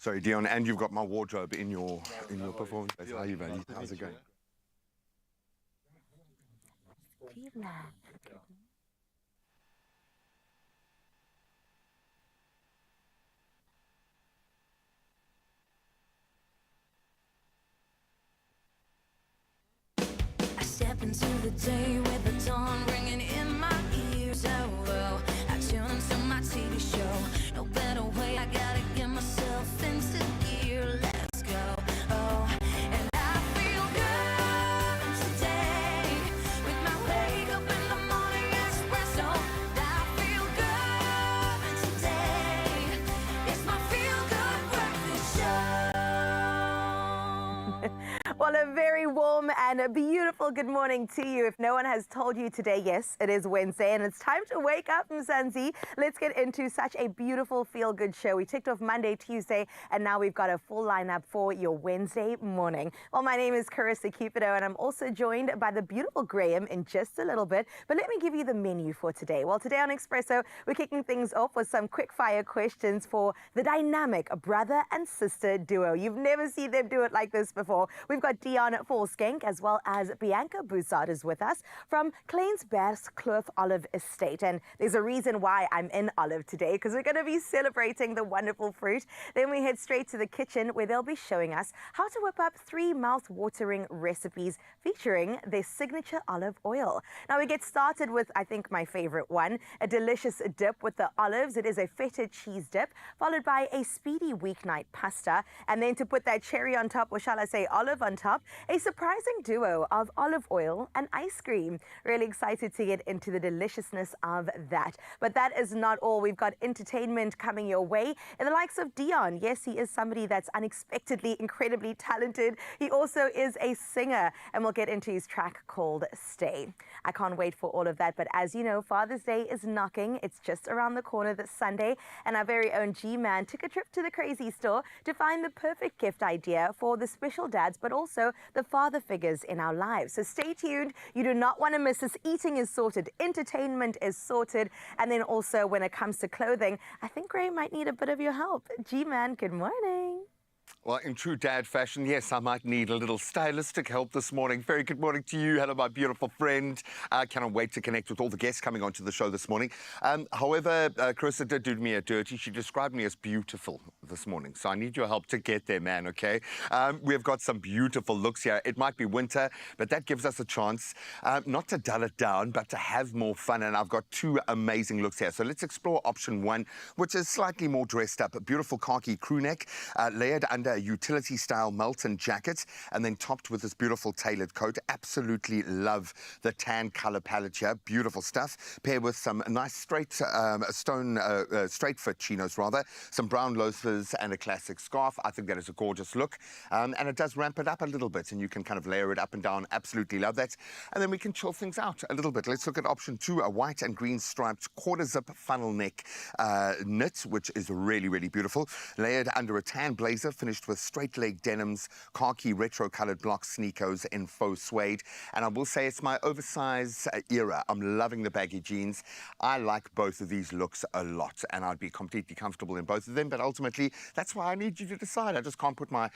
Sorry, Dion, and you've got my wardrobe in your performance space. How are you, buddy? How's it going? I step into the day with the dawn ringing in my ears. Oh, I tune into my TV show. No better way, I gotta get myself into gear. Let's go. Oh, and I feel good today with my wake up in the morning espresso. I feel good today. It's my feel good breakfast show. Well, a very warm and a beautiful good morning to you. If no one has told you today, yes, it is Wednesday and it's time to wake up, Mzansi. Let's get into such a beautiful feel-good show. We ticked off Monday, Tuesday, and now we've got a full lineup for your Wednesday morning. Well, my name is Carissa Cupido, and I'm also joined by the beautiful Graham in just a little bit. But let me give you the menu for today. Well, today on Expresso, we're kicking things off with some quick-fire questions for the dynamic brother and sister duo. You've never seen them do it like this before. We've got Dion Volskenk as well as Bianca Boussard is with us from Kleinbergskloof Olive Estate. And there's a reason why I'm in Olive today, because we're going to be celebrating the wonderful fruit. Then we head straight to the kitchen where they'll be showing us how to whip up 3 mouth-watering recipes featuring their signature olive oil. Now we get started with, I think, my favorite one, a delicious dip with the olives. It is a feta cheese dip, followed by a speedy weeknight pasta. And then to put that cherry on top, or shall I say olive on top, a surprising duo of olive oil and ice cream. Really excited to get into the deliciousness of that. But that is not all. We've got entertainment coming your way in the likes of Dion. Yes, he is somebody that's unexpectedly incredibly talented. He also is a singer, and we'll get into his track called Stay. I can't wait for all of that. But as you know, Father's Day is knocking. It's just around the corner this Sunday, and our very own G-Man took a trip to the Crazy Store to find the perfect gift idea for the special dads, but also the father figures in our lives. So stay tuned. You do not want to miss this. Eating is sorted. Entertainment is sorted. And then also when it comes to clothing, I think Gray might need a bit of your help. G-Man, good morning. Well, in true dad fashion, yes, I might need a little stylistic help this morning. Very good morning to you. Hello, my beautiful friend. I cannot wait to connect with all the guests coming onto the show this morning. However, Carissa did do me a dirty. She described me as beautiful this morning. So I need your help to get there, man, okay? We've got some beautiful looks here. It might be winter, but that gives us a chance not to dull it down, but to have more fun. And I've got 2 amazing looks here. So let's explore option 1, which is slightly more dressed up. A beautiful khaki crew neck, layered under a utility-style Melton jacket, and then topped with this beautiful tailored coat. Absolutely love the tan color palette here. Beautiful stuff. Paired with some nice straight straight fit chinos, rather. Some brown loafers and a classic scarf. I think that is a gorgeous look. And it does ramp it up a little bit, and you can kind of layer it up and down. Absolutely love that. And then we can chill things out a little bit. Let's look at option 2, a white and green striped quarter-zip funnel neck knit, which is really, really beautiful. Layered under a tan blazer, finished with straight leg denims, khaki retro colored block sneakers in faux suede. And I will say it's my oversized era. I'm loving the baggy jeans. I like both of these looks a lot, and I'd be completely comfortable in both of them. But ultimately, that's why I need you to decide. I just can't put my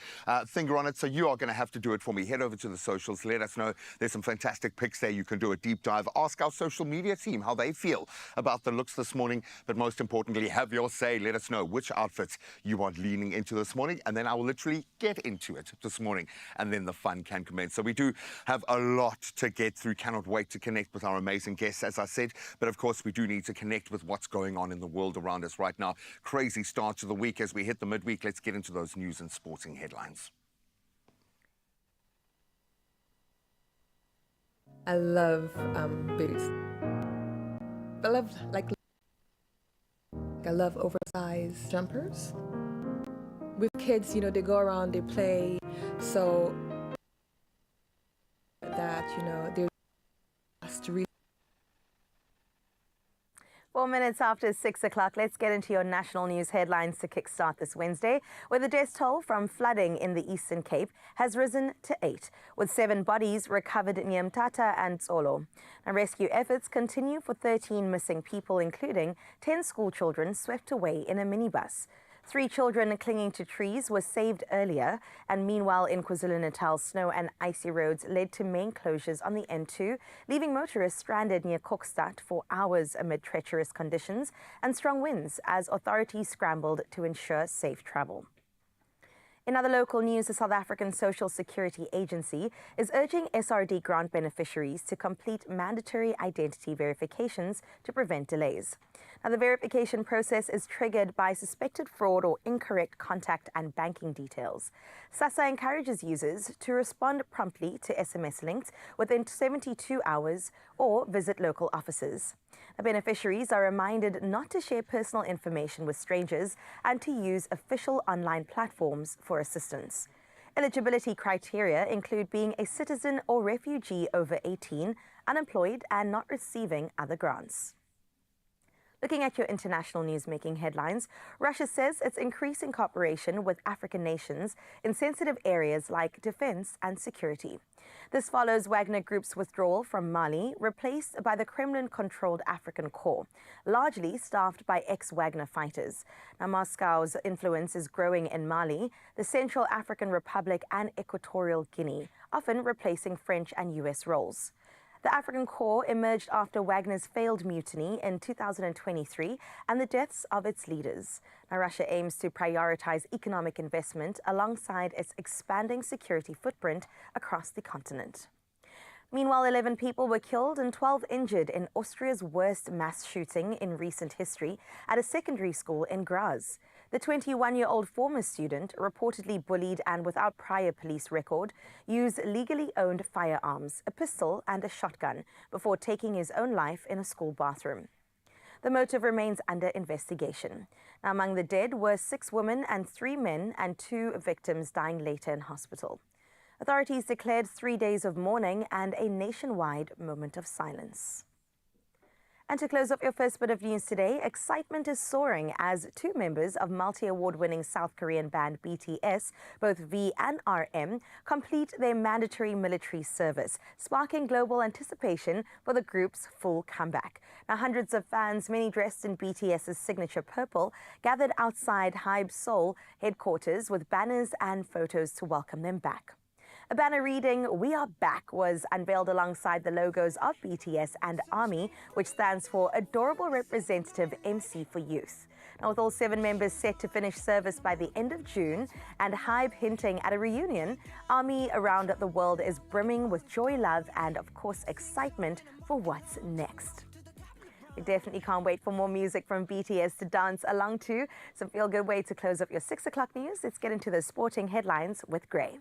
finger on it. So you are going to have to do it for me. Head over to the socials. Let us know. There's some fantastic pics there. You can do a deep dive. Ask our social media team how they feel about the looks this morning. But most importantly, have your say. Let us know which outfits you are leaning into this morning. And then I will literally get into it this morning, and then the fun can commence. So we do have a lot to get through. Cannot wait to connect with our amazing guests, as I said. But of course, we do need to connect with what's going on in the world around us right now. Crazy start to the week as we hit the midweek. Let's get into those news and sporting headlines. I love boots. I love oversized jumpers. With kids, you know, they go around, they play, so that, you know, they're has to read. 4 minutes after 6 o'clock, let's get into your national news headlines to kickstart this Wednesday, where the death toll from flooding in the Eastern Cape has risen to 8, with 7 bodies recovered near Mthatha and Tsolo. And rescue efforts continue for 13 missing people, including 10 school children swept away in a minibus. 3 children clinging to trees were saved earlier, and meanwhile in KwaZulu-Natal, snow and icy roads led to main closures on the N2, leaving motorists stranded near Kokstad for hours amid treacherous conditions and strong winds as authorities scrambled to ensure safe travel. In other local news, the South African Social Security Agency is urging SRD grant beneficiaries to complete mandatory identity verifications to prevent delays. Now, the verification process is triggered by suspected fraud or incorrect contact and banking details. SASSA encourages users to respond promptly to SMS links within 72 hours or visit local offices. The beneficiaries are reminded not to share personal information with strangers and to use official online platforms for assistance. Eligibility criteria include being a citizen or refugee over 18, unemployed, and not receiving other grants. Looking at your international news-making headlines, Russia says it's increasing cooperation with African nations in sensitive areas like defense and security. This follows Wagner Group's withdrawal from Mali, replaced by the Kremlin-controlled African Corps, largely staffed by ex-Wagner fighters. Now, Moscow's influence is growing in Mali, the Central African Republic, and Equatorial Guinea, often replacing French and U.S. roles. The African Corps emerged after Wagner's failed mutiny in 2023 and the deaths of its leaders. Now, Russia aims to prioritize economic investment alongside its expanding security footprint across the continent. Meanwhile, 11 people were killed and 12 injured in Austria's worst mass shooting in recent history at a secondary school in Graz. The 21-year-old former student, reportedly bullied and without prior police record, used legally owned firearms, a pistol and a shotgun, before taking his own life in a school bathroom. The motive remains under investigation. Now, among the dead were 6 women and 3 men, and 2 victims dying later in hospital. Authorities declared 3 days of mourning and a nationwide moment of silence. And to close off your first bit of news today, excitement is soaring as 2 members of multi-award-winning South Korean band BTS, both V and RM, complete their mandatory military service, sparking global anticipation for the group's full comeback. Now, hundreds of fans, many dressed in BTS's signature purple, gathered outside HYBE Seoul headquarters with banners and photos to welcome them back. A banner reading, "We are back," was unveiled alongside the logos of BTS and ARMY, which stands for Adorable Representative MC for Youth. Now, with all 7 members set to finish service by the end of June and HYBE hinting at a reunion, ARMY around the world is brimming with joy, love, and, of course, excitement for what's next. We definitely can't wait for more music from BTS to dance along to. Some feel-good way to close up your 6 o'clock news. Let's get into the sporting headlines with Gray.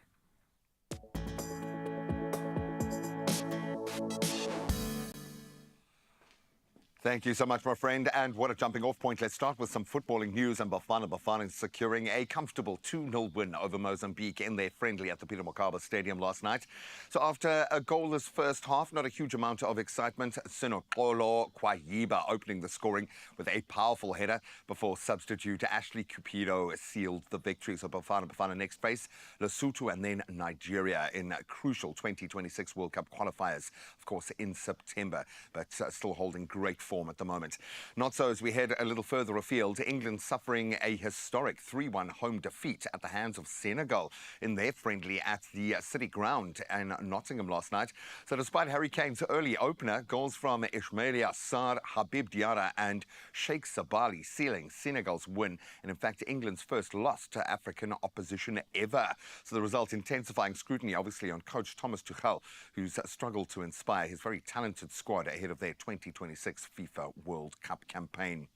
Thank you so much, my friend. And what a jumping off point. Let's start with some footballing news. And Bafana securing a comfortable 2-0 win over Mozambique in their friendly at the Peter Mokaba Stadium last night. So after a goalless first half, not a huge amount of excitement. Sinokolo Kwayiba opening the scoring with a powerful header before substitute Ashley Cupido sealed the victory. So Bafana next face Lesotho and then Nigeria in crucial 2026 World Cup qualifiers, of course, in September, but still holding great form at the moment. Not so as we head a little further afield. England suffering a historic 3-1 home defeat at the hands of Senegal in their friendly at the City Ground in Nottingham last night. So despite Harry Kane's early opener, goals from Ismaila Sarr, Habib Diarra and Sheikh Sabali sealing Senegal's win, and in fact England's first loss to African opposition ever. So the result intensifying scrutiny obviously on coach Thomas Tuchel, who's struggled to inspire his very talented squad ahead of their 2026 FIFA World Cup campaign.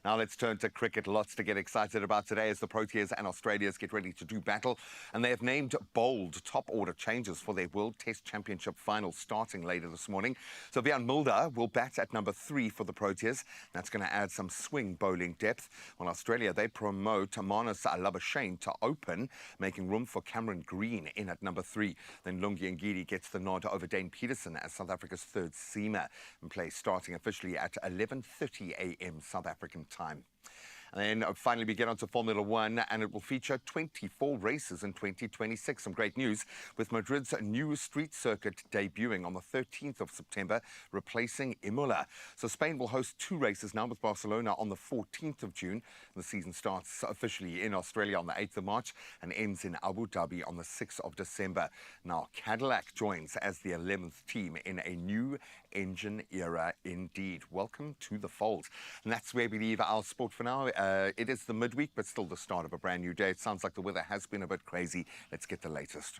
Now let's turn to cricket. Lots to get excited about today as the Proteas and Australians get ready to do battle. And they have named bold top-order changes for their World Test Championship final starting later this morning. So Vian Mulder will bat at number 3 for the Proteas. That's going to add some swing bowling depth. On Australia, they promote Manus Labuschagne to open, making room for Cameron Green in at number 3. Then Lungi Ngidi gets the nod over Dane Peterson as South Africa's third seamer and plays starting officially at 11:30 a.m. South African time. And then finally we get onto Formula One, and it will feature 24 races in 2026. Some great news with Madrid's new street circuit debuting on the 13th of September, replacing Imola. So Spain will host 2 races now, with Barcelona on the 14th of June. The season starts officially in Australia on the 8th of March and ends in Abu Dhabi on the 6th of December. Now, Cadillac joins as the 11th team in a new engine era indeed. Welcome to the fold. And that's where we leave our sport for now. It is the midweek, but still the start of a brand new day. It sounds like the weather has been a bit crazy. Let's get the latest.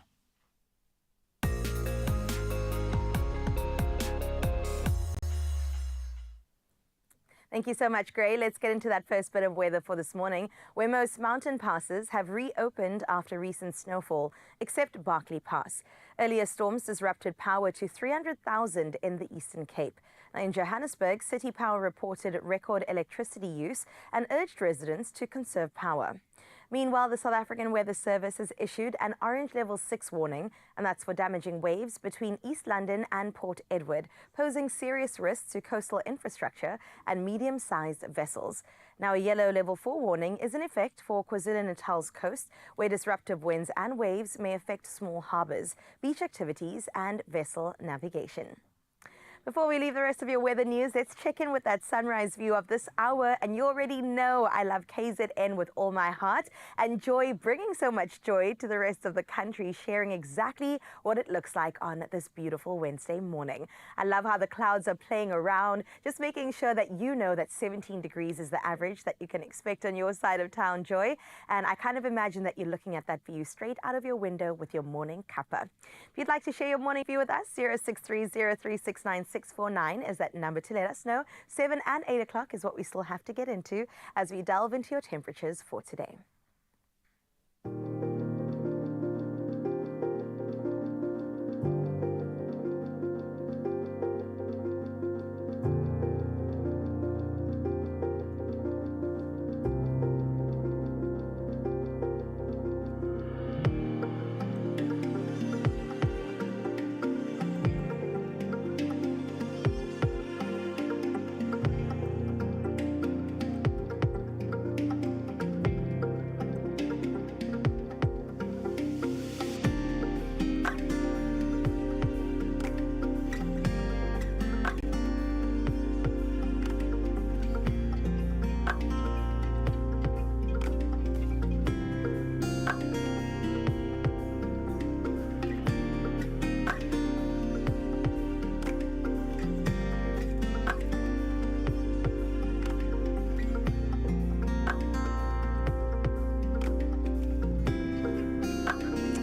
Thank you so much, Gray. Let's get into that first bit of weather for this morning, where most mountain passes have reopened after recent snowfall, except Barkley Pass. Earlier storms disrupted power to 300,000 in the Eastern Cape. Now, in Johannesburg, City Power reported record electricity use and urged residents to conserve power. Meanwhile, the South African Weather Service has issued an orange level 6 warning, and that's for damaging waves between East London and Port Edward, posing serious risks to coastal infrastructure and medium-sized vessels. Now, a yellow level 4 warning is in effect for KwaZulu-Natal's coast, where disruptive winds and waves may affect small harbours, beach activities and vessel navigation. Before we leave the rest of your weather news, let's check in with that sunrise view of this hour. And you already know I love KZN with all my heart, and Joy bringing so much joy to the rest of the country, sharing exactly what it looks like on this beautiful Wednesday morning. I love how the clouds are playing around, just making sure that you know that 17 degrees is the average that you can expect on your side of town, Joy. And I kind of imagine that you're looking at that view straight out of your window with your morning cuppa. If you'd like to share your morning view with us, 063036969 is that number to let us know. 7 and 8 o'clock is what we still have to get into as we delve into your temperatures for today.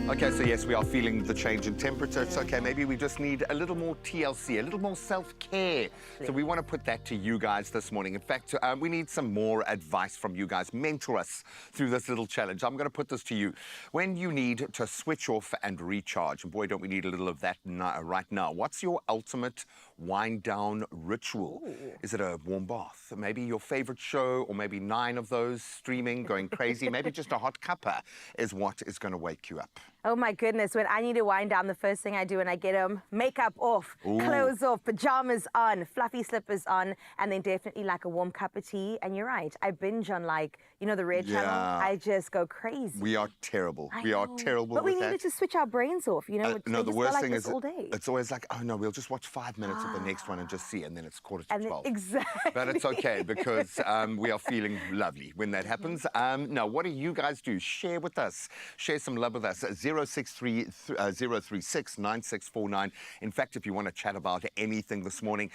Okay, so yes, we are feeling the change in temperature. It's okay, maybe we just need a little more TLC, a little more self-care. So we want to put that to you guys this morning. In fact, we need some more advice from you guys. Mentor us through this little challenge. I'm going to put this to you. When you need to switch off and recharge, and boy, don't we need a little of that right now. What's your ultimate wind-down ritual? Ooh. Is it a warm bath? Maybe your favorite show, or maybe 9 of those streaming, going crazy. Maybe just a hot cuppa is what is going to wake you up. Oh my goodness, when I need to wind down, the first thing I do when I get home, makeup off, clothes off, pajamas on, fluffy slippers on, and then definitely like a warm cup of tea. And you're right, I binge on like, you know, the Red Channel. I just go crazy. We are terrible. We are terrible but with we that. needed to switch our brains off, you know. No, the worst thing is all day. It's always like, oh no, we'll just watch 5 minutes of the next one and just see, and then it's 12:45. Exactly. But it's okay because we are feeling lovely when that happens. Now, what do you guys do? Share with us. Share some love with us. 063-036-9649. In fact, if you want to chat about anything this morning,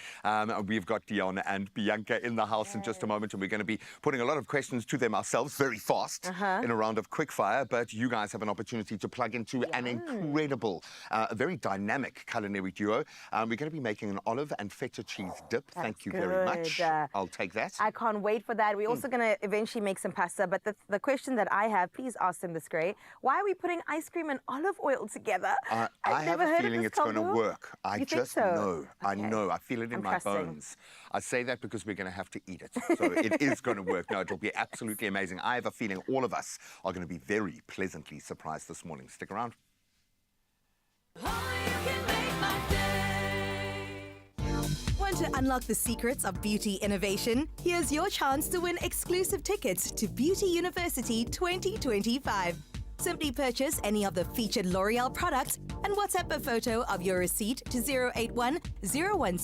we've got Dion and Bianca in the house in just a moment, and we're going to be putting a lot of questions to them ourselves very fast in a round of quickfire. But you guys have an opportunity to plug into an incredible, very dynamic culinary duo. We're going to be making an olive and feta cheese dip. Thank you very much. I'll take that. I can't wait for that. We're also going to eventually make some pasta. But the question that I have, please ask them this, Gray. Why are we putting ice cream and olive oil together? I have a feeling it's going to work. I just know. I know. I feel it in my bones. I say that because we're going to have to eat it. So it is going to work. No, it'll be absolutely amazing. I have a feeling all of us are going to be very pleasantly surprised this morning. Stick around. Only you can make my day. When to unlock the secrets of beauty innovation? Here's your chance to win exclusive tickets to Beauty University 2025. Simply purchase any of the featured L'Oreal products and WhatsApp a photo of your receipt to 081 010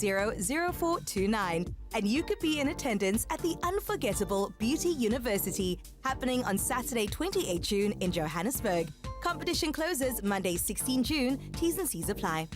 0429. And you could be in attendance at the unforgettable Beauty University, happening on Saturday 28 June in Johannesburg. Competition closes Monday 16 June. T's and C's apply.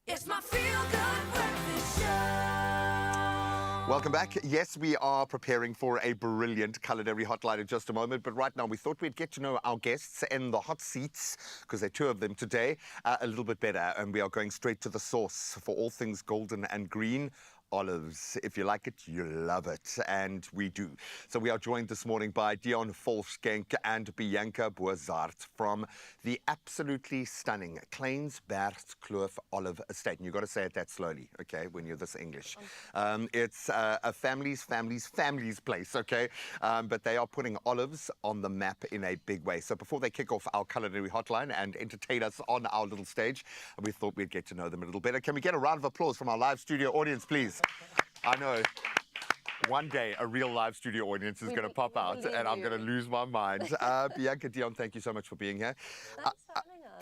It's my feel-good breakfast show. Welcome back. Yes, we are preparing for a brilliant culinary hotline in just a moment, but right now we thought we'd get to know our guests in the hot seats, because there are two of them today, a little bit better, and we are going straight to the source for all things golden and green. Olives. If you like it, you love it. And we do. So we are joined this morning by Dion Volskenk and Bianca Boazart from the absolutely stunning Kleinsbergkloof Olive Estate. And you've got to say it that slowly, okay, when you're this English. It's a family's place, okay? But they are putting olives on the map in a big way. So before they kick off our culinary hotline and entertain us on our little stage, we thought we'd get to know them a little better. Can we get a round of applause from our live studio audience, please? I know. One day, a real live studio audience is going to pop out, and I'm going to lose my mind. Bianca, Dion, thank you so much for being here.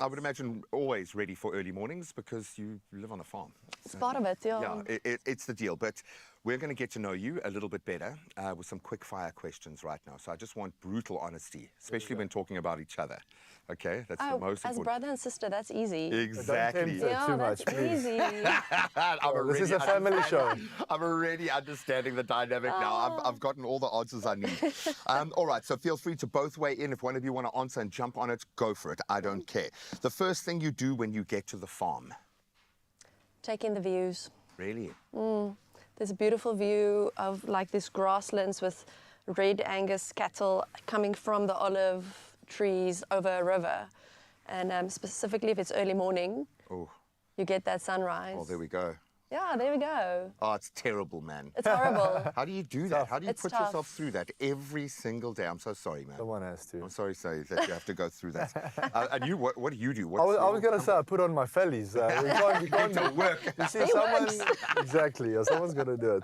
I would imagine always ready for early mornings because you live on a farm. It's part of it, yeah. Yeah, it's the deal. But we're going to get to know you a little bit better with some quick fire questions right now. So I just want brutal honesty, especially when talking about each other. Okay, that's the most important. As brother and sister, that's easy. Exactly. Don't tempt her too that's much, please. easy. This is a family show. I'm already understanding the dynamic now. I've gotten all the answers I need. All right, so feel free to both weigh in. If one of you want to answer and jump on it, go for it. I don't care. The first thing you do when you get to the farm? Take in the views. Really? There's a beautiful view of like this grasslands with red Angus cattle coming from the olive trees over a river. And specifically if it's early morning, you get that sunrise. Oh, there we go. Yeah, there we go. Oh, it's terrible, man. It's horrible. How do you do that? How do you It's put tough. yourself through that every single day? I'm so sorry, man. Someone has to. I'm sorry that you have to go through that. And you, what do you do? I was going to say I put on my fellies. We can't do work. You see, exactly. Someone's going to do it.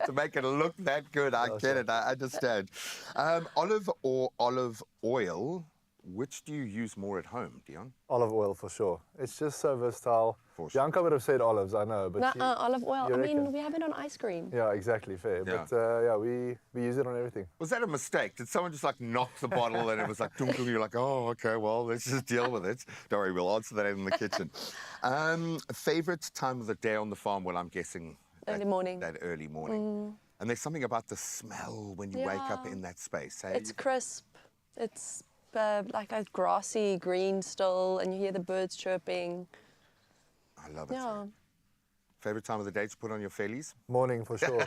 To make it look that good. I get it. I understand. Olive or olive oil, which do you use more at home, Dion? Olive oil for sure. It's just so versatile. For sure. Bianca would have said olives, I know, but Olive oil. you I mean, reckon? we have it on ice cream. Yeah, exactly, fair. Yeah. But yeah, we use it on everything. Was that a mistake? Did someone just like knock the bottle and it was like, dum, dum, you're like, oh, okay, well, let's just deal with it. Don't worry, we'll answer that in the kitchen. Favorite time of the day on the farm? Well, I'm guessing Early morning. That early morning. And there's something about the smell when you wake up in that space. Hey? It's crisp. It's like a grassy green still, and you hear the birds chirping. I love it. Yeah. Favorite time of the day to put on your fellies? Morning for sure.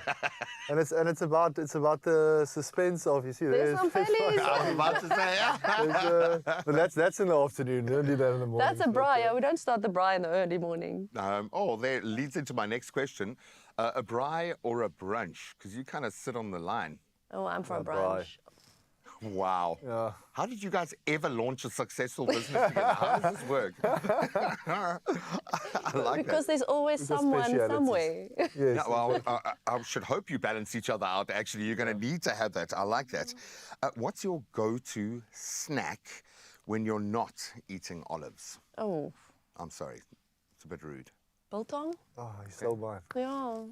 and it's about the suspense of, you see, There's some fellies. I was about to say, but that's in the afternoon. Don't do that in the morning. That's a braai. Yeah, we don't start the braai in the early morning. there leads into my next question. A braai or a brunch? Because you kind of sit on the line. Oh, I'm for a braai. brunch. Wow. Yeah. How did you guys ever launch a successful business together? How does this work? I like Because that. there's always We've got someone specialities. somewhere. Yes. Yeah, well, I should hope you balance each other out. Actually, you're going to need to have that. I like that. What's your go-to snack when you're not eating olives? Oh, I'm sorry, it's a bit rude. biltong? Oh, you stole mine. Yeah.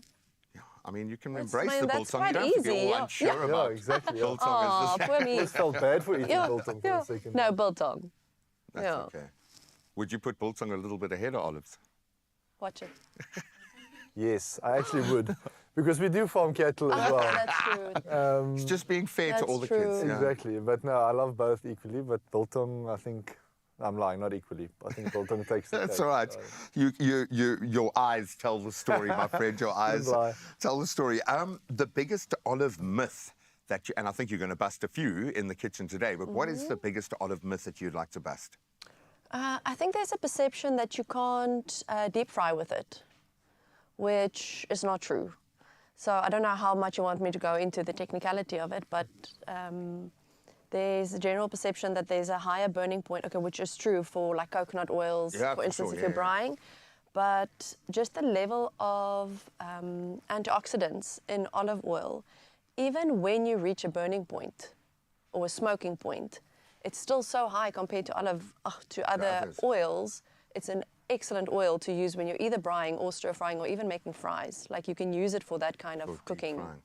Yeah, I mean, you can That's- embrace I mean, the that's biltong. You quite don't have to be easy, all yeah. unsure Yeah. about Yeah, exactly. Yeah. biltong Oh, as the poor snack. me. I just felt bad for eating Yeah. biltong for Yeah. a second. No, biltong. That's Yeah. okay. Would you put biltong a little bit ahead of olives? Watch it. Yes, I actually would. Because we do farm cattle as well. That's true. It's just being fair to That's all the true. kids. Yeah. Exactly. But no, I love both equally. But biltong, I think, I'm lying, not equally. I think biltong takes the That's cake. all right. Your eyes tell the story, my friend. Your eyes lie. tell the story. The biggest olive myth that you, and I think you're going to bust a few in the kitchen today, but what is the biggest olive myth that you'd like to bust? I think there's a perception that you can't deep fry with it, which is not true. So I don't know how much you want me to go into the technicality of it, but there's a general perception that there's a higher burning point, okay, which is true for like coconut oils, Yeah, for for instance, sure, if you're yeah. braaiing. But just the level of antioxidants in olive oil, even when you reach a burning point or a smoking point, it's still so high compared to other others. oils. It's an excellent oil to use when you're either braaiing or stir frying or even making fries. Like you can use it for that kind of Deep cooking. frying.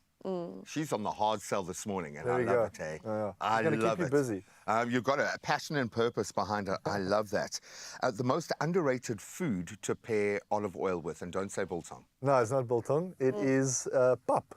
She's on the hard sell this morning, and There I you love go. it, eh? Yeah. I It's gonna keep love you it. busy. You've got a passion and purpose behind it. I love that. The most underrated food to pair olive oil with, and don't say biltong. No, it's not biltong. It is pap.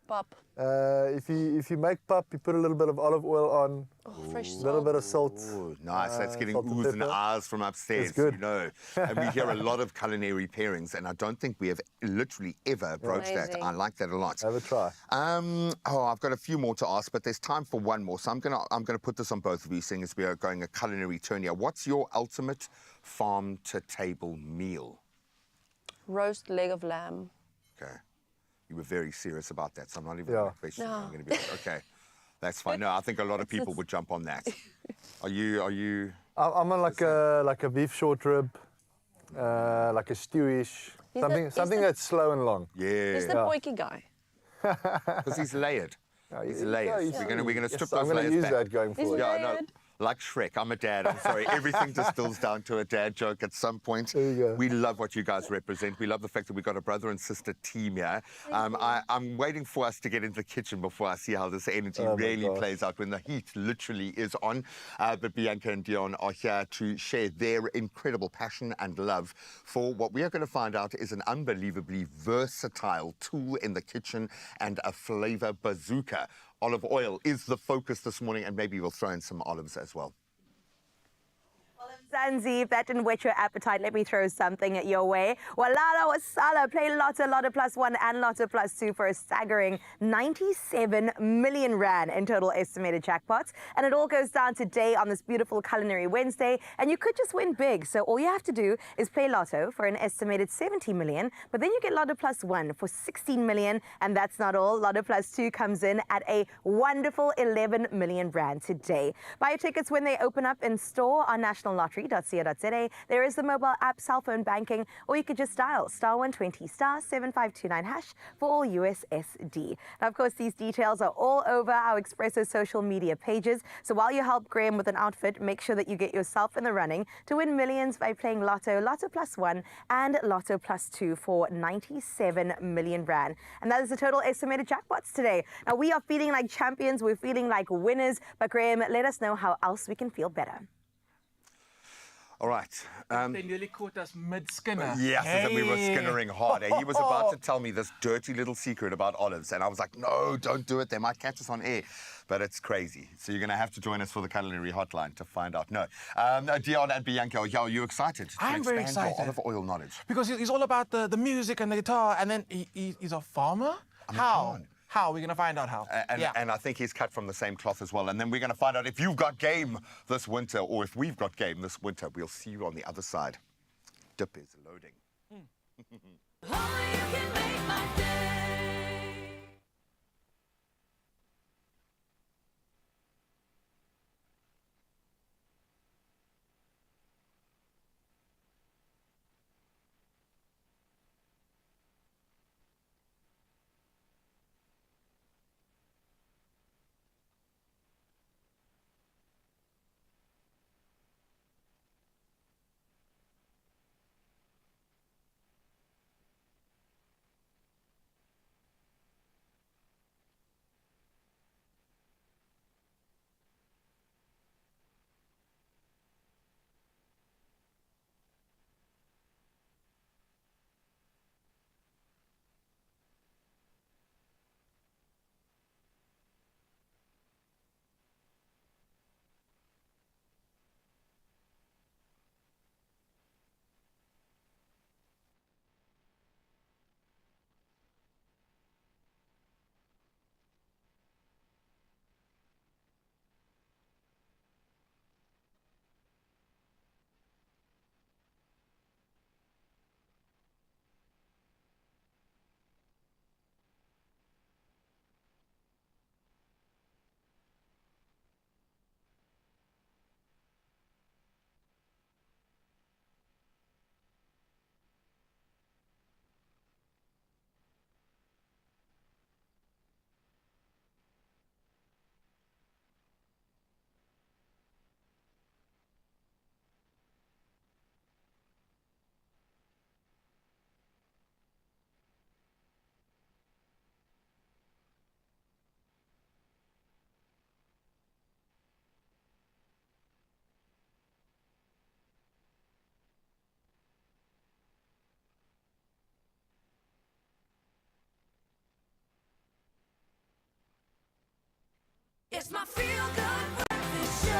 Pop. If you make pap, you put a little bit of olive oil on, Oh, fresh a salt. little bit of salt. Ooh, nice. That's getting salt and oohs and pepper. ahs from upstairs. It's good. You know. And we hear a lot of culinary pairings, and I don't think we have literally ever broached that. Amazing. I like that a lot. Have a try. I've got a few more to ask, but there's time for one more. So I'm gonna put this on both of you, seeing as we are going a culinary turn here. What's your ultimate farm to table meal? Roast leg of lamb. Okay. You were very serious about that, so I'm not even Yeah. going to question you. No. I'm going to be like, okay, that's fine. No, I think a lot of people would jump on that. Are you? I'm on like a beef short rib, like a stewish, something that's slow and long. He's the Yeah, poiky guy. because he's layered. He's layers. Yeah, We're gonna strip yes, those I'm gonna layers use back. that going He's forward. layered. Yeah, no, like Shrek, I'm a dad. I'm sorry. Everything distills down to a dad joke at some point. There you go. We love what you guys represent. We love the fact that we've got a brother and sister team here. I'm waiting for us to get into the kitchen before I see how this energy Oh my really gosh. plays out when the heat literally is on. But Bianca and Dion are here to share their incredible passion and love for what we are going to find out is an unbelievably versatile tool in the kitchen and a flavor bazooka. Olive oil is the focus this morning, and maybe we'll throw in some olives as well. Zanzi, if that didn't whet your appetite, let me throw something your way. Walala wasala, play Lotto plus 1 and Lotto plus 2 for a staggering 97 million rand in total estimated jackpots. And it all goes down today on this beautiful Culinary Wednesday. And you could just win big. So all you have to do is play Lotto for an estimated 70 million. But then you get Lotto plus 1 for 16 million. And that's not all. Lotto plus 2 comes in at a wonderful 11 million rand today. Buy your tickets when they open up in store on nationallottery.co.za. There is the mobile app, cell phone banking, or you could just dial *120 *7529# for all USSD. Now, of course, these details are all over our Expresso social media pages. So while you help Graham with an outfit, make sure that you get yourself in the running to win millions by playing Lotto, Lotto plus 1 and Lotto plus 2 for 97 million rand. And that is the total estimated jackpots today. Now, we are feeling like champions. We're feeling like winners. But Graham, let us know how else we can feel better. All right. They nearly caught us mid-skinner. Yes, as if we were Hey. skinnering hard. He was about to tell me this dirty little secret about olives, and I was like, no, don't do it. They might catch us on air. But it's crazy. So you're going to have to join us for the Culinary Hotline to find out. No. Dion and Bianca, are you excited to I'm very expand excited. your olive oil knowledge? Because he's all about the music and the guitar, and then he's a farmer? How? can. How? We're going to find out how. And I think he's cut from the same cloth as well. And then we're going to find out if you've got game this winter, or if we've got game this winter. We'll see you on the other side. Dip is loading. Only you can make my day. It's my feel-good breakfast show.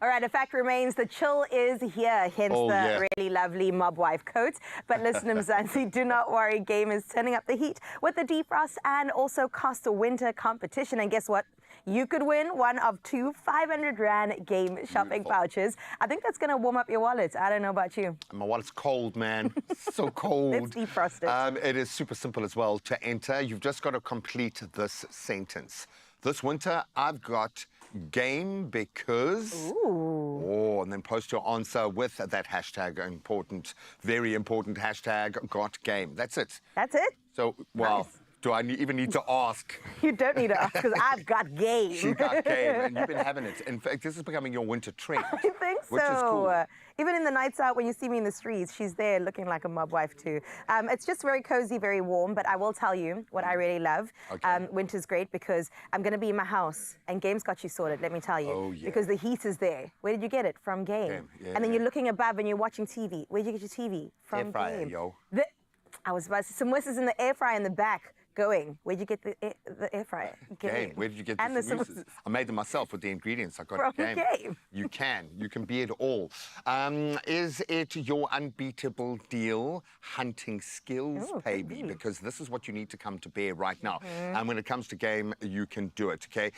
All right, the fact remains the chill is here, hence Oh, the yeah. really lovely mob wife coat. But listen, Mzansi, do not worry. Game is turning up the heat with the defrost and also Costa winter competition. And guess what? You could win one of 2 500 Rand game shopping Beautiful. vouchers. I think that's going to warm up your wallet. I don't know about you. My wallet's cold, man. So cold. Let's defrost it. It is super simple as well to enter. You've just got to complete this sentence. This winter, I've got game because... Ooh. Oh, and then post your answer with that hashtag, important, very important hashtag, got game. That's it. That's it. So, well, Nice. do I even need to ask? You don't need to ask because I've got game. You got game, and you've been having it. In fact, this is becoming your winter trend. I think so. Which is cool. Even in the nights out, when you see me in the streets, she's there looking like a mob wife too. It's just very cozy, very warm. But I will tell you what I really love. Okay. Winter's great because I'm going to be in my house and Game's got you sorted, let me tell you. Oh, yeah. Because the heat is there. Where did you get it? From Game. Game, yeah. And then you're looking above and you're watching TV. Where did you get your TV? From Air fryer, Game. yo. I was about to say, samosas in the air fryer in the back. Going. Where'd you get the air fryer? Game. Where did you get the And the samosas? I made them myself with the ingredients. I got From game. Game. You can be it all. Is it your unbeatable deal, hunting skills, Ooh, could baby? be. Because this is what you need to come to bear right now. And when it comes to game, you can do it, okay?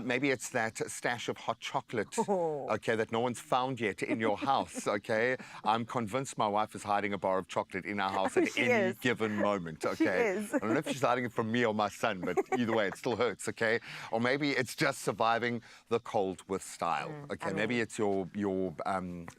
Maybe it's that stash of hot chocolate, okay, that no one's found yet in your house, okay? I'm convinced my wife is hiding a bar of chocolate in our house at She any is. given moment, okay? She is. I don't know if she's hiding it from me or my son, but either way, it still hurts, okay? Or maybe it's just surviving the cold with style, okay? Maybe it's your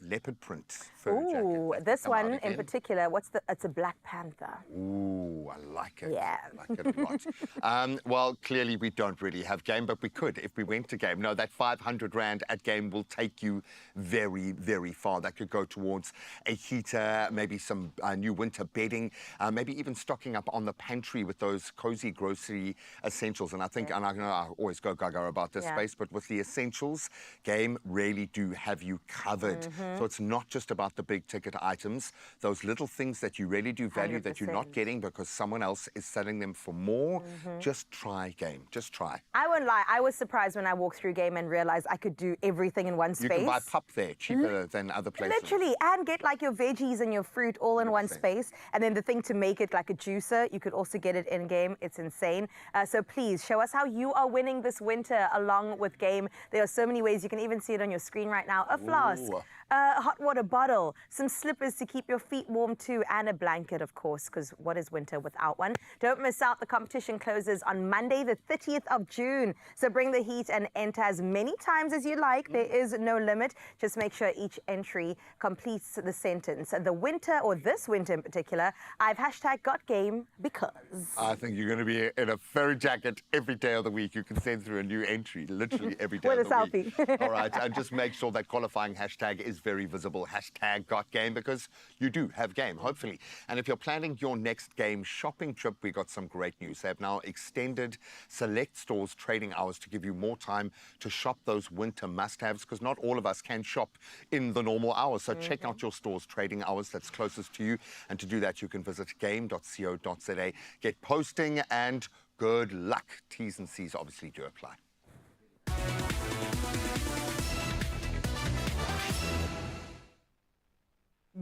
leopard print fur jacket. Ooh, that this come out one in again. particular, it's a Black Panther. Ooh, I like it. Yeah. I like it a lot. Well, clearly we don't really have game, but we could if we went to game. No, that 500 Rand at game will take you very, very far. That could go towards a heater, maybe some new winter bedding, maybe even stocking up on the pantry with those cozy grocery essentials. And I think, and I know I always go gaga about this space, but with the essentials, game really do have you covered. So it's not just about the big ticket items, those little things that you really do value that you're not 100%. getting because someone else is selling them for more. Just try game. Just try. I won't lie, I was surprised when I walked through Game and realized I could do everything in one space. You can buy pup there cheaper than other places. Literally, and get like your veggies and your fruit all in one 100%. space. And then the thing to make it like a juicer, you could also get it in Game. It's insane. So please show us how you are winning this winter along with Game. There are so many ways. You can even see it on your screen right now. A flask, Ooh. a hot water bottle, some slippers to keep your feet warm too, and a blanket, of course, because what is winter without one? Don't miss out. The competition closes on Monday, the 30th of June. So bring the heat and enter as many times as you like. There is no limit. Just make sure each entry completes the sentence. The winter, or this winter in particular, I've hashtag got game because. I think you're going to be in a fur jacket every day of the week. You can send through a new entry literally every day With of the a week. selfie. All right, and just make sure that qualifying hashtag is very visible. Hashtag got game because you do have game, hopefully. And if you're planning your next game shopping trip, we got some great news. They have now extended select stores trading hours to give you more time to shop those winter must-haves because not all of us can shop in the normal hours. So check out your store's trading hours that's closest to you. And to do that, you can visit game.co.za. Get posting and good luck. T's and C's obviously do apply.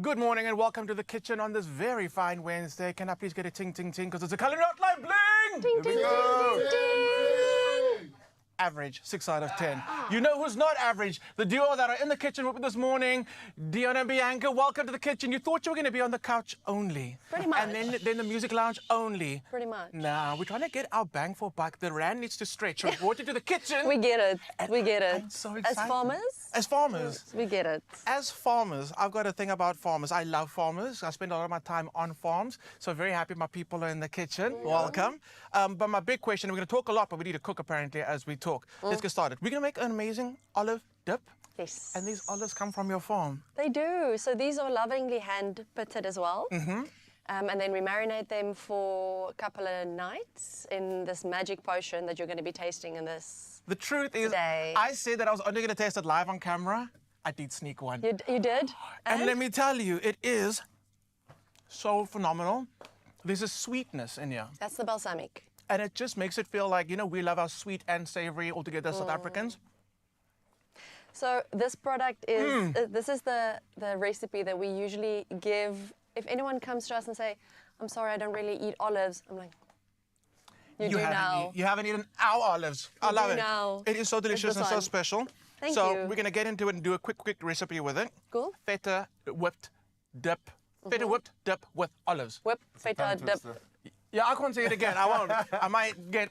Good morning and welcome to the kitchen on this very fine Wednesday. Can I please get a ting ting ting because it's a culinary hotline bling? Ding, ding, ding, ding, ding. Average, 6 out of 10. You know who's not average? The duo that are in the kitchen with me this morning, Dion and Bianca. Welcome to the kitchen. You thought you were going to be on the couch only. Pretty much. And then the music lounge only. Pretty much. Nah, we're trying to get our bang for buck. The rand needs to stretch. So we brought you to the kitchen. We get it. We get it. I'm so As excited. farmers, As farmers. we get it. As farmers, I've got a thing about farmers. I love farmers. I spend a lot of my time on farms. So very happy my people are in the kitchen. Welcome. But my big question, we're going to talk a lot, but we need to cook apparently as we talk. Let's get started. We're going to make an amazing olive dip. Yes. And these olives come from your farm. They do. So these are lovingly hand pitted as well. And then we marinate them for a couple of nights in this magic potion that you're going to be tasting in this. The truth is, Today. I said that I was only going to taste it live on camera. I did sneak one. You did? And let me tell you, it is so phenomenal. there's a sweetness in here. That's the balsamic. And it just makes it feel like, you know, we love our sweet and savory altogether, South Africans. So this product is, this is the recipe that we usually give. If anyone comes to us and say, I'm sorry, I don't really eat olives, I'm like, you do now. You haven't eaten our olives. I love do it. now. It is so delicious and so one. special. Thank so you. we're going to get into it and do a quick recipe with it. Cool. Feta whipped dip. Feta whipped dip with olives. Whip, feta, dip. Yeah, I can't say it again. I won't. I might get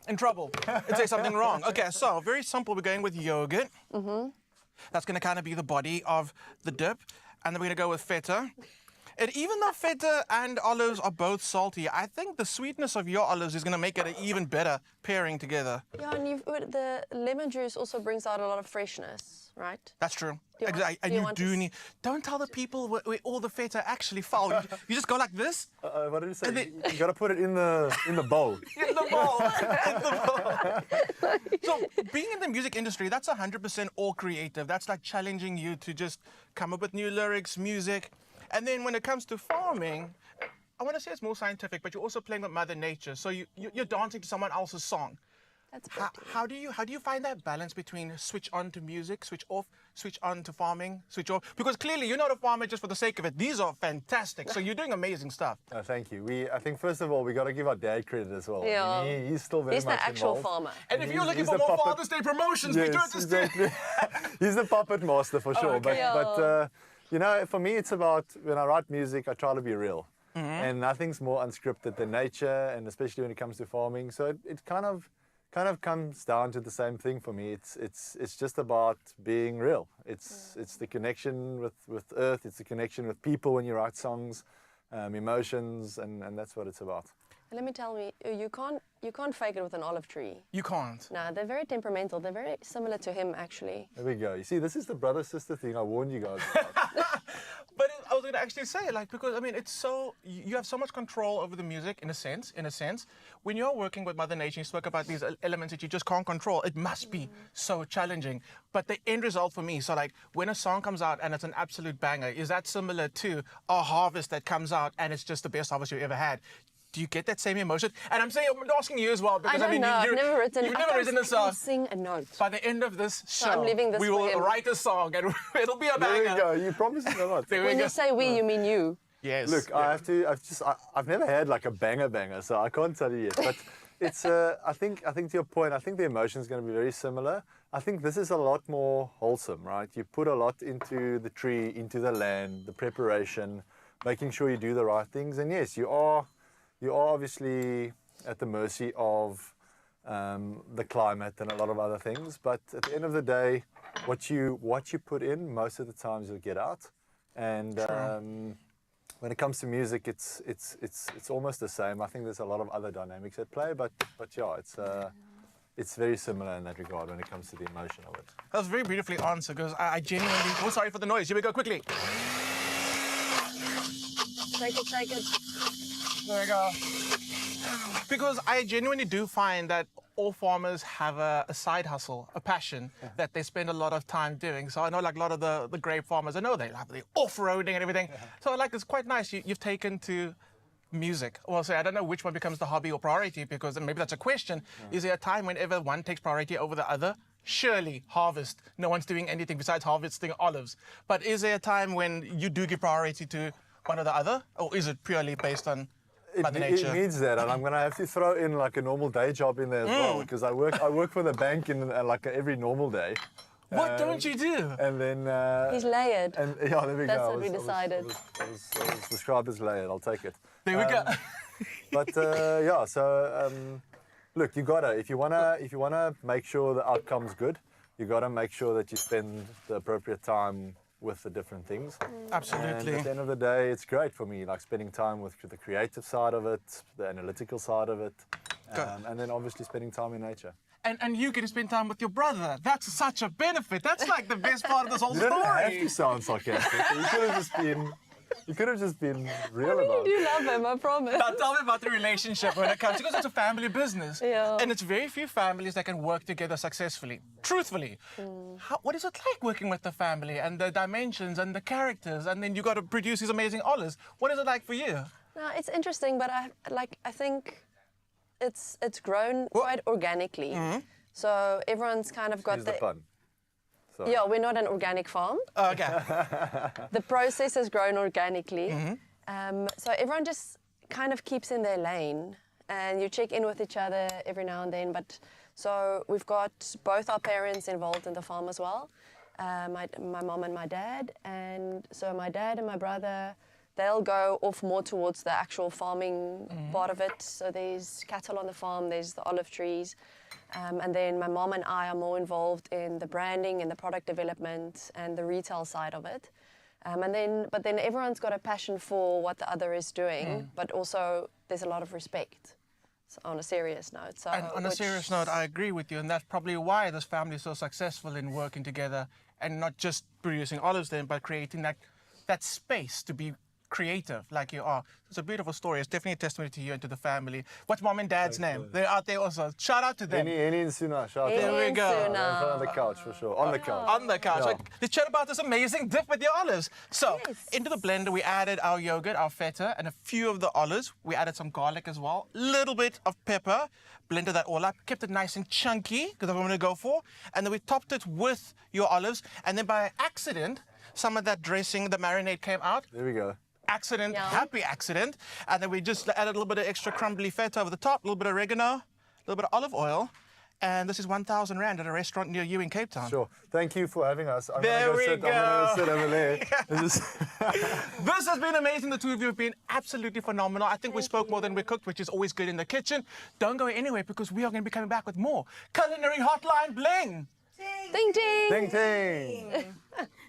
in trouble and say something wrong. Okay, so very simple. We're going with yogurt. That's going to kind of be the body of the dip. And then we're going to go with feta. And even though feta and olives are both salty, I think the sweetness of your olives is going to make it an even better pairing together. Yeah, and the lemon juice also brings out a lot of freshness, right? That's true. Do you want- Exactly. And do you you want do to need... Don't tell the people where all the feta actually fall. You just go like this. What did you say? And then- You got to put it in the bowl. In the bowl. In the bowl. So being in the music industry, that's 100% all creative. That's like challenging you to just come up with new lyrics, music. And then when it comes to farming, I want to say it's more scientific, but you're also playing with Mother Nature. So you're dancing to someone else's song. That's How do you find that balance between switch on to music, switch off, switch on to farming, switch off? Because clearly you're not a farmer just for the sake of it. These are fantastic. So you're doing amazing stuff. Thank you. I think first of all we got to give our dad credit as well. Yeah. I mean, he's still very He's much the actual involved. farmer. And if you're looking he's for the more puppet- Father's Day promotions, we do it this day. exactly. He's the puppet master for sure. okay. But you know, for me, it's about when I write music, I try to be real, and nothing's more unscripted than nature, and especially when it comes to farming. So it kind of comes down to the same thing for me. It's just about being real. It's the connection with earth. It's the connection with people when you write songs, emotions, and that's what it's about. Let me tell you, you can't fake it with an olive tree. You can't. No, they're very temperamental. They're very similar to him, actually. There we go. You see, this is the brother-sister thing I warned you guys about. But I was going to actually say, like, because I mean, it's so you have so much control over the music in a sense. When you're working with Mother Nature, you spoke about these elements that you just can't control. It must be so challenging. But the end result for me, so like when a song comes out and it's an absolute banger, is that similar to a harvest that comes out and it's just the best harvest you've ever had? Do you get that same emotion? And I'm asking you as well because I don't know. I've never written. You've never written a song. Sing a note. By the end of this show, I'm leaving this we for will him. write a song and it'll be a banger. There we go. You promised me a lot. There we When go. you say we, you mean you. Yes. Look, I've never had like a banger, so I can't tell you yet. But it's, I think to your point, I think the emotion is going to be very similar. I think this is a lot more wholesome, right? You put a lot into the tree, into the land, the preparation, making sure you do the right things. And yes, you are obviously at the mercy of the climate and a lot of other things. But at the end of the day, what you put in, most of the times you'll get out. And when it comes to music, it's almost the same. I think there's a lot of other dynamics at play, but yeah, it's very similar in that regard when it comes to the emotion of it. That was very beautifully answered because I genuinely... Oh, sorry for the noise. Here we go, quickly. Take it. There we go. Because I genuinely do find that all farmers have a side hustle, a passion that they spend a lot of time doing. So I know like a lot of the grape farmers, I know they have the off-roading and everything. So I like it's quite nice you've taken to music. Well, say I don't know which one becomes the hobby or priority because maybe that's a question. Is there a time whenever one takes priority over the other? Surely harvest. No one's doing anything besides harvesting olives. But is there a time when you do give priority to one or the other? Or is it purely based on Mother Nature? It needs that, and I'm going to have to throw in like a normal day job in there as well, because I work for the bank in like every normal day. What don't you do? And then He's layered. and yeah, there we That's go. what we decided. I was described as layered. I'll take it. There we go. But yeah, so look, you gotta if you wanna make sure the outcome's good, you gotta make sure that you spend the appropriate time with the different things. Absolutely. And at the end of the day, it's great for me, like spending time with the creative side of it, the analytical side of it, and then obviously spending time in nature. And you get to spend time with your brother. That's such a benefit. That's like the best part of this whole You don't have story. to sound sarcastic. You could have just been real I about really it. do love him, I promise. Now tell me about the relationship when it comes, because it's a family business. Yeah. And it's very few families that can work together successfully. Truthfully. What is it like working with the family and the dimensions and the characters, and then you got to produce these amazing olives? What is it like for you? No, it's interesting, but I think it's grown quite organically. So everyone's kind of got Here's the fun. Sorry. Yeah, we're not an organic farm. Okay. The process has grown organically. So everyone just kind of keeps in their lane, and you check in with each other every now and then. But so we've got both our parents involved in the farm as well, my mom and my dad. And so my dad and my brother, they'll go off more towards the actual farming part of it. So there's cattle on the farm, there's the olive trees. And then my mom and I are more involved in the branding and the product development and the retail side of it. But then everyone's got a passion for what the other is doing, but also there's a lot of respect, so on a serious note. So And on a serious note, I agree with you, and that's probably why this family is so successful in working together and not just producing olives then, but creating that space to be creative like you are. It's a beautiful story. It's definitely a testimony to you and to the family. What's mom and dad's name? They're out there also. Shout out to them. Any and Suna, shout out. There we go. In front of the couch for sure. On the couch. On the couch. Yeah. So, let's chat about this amazing dip with your olives. So, into the blender, we added our yogurt, our feta, and a few of the olives. We added some garlic as well, a little bit of pepper, blended that all up, kept it nice and chunky, because that's what I'm going to go for. And then we topped it with your olives. And then by accident, some of that dressing, the marinade came out. There we go. Accident, Yum. happy accident. And then we just added a little bit of extra crumbly feta over the top, a little bit of oregano, a little bit of olive oil. And this is 1,000 Rand at a restaurant near you in Cape Town. Sure. Thank you for having us. I'm There gonna we I'm gonna go. sit over there. This is This has been amazing. The two of you have been absolutely phenomenal. I think we spoke more than we cooked, which is always good in the kitchen. Don't go anywhere because we are going to be coming back with more Culinary Hotline Bling. ding ding. ting ting.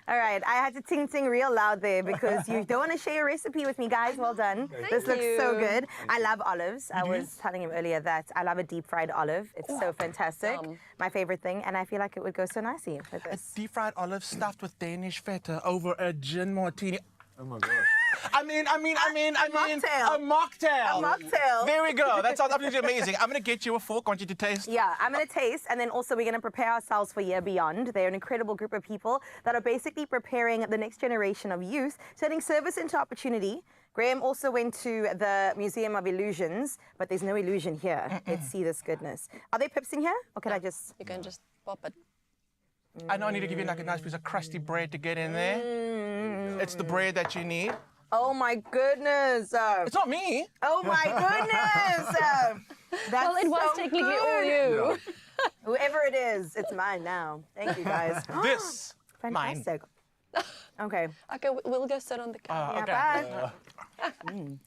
All right, I had to ting ting real loud there because you don't want to share your recipe with me, guys. Well done. This looks so you. good. I love olives. I was telling him earlier that I love a deep fried olive. It's so fantastic. Yum. My favorite thing, and I feel like it would go so nicely with this. Deep fried olive stuffed with Danish feta over a gin martini. Oh my gosh. I mean, mocktail. a mocktail. A mocktail. There we go. That sounds absolutely amazing. I'm going to get you a fork. I want you to taste. Yeah, I'm going to taste, and then also we're going to prepare ourselves for YearBeyond. They're an incredible group of people that are basically preparing the next generation of youth, turning service into opportunity. Graham also went to the Museum of Illusions, but there's no illusion here. Let's see this goodness. Are there pips in here, or can I just... You can just pop it. I know I need to give you like a nice piece of crusty bread to get in there. It's the bread that you need. Oh my goodness! It's not me. Oh my goodness! That's Well, it was so technically all good. you. Whoever it is, it's mine now. Thank you, guys. This, mine. Fantastic. Okay. Okay, we'll go sit on the couch. Okay. Yeah, bye. Only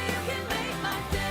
you can make my day.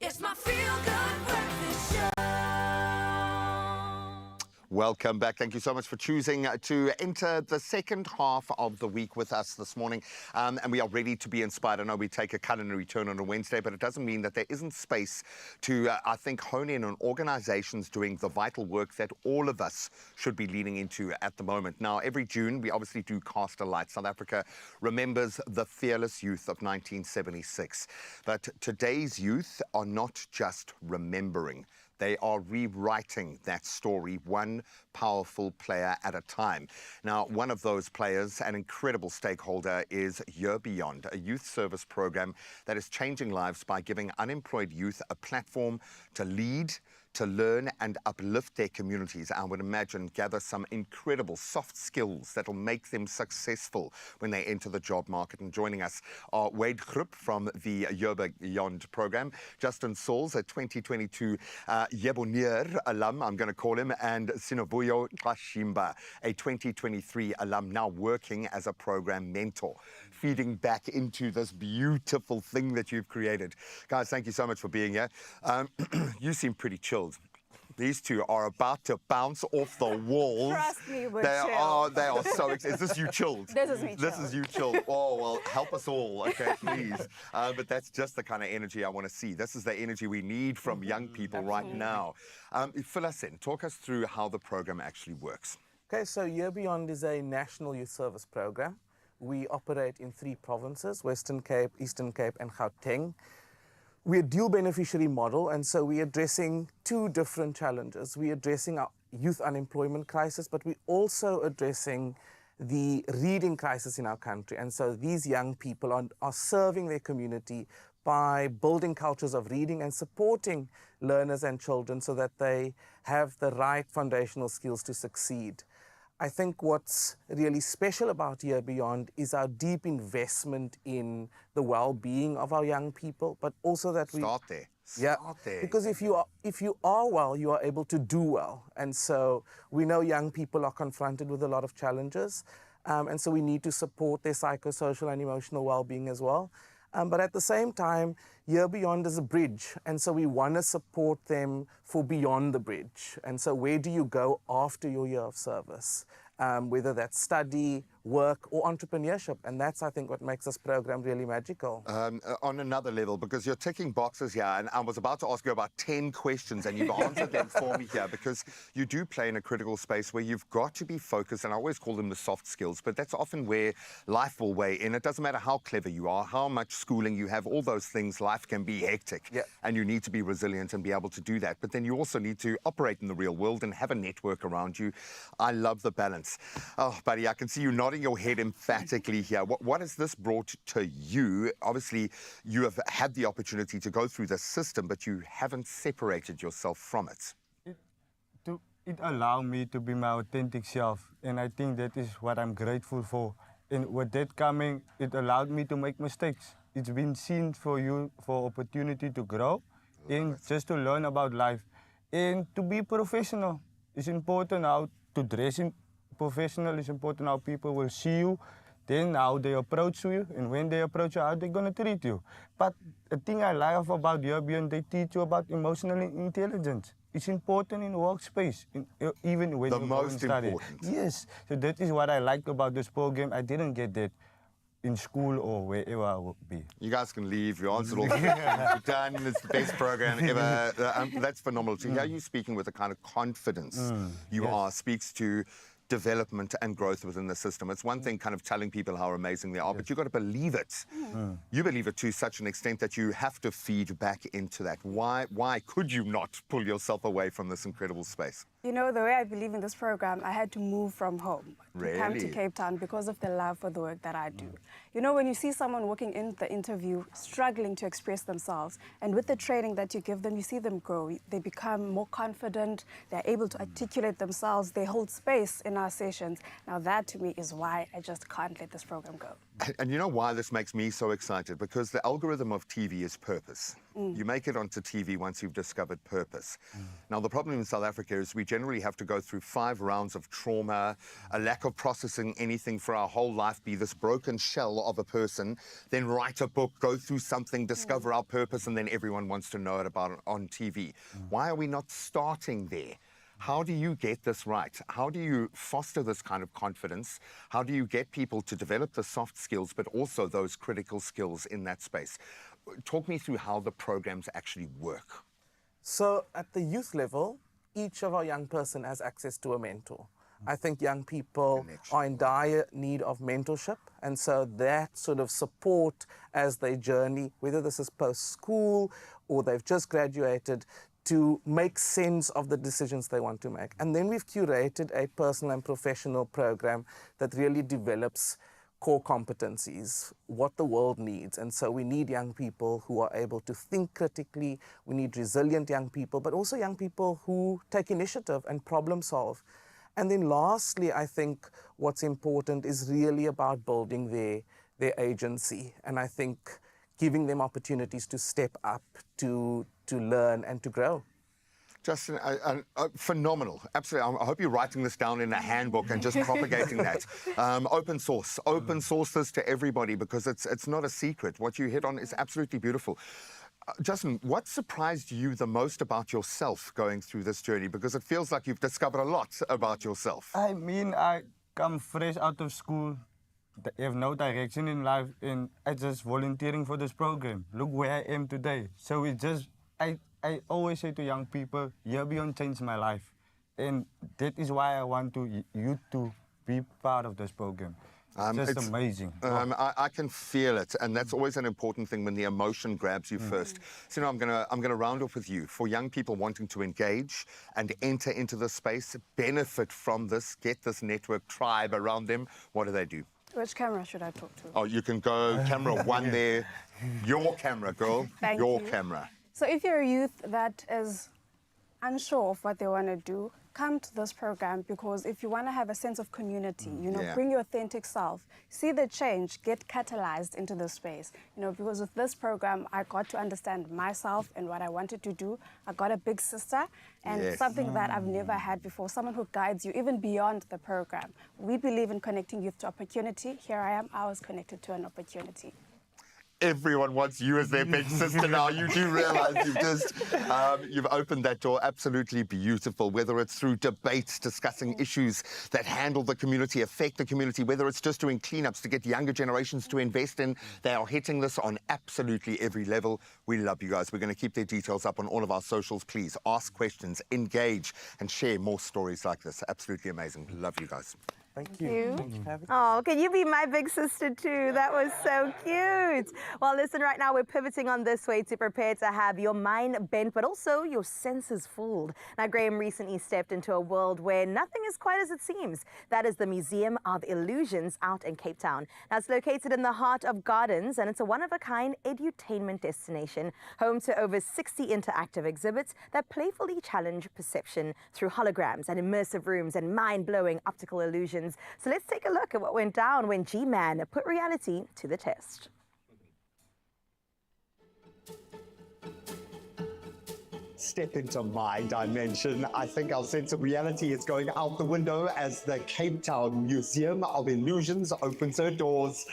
It's my feel-good breakfast show. Welcome back. Thank you so much for choosing to enter the second half of the week with us this morning. And we are ready to be inspired. I know we take a culinary turn on a Wednesday, but it doesn't mean that there isn't space to, I think, hone in on organizations doing the vital work that all of us should be leaning into at the moment. Now, every June, we obviously do cast a light. South Africa remembers the fearless youth of 1976. But today's youth are not just remembering. They are rewriting that story, one powerful player at a time. Now, one of those players, an incredible stakeholder, is YearBeyond, a youth service program that is changing lives by giving unemployed youth a platform to lead, to learn and uplift their communities. I would imagine gather some incredible soft skills that will make them successful when they enter the job market. And joining us are Wade Groep from the YearBeyond program, Justin Sauls, a 2022 YearBeyond alum, I'm going to call him, and Sinobuyo Kashimba, a 2023 alum, now working as a program mentor, feeding back into this beautiful thing that you've created. Guys, thank you so much for being here. You seem pretty chilled. These two are about to bounce off the walls. Trust me, we're they chilled. they are so excited. Is this you chilled? This is me This chilled. is you chilled. Oh, well, help us all, okay, please. But that's just the kind of energy I want to see. This is the energy we need from young people right now. Fill us in. Talk us through how the program actually works. Okay, so YearBeyond is a national youth service program. We operate in 3 provinces, Western Cape, Eastern Cape, and Gauteng. We're a dual beneficiary model, and so we're addressing 2 different challenges. We're addressing our youth unemployment crisis, but we're also addressing the reading crisis in our country. And so these young people are serving their community by building cultures of reading and supporting learners and children so that they have the right foundational skills to succeed. I think what's really special about YearBeyond is our deep investment in the well-being of our young people, but also that we Start there. yeah, Start there. because if you are well, you are able to do well, and so we know young people are confronted with a lot of challenges, and so we need to support their psychosocial and emotional well-being as well. But at the same time, YearBeyond is a bridge, and so we want to support them for beyond the bridge. And so where do you go after your year of service? Whether that's study, work, or entrepreneurship. And that's, I think, what makes this program really magical. On another level, because you're ticking boxes here, and I was about to ask you about 10 questions, and you've answered them for me here, because you do play in a critical space where you've got to be focused, and I always call them the soft skills, but that's often where life will weigh in. It doesn't matter how clever you are, how much schooling you have, all those things, life can be hectic, and you need to be resilient and be able to do that. But then you also need to operate in the real world and have a network around you. I love the balance. Oh, buddy, I can see you nodding your head emphatically here. What has this brought to you? Obviously, you have had the opportunity to go through the system, but you haven't separated yourself from it. It allowed me to be my authentic self, and I think that is what I'm grateful for. And with that coming, it allowed me to make mistakes. It's been seen for you for opportunity to grow and just to learn about life. And to be professional is important, how to dress in professional is important, how people will see you, then how they approach you, and when they approach you, how they're going to treat you. But the thing I like about YearBeyond, they teach you about emotional intelligence. It's important in workspace, even when the you most study. important. Yes, so that is what I like about this program. I didn't get that in school or wherever I would be. You guys can leave. You answered all the questions. You're done. It's the best program ever. That's phenomenal. To hear you speaking with the kind of confidence you are speaks to development and growth within the system. It's one thing kind of telling people how amazing they are, but you've got to believe it. You believe it to such an extent that you have to feed back into that. Why could you not pull yourself away from this incredible space? You know, the way I believe in this program, I had to move from home to come to Really? Cape Town because of the love for the work that I do. You know, when you see someone walking in the interview struggling to express themselves, and with the training that you give them, you see them grow. They become more confident, they're able to articulate themselves, they hold space in our sessions. Now that to me is why I just can't let this program go. And you know why this makes me so excited? Because the algorithm of TV is purpose. You make it onto TV once you've discovered purpose. Now, the problem in South Africa is we generally have to go through 5 rounds of trauma, a lack of processing anything for our whole life, be this broken shell of a person, then write a book, go through something, discover our purpose, and then everyone wants to know it about it on TV. Why are we not starting there? How do you get this right? How do you foster this kind of confidence? How do you get people to develop the soft skills, but also those critical skills in that space? Talk me through how the programs actually work. So at the youth level, each of our young person has access to a mentor. I think young people are in dire need of mentorship, and so that sort of support as they journey, whether this is post-school or they've just graduated, to make sense of the decisions they want to make. And then we've curated a personal and professional program that really develops core competencies, what the world needs. And so we need young people who are able to think critically. We need resilient young people, but also young people who take initiative and problem solve. And then lastly, I think what's important is really about building their agency. And I think giving them opportunities to step up, to learn and to grow. Justin, phenomenal. Absolutely. I hope you're writing this down in a handbook and just propagating that. Open source this to everybody, because it's not a secret. What you hit on is absolutely beautiful. Justin, what surprised you the most about yourself going through this journey? Because it feels like you've discovered a lot about yourself. I mean, I come fresh out of school. I have no direction in life, and I just volunteering for this program. Look where I am today. So it just, I always say to young people, YearBeyond changed my life. And that is why I want you to be part of this program. It's amazing. I can feel it, and that's always an important thing when the emotion grabs you first. So now I'm gonna round off with you. For young people wanting to engage and enter into this space, benefit from this, get this network tribe around them, what do they do? Which camera should I talk to? Oh, you can go camera one there. Your camera, girl. Thank Your you. camera. So if you're a youth that is unsure of what they want to do, come to this program, because if you want to have a sense of community, bring your authentic self, see the change, get catalyzed into the space. Because with this program, I got to understand myself and what I wanted to do. I got a big sister, and something that I've never had before, someone who guides you even beyond the program. We believe in connecting youth to opportunity. Here I am, I was connected to an opportunity. Everyone wants you as their big sister now. You do realize you've opened that door. Absolutely beautiful, whether it's through debates, discussing issues that handle the community, affect the community, whether it's just doing cleanups to get younger generations to invest in. They are hitting this on absolutely every level. We love you guys. We're going to keep their details up on all of our socials. Please ask questions, engage, and share more stories like this. Absolutely amazing. Love you guys. Thank you. Thank you for having me. Oh, can you be my big sister too? That was so cute. Well, listen, right now we're pivoting on this way to prepare to have your mind bent, but also your senses fooled. Now, Graham recently stepped into a world where nothing is quite as it seems. That is the Museum of Illusions out in Cape Town. Now, it's located in the heart of gardens, and it's a one-of-a-kind edutainment destination, home to over 60 interactive exhibits that playfully challenge perception through holograms and immersive rooms and mind-blowing optical illusions. So let's take a look at what went down when G-Man put reality to the test. Step into my dimension. I think our sense of reality is going out the window as the Cape Town Museum of Illusions opens her doors.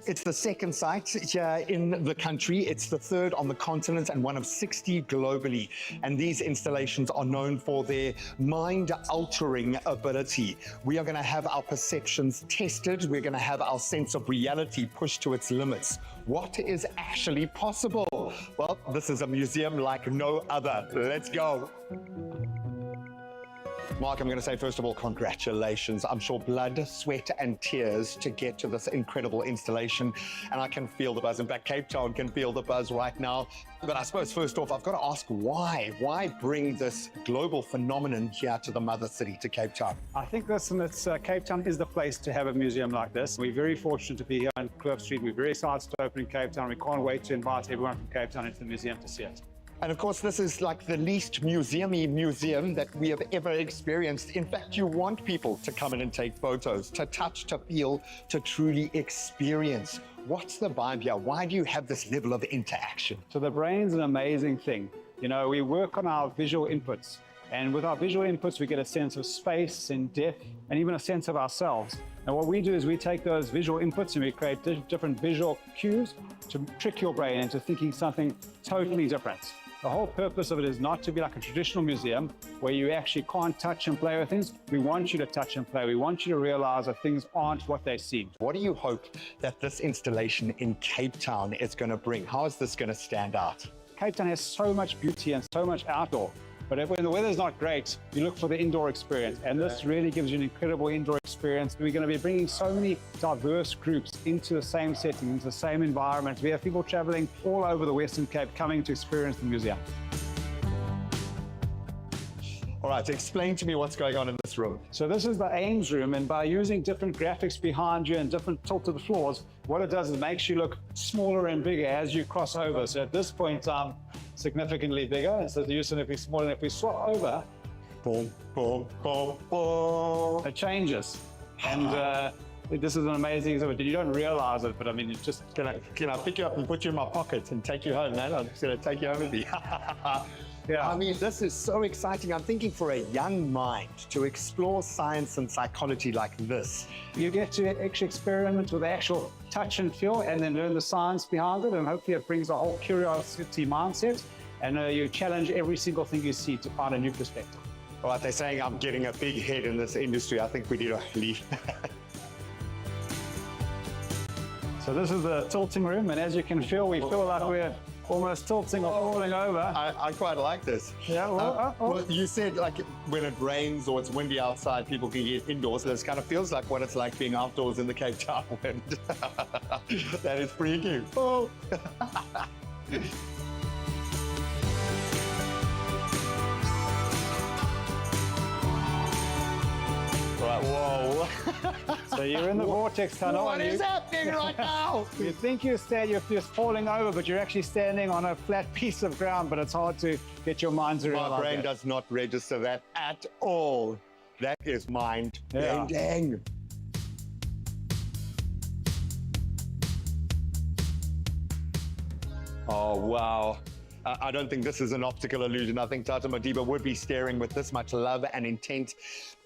It's the second site here in the country. It's the third on the continent and one of 60 globally. And these installations are known for their mind-altering ability. We are going to have our perceptions tested. We're going to have our sense of reality pushed to its limits. What is actually possible? Well, this is a museum like no other. Let's go. Mark, I'm going to say, first of all, congratulations. I'm sure blood, sweat and tears to get to this incredible installation. And I can feel the buzz. In fact, Cape Town can feel the buzz right now. But I suppose, first off, I've got to ask why? Why bring this global phenomenon here to the mother city, to Cape Town? I think Cape Town is the place to have a museum like this. We're very fortunate to be here on Kloof Street. We're very excited to open in Cape Town. We can't wait to invite everyone from Cape Town into the museum to see it. And of course, this is like the least museum-y museum that we have ever experienced. In fact, you want people to come in and take photos, to touch, to feel, to truly experience. What's the vibe here? Why do you have this level of interaction? So the brain's an amazing thing. We work on our visual inputs. And with our visual inputs, we get a sense of space and depth and even a sense of ourselves. And what we do is we take those visual inputs and we create different visual cues to trick your brain into thinking something totally different. The whole purpose of it is not to be like a traditional museum where you actually can't touch and play with things. We want you to touch and play. We want you to realize that things aren't what they seem. What do you hope that this installation in Cape Town is going to bring? How is this going to stand out? Cape Town has so much beauty and so much outdoor. But when the weather's not great, you look for the indoor experience. And this really gives you an incredible indoor experience. We're going to be bringing so many diverse groups into the same setting, into the same environment. We have people traveling all over the Western Cape coming to experience the museum. All right, explain to me what's going on in this room. So this is the Ames room, and by using different graphics behind you and different tilted floors, what it does is it makes you look smaller and bigger as you cross over. So at this point, significantly bigger, and so the use of it be smaller. And if we swap over, boom, boom, boom, boom, it changes. And this is an amazing exhibit. You don't realize it, but I mean, it's just... Can I pick you up and put you in my pocket and take you home, man? I'm just going to take you home with me. Yeah. I mean, this is so exciting. I'm thinking for a young mind to explore science and psychology like this. You get to actually experiment with the actual touch and feel and then learn the science behind it, and hopefully it brings a whole curiosity mindset, and you challenge every single thing you see to find a new perspective. All right, they're saying I'm getting a big head in this industry. I think we need to leave. So this is the tilting room, and as you can feel, we feel like we're almost tilting or falling over. I quite like this. Yeah, well, you said like when it rains or it's windy outside, people can get indoors. So this kind of feels like what it's like being outdoors in the Cape Town wind. That is freaky. Oh. Right, whoa. So you're in the vortex tunnel. What is happening right now? You think you're just falling over, but you're actually standing on a flat piece of ground, but it's hard to get your mind to realize. My brain does not register that at all. That is mind bending. Oh, wow. I don't think this is an optical illusion. I think Tata Madiba would be staring with this much love and intent.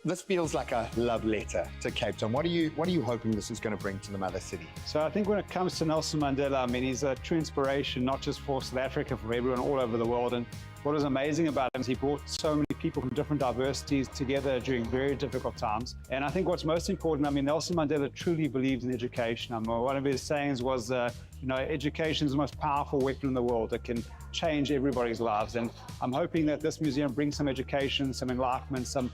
This feels like a love letter to Cape Town. What are you hoping this is going to bring to the mother city? So I think when it comes to Nelson Mandela, I mean, he's a true inspiration, not just for South Africa, for everyone all over the world. And what is amazing about him is he brought so many people from different diversities together during very difficult times. And I think what's most important, I mean, Nelson Mandela truly believed in education. I mean, one of his sayings was, you know, education is the most powerful weapon in the world that can change everybody's lives. And I'm hoping that this museum brings some education, some enlightenment, some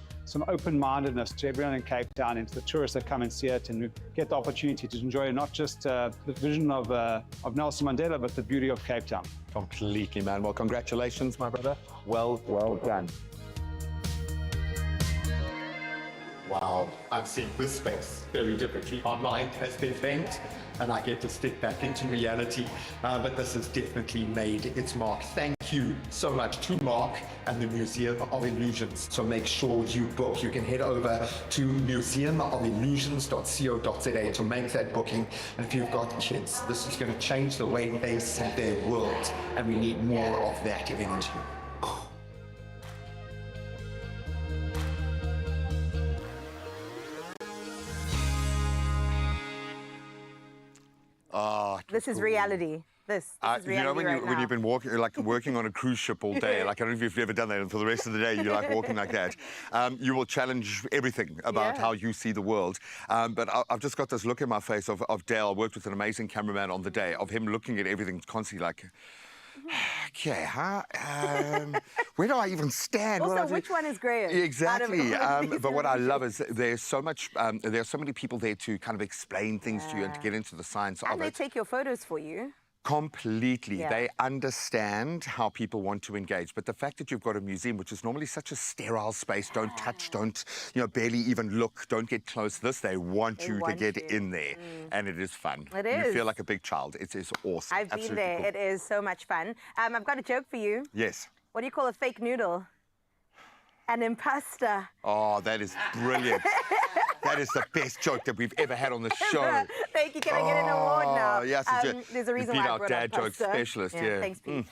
open-mindedness to everyone in Cape Town and to the tourists that come and see it, and get the opportunity to enjoy not just the vision of Nelson Mandela, but the beauty of Cape Town. Completely, man. Well, congratulations, my brother. Well done. Wow, I'm seeing this space very differently. My mind has been bent, and I get to step back into reality. But this has definitely made its mark. Thank you so much to Mark and the Museum of Illusions. So make sure you book. You can head over to museumovillusions.co.za to make that booking. And if you've got kids, this is going to change the way they see their world. And we need more of that energy. Oh, This is reality. This is reality you know, right when now. you've been working on a cruise ship all day, like I don't know if you've ever done that, and for the rest of the day you're like walking like that. You will challenge everything about how you see the world. But I've just got this look in my face of Dale. I worked with an amazing cameraman on the day, of him looking at everything constantly like, okay, where do I even stand? Also, which one is Graham? Exactly. But what I love is there's so much, there are so many people there to kind of explain things to you and to get into the science of And they it. take your photos for you. Completely. Yeah. They understand how people want to engage. But the fact that you've got a museum, which is normally such a sterile space, don't touch, don't, barely even look, don't get close. They want you to get in there. And it is fun. It You is. feel like a big child. It is awesome. I've been Absolutely there. cool. It is so much fun. I've got a joke for you. Yes. What do you call a fake noodle? An impasta. Oh, that is brilliant. That is the best joke that we've ever had on the show. Thank you. Can I get an award now? Yes, there's a reason you why beat I our brought dad up joke pasta. specialist. Yeah. Thanks, Pete.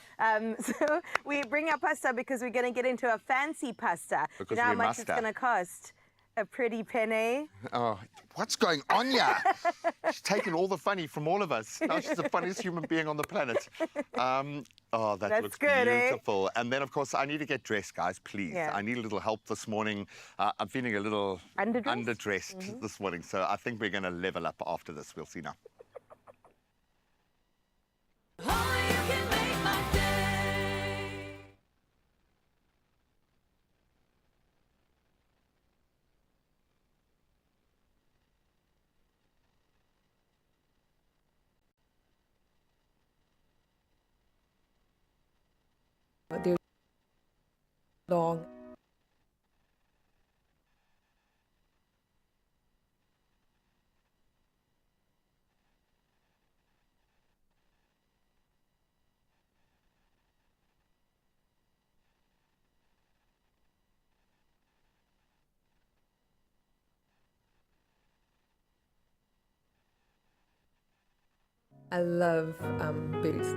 So we bring up pasta because we're going to get into a fancy pasta. Because you know how we much must it's have. going to cost? A pretty penny. Oh, what's going on here? She's taken all the funny from all of us. Now she's the funniest human being on the planet. Oh, that looks good, beautiful. And then, of course, I need to get dressed, guys, please. Yeah. I need a little help this morning. I'm feeling a little underdressed this morning, so I think we're going to level up after this. We'll see now. Only you can make my day. They're long. I love boots.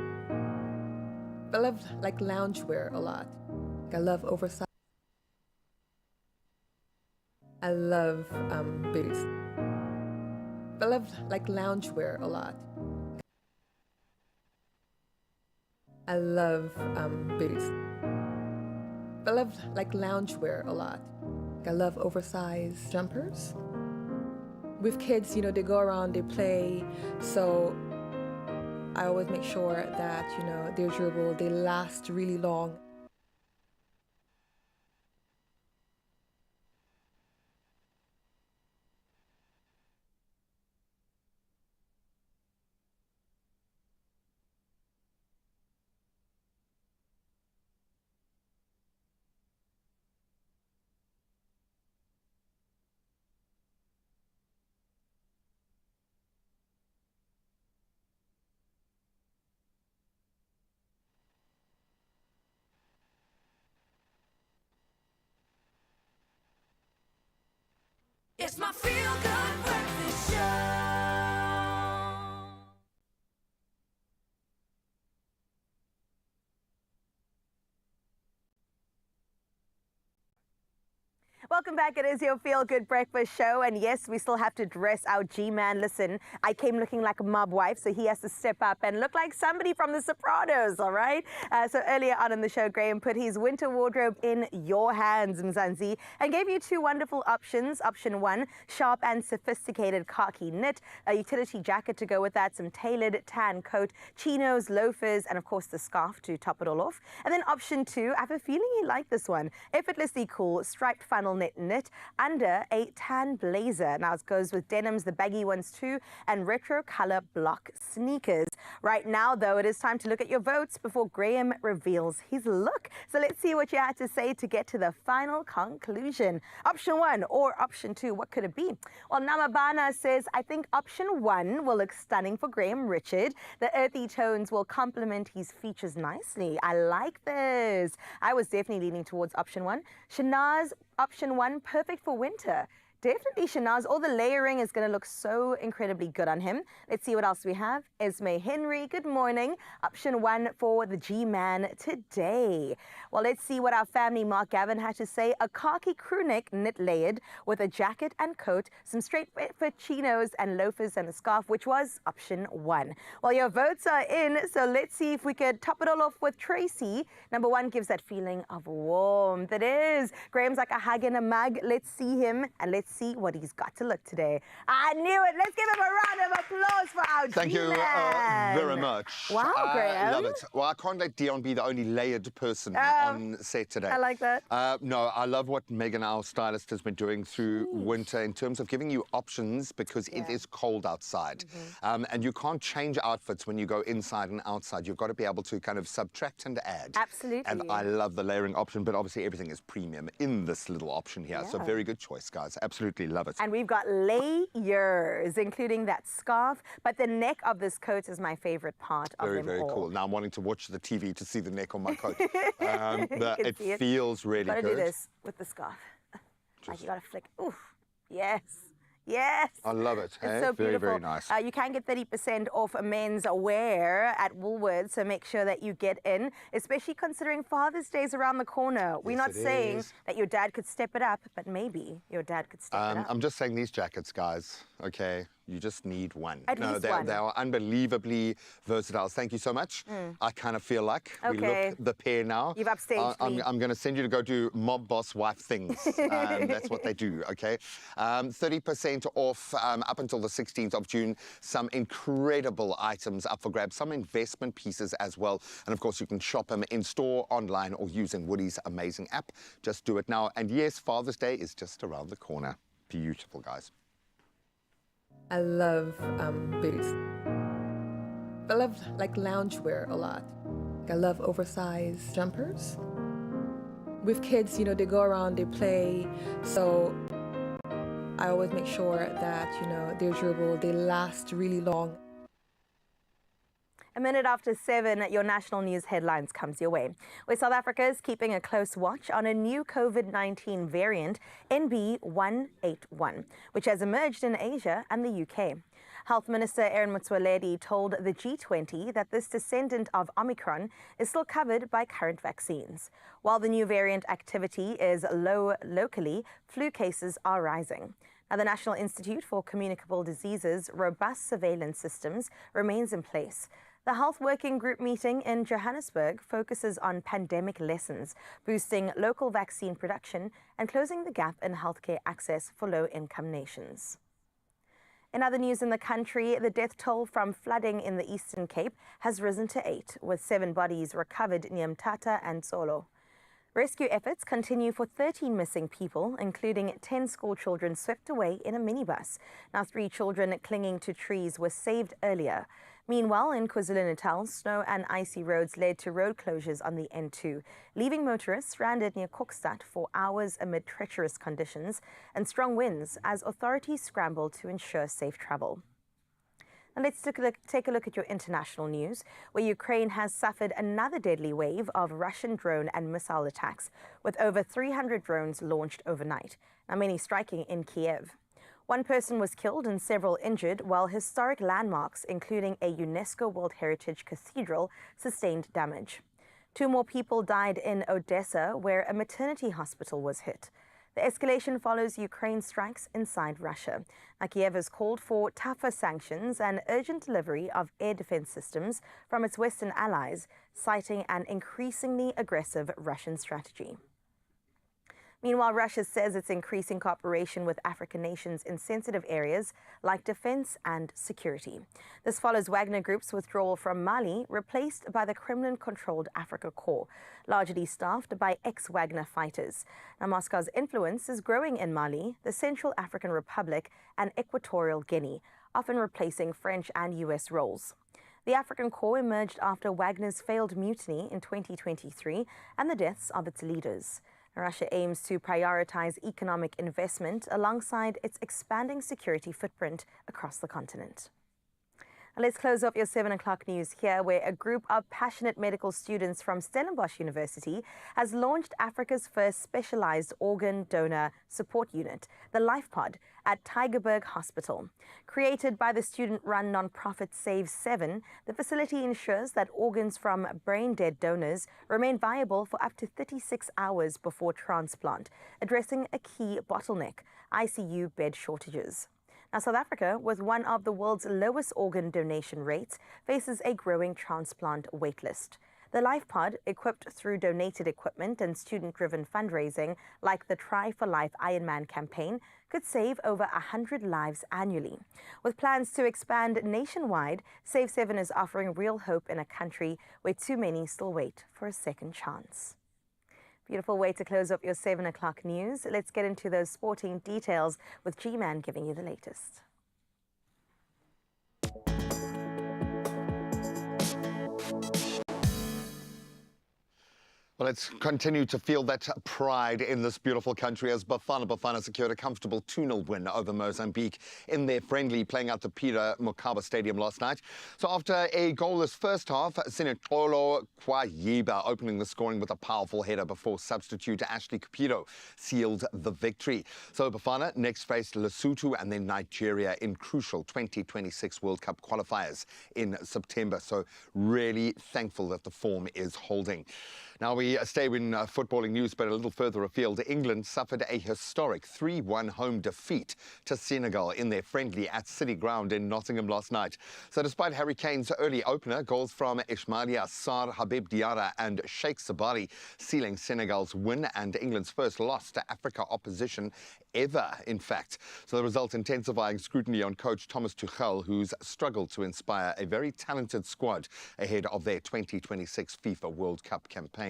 I love like loungewear a lot. I love oversized. I love boots. I love like loungewear a lot. I love boots. I love like loungewear a lot. I love oversized jumpers. With kids, you know, they go around, they play, so I always make sure that, you know, they're durable, they last really long. It's my feel-good breakfast show. Welcome back. It is your Feel Good Breakfast Show. And yes, we still have to dress our G-man. Listen, I came looking like a mob wife, so he has to step up and look like somebody from The Sopranos, all right? So earlier on in the show, Graham put his winter wardrobe in your hands, Mzansi, and gave you two wonderful options. Option one, sharp and sophisticated khaki knit, a utility jacket to go with that, some tailored tan coat, chinos, loafers, and of course the scarf to top it all off. And then option two, I have a feeling you like this one, effortlessly cool, striped funnel knit under a tan blazer. Now it goes with denims, the baggy ones too, and retro color block sneakers. Right now, though, it is time to look at your votes before Graham reveals his look. So let's see what you had to say to get to the final conclusion. Option one or option two, what could it be? Well, Namabana says, I think option one will look stunning for Graham Richard. The earthy tones will complement his features nicely. I like this. I was definitely leaning towards option one. Shanaz, option one, perfect for winter. Definitely, Shanaz. All the layering is going to look so incredibly good on him. Let's see what else we have. Esme Henry, good morning. Option one for the G-Man today. Well, let's see what our family Mark Gavin had to say. A khaki crew neck knit layered with a jacket and coat, some straight fit chinos and loafers and a scarf, which was option one. Well, your votes are in, so let's see if we could top it all off with Tracy. Number one gives that feeling of warmth. It is. Graham's like a hug and a mug. Let's see him and let's see what he's got to look today. I knew it. Let's give him a round of applause for our Thank you very much. Wow, Graham. I love it. Well, I can't let Dion be the only layered person on set today. I like that. No, I love what Megan, our stylist, has been doing through winter in terms of giving you options because it is cold outside. And you can't change outfits when you go inside and outside. You've got to be able to kind of subtract and add. Absolutely. And I love the layering option, but obviously everything is premium in this little option here. So very good choice, guys. Absolutely love it. And we've got layers, including that scarf. But the neck of this coat is my favorite part of them Very all. cool. Now I'm wanting to watch the TV to see the neck on my coat. But it feels really Gotta good. do this with the scarf. Like you gotta flick. Oof. Yes. Yes. I love it. It's Hey? so Very, beautiful. very nice. You can get 30% off men's wear at Woolworths, so make sure that you get in, especially considering Father's Day is around the corner. We're Yes, not it saying is. that your dad could step it up, but maybe your dad could step it up. I'm just saying these jackets, guys, okay? You just need one. At least one. They are unbelievably versatile. Thank you so much. I kind of feel like we Okay. look the pair now. You've upstaged me. I'm going to send you to go do mob boss wife things. That's what they do, okay? 30% off up until the 16th of June. Some incredible items up for grabs, some investment pieces as well. And of course, you can shop them in store, online, or using Woody's amazing app. Just do it now. And yes, Father's Day is just around the corner. Beautiful, guys. I love boots. I love like loungewear a lot. I love oversized jumpers. With kids, you know, they go around, they play. So I always make sure that, you know, they're durable, they last really long. A minute after 7, your national news headlines comes your way, where South Africa is keeping a close watch on a new COVID-19 variant, NB181, which has emerged in Asia and the UK. Health Minister Aaron Motsoaledi told the G20 that this descendant of Omicron is still covered by current vaccines. While the new variant activity is low locally, flu cases are rising. Now, the National Institute for Communicable Diseases' robust surveillance systems remains in place. The Health Working Group meeting in Johannesburg focuses on pandemic lessons, boosting local vaccine production and closing the gap in healthcare access for low-income nations. In other news in the country, the death toll from flooding in the Eastern Cape has risen to 8, with 7 bodies recovered near Mthatha and Solo. Rescue efforts continue for 13 missing people, including 10 school children swept away in a minibus. Now, 3 children clinging to trees were saved earlier. Meanwhile, in KwaZulu-Natal, snow and icy roads led to road closures on the N2, leaving motorists stranded near Kokstad for hours amid treacherous conditions and strong winds as authorities scrambled to ensure safe travel. And let's take a look at your international news, where Ukraine has suffered another deadly wave of Russian drone and missile attacks, with over 300 drones launched overnight, now many striking in Kiev. 1 person was killed and several injured, while historic landmarks, including a UNESCO World Heritage Cathedral, sustained damage. 2 more people died in Odessa, where a maternity hospital was hit. The escalation follows Ukraine's strikes inside Russia. Kiev has called for tougher sanctions and urgent delivery of air defense systems from its Western allies, citing an increasingly aggressive Russian strategy. Meanwhile, Russia says it's increasing cooperation with African nations in sensitive areas like defense and security. This follows Wagner Group's withdrawal from Mali, replaced by the Kremlin-controlled Africa Corps, largely staffed by ex-Wagner fighters. Now, Moscow's influence is growing in Mali, the Central African Republic, and Equatorial Guinea, often replacing French and U.S. roles. The African Corps emerged after Wagner's failed mutiny in 2023 and the deaths of its leaders. Russia aims to prioritize economic investment alongside its expanding security footprint across the continent. Let's close off your 7 o'clock news here, where a group of passionate medical students from Stellenbosch University has launched Africa's first specialized organ donor support unit, the LifePod, at Tygerberg Hospital. Created by the student-run nonprofit Save7, the facility ensures that organs from brain-dead donors remain viable for up to 36 hours before transplant, addressing a key bottleneck: ICU bed shortages. Now, South Africa, with one of the world's lowest organ donation rates, faces a growing transplant waitlist. The LifePod, equipped through donated equipment and student-driven fundraising like the Try for Life Ironman campaign, could save over 100 lives annually. With plans to expand nationwide, Save7 is offering real hope in a country where too many still wait for a second chance. Beautiful way to close up your 7 o'clock news. Let's get into those sporting details with G-Man giving you the latest. Well, let's continue to feel that pride in this beautiful country as Bafana secured a comfortable 2-0 win over Mozambique in their friendly playing out the Peter Mokaba Stadium last night. So after a goalless first half, Sinetolo Kwayiba opening the scoring with a powerful header before substitute Ashley Cupido sealed the victory. So Bafana next faced Lesotho and then Nigeria in crucial 2026 World Cup qualifiers in September. So really thankful that the form is holding. Now we stay in footballing news, but a little further afield. England suffered a historic 3-1 home defeat to Senegal in their friendly at City Ground in Nottingham last night. So despite Harry Kane's early opener, goals from Ismaila Sarr, Habib Diarra and Sheikh Sabari sealing Senegal's win and England's first loss to Africa opposition ever, in fact. So the result intensifying scrutiny on coach Thomas Tuchel, who's struggled to inspire a very talented squad ahead of their 2026 FIFA World Cup campaign.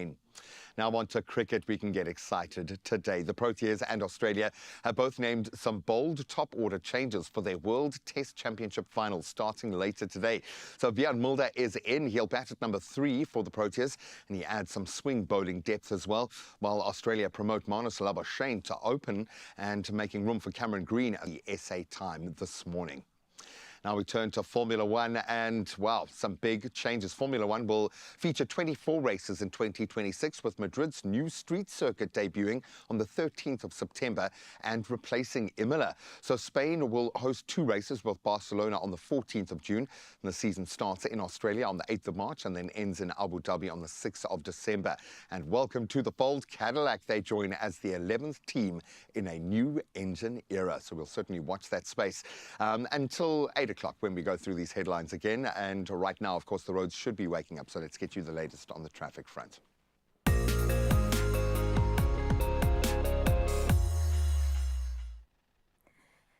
Now on to cricket, we can get excited today. The Proteas and Australia have both named some bold top-order changes for their World Test Championship finals starting later today. So Vian Mulder is in. He'll bat at number 3 for the Proteas, and he adds some swing bowling depth as well, while Australia promote Marnus Labuschagne to open and making room for Cameron Green at the SA time this morning. Now we turn to Formula One and, wow, some big changes. Formula One will feature 24 races in 2026 with Madrid's new street circuit debuting on the 13th of September and replacing Imola. So Spain will host 2 races with Barcelona on the 14th of June. And the season starts in Australia on the 8th of March and then ends in Abu Dhabi on the 6th of December. And welcome to the fold, Cadillac. They join as the 11th team in a new engine era. So we'll certainly watch that space until 8 o'clock when we go through these headlines again. And right now, of course, the roads should be waking up. So let's get you the latest on the traffic front.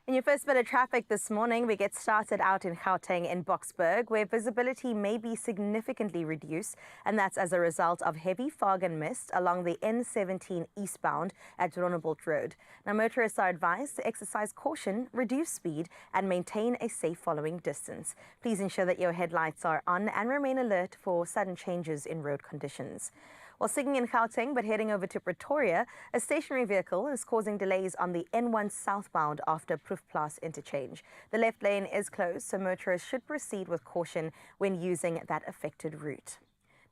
In your first bit of traffic this morning, we get started out in Gauteng in Boksburg, where visibility may be significantly reduced, and that's as a result of heavy fog and mist along the N17 eastbound at Ronnebold Road. Now, motorists are advised to exercise caution, reduce speed, and maintain a safe following distance. Please ensure that your headlights are on and remain alert for sudden changes in road conditions. While sitting in Gauteng but heading over to Pretoria, a stationary vehicle is causing delays on the N1 southbound after Proefplaas interchange. The left lane is closed, so motorists should proceed with caution when using that affected route.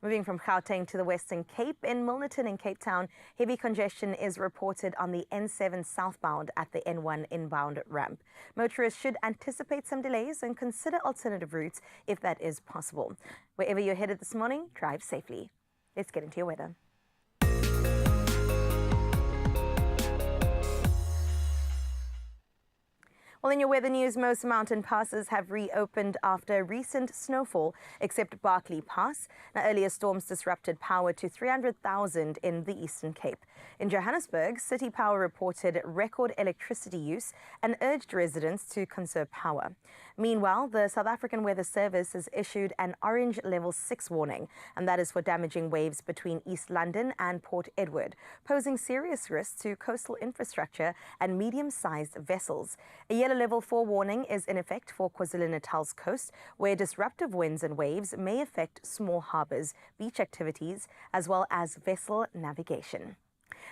Moving from Gauteng to the Western Cape, in Milnerton in Cape Town, heavy congestion is reported on the N7 southbound at the N1 inbound ramp. Motorists should anticipate some delays and consider alternative routes if that is possible. Wherever you're headed this morning, drive safely. Let's get into your weather. Well, in your weather news, most mountain passes have reopened after recent snowfall, except Barkley Pass. Now, earlier storms disrupted power to 300,000 in the Eastern Cape. In Johannesburg, City Power reported record electricity use and urged residents to conserve power. Meanwhile, the South African Weather Service has issued an orange level 6 warning, and that is for damaging waves between East London and Port Edward, posing serious risks to coastal infrastructure and medium-sized vessels. A yellow level 4 warning is in effect for KwaZulu-Natal's coast, where disruptive winds and waves may affect small harbours, beach activities, as well as vessel navigation.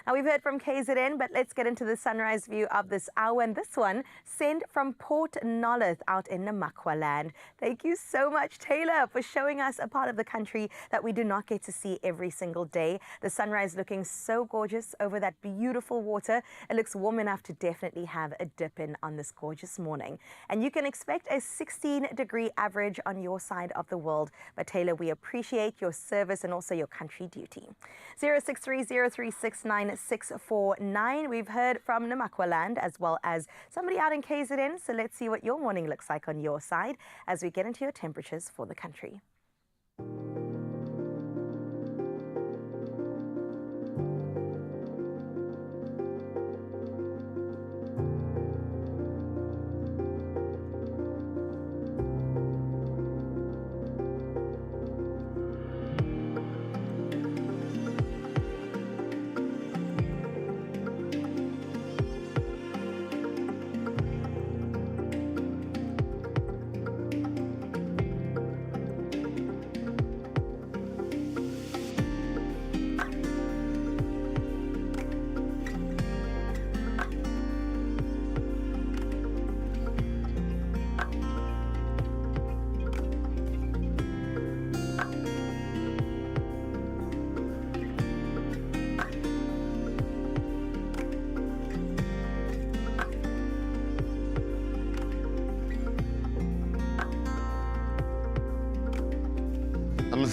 Now, we've heard from KZN, but let's get into the sunrise view of this hour. And this one sent from Port Nolloth out in Namaqualand. Thank you so much, Taylor, for showing us a part of the country that we do not get to see every single day. The sunrise looking so gorgeous over that beautiful water. It looks warm enough to definitely have a dip in on this gorgeous morning. And you can expect a 16-degree average on your side of the world. But Taylor, we appreciate your service and also your country duty. 0630369649. We've heard from Namaqualand as well as somebody out in KZN. So let's see what your morning looks like on your side as we get into your temperatures for the country.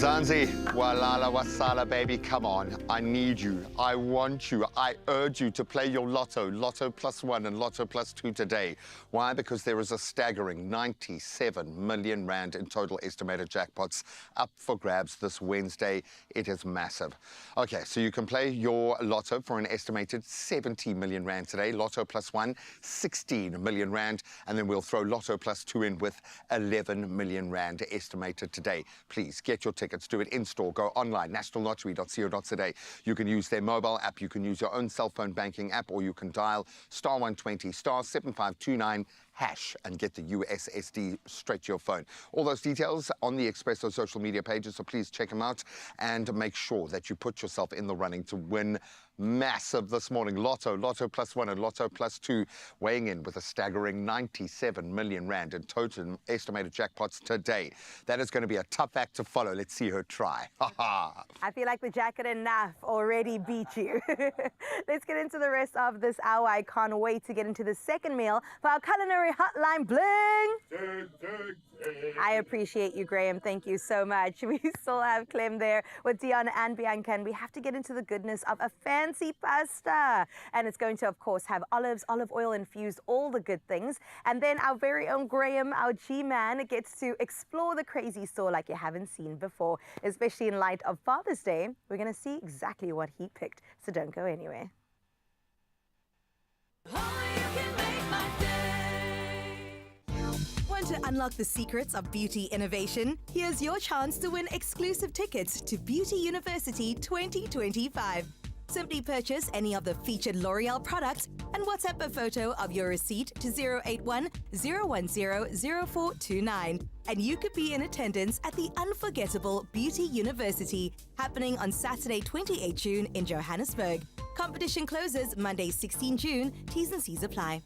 Mzansi, walala wasala, baby, come on. I need you. I want you. I urge you to play your Lotto, Lotto +1 and Lotto +2 today. Why? Because there is a staggering 97 million rand in total estimated jackpots up for grabs this Wednesday. It is massive. Okay, so you can play your Lotto for an estimated 70 million rand today. Lotto +1, 16 million rand. And then we'll throw Lotto +2 in with 11 million rand estimated today. Please get your tickets, do it in-store, go online, nationallottery.co.za. You can use their mobile app, you can use your own cell phone banking app, or you can dial *120 *7529# and get the USSD straight to your phone. All those details on the Expresso social media pages, so please check them out and make sure that you put yourself in the running to win massive this morning. Lotto, Lotto +1 and Lotto +2 weighing in with a staggering 97 million rand in total estimated jackpots today. That is going to be a tough act to follow. Let's see her try. I feel like the jacket enough already beat you. Let's get into the rest of this hour. I can't wait to get into the second meal for our culinary hotline bling. I appreciate you, Graham. Thank you so much. We still have Clem there with Dion and Bianca, and we have to get into the goodness of a fancy pasta. And it's going to, of course, have olives, olive oil infused, all the good things. And then our very own Graham, our G-man, gets to explore the crazy store like you haven't seen before, especially in light of Father's Day. We're going to see exactly what he picked, so don't go anywhere. Want to unlock the secrets of beauty innovation? Here's your chance to win exclusive tickets to Beauty University 2025. Simply purchase any of the featured L'Oreal products and WhatsApp a photo of your receipt to 081 010 0429. And you could be in attendance at the unforgettable Beauty University, happening on Saturday 28 June in Johannesburg. Competition closes Monday 16 June. T's and C's apply.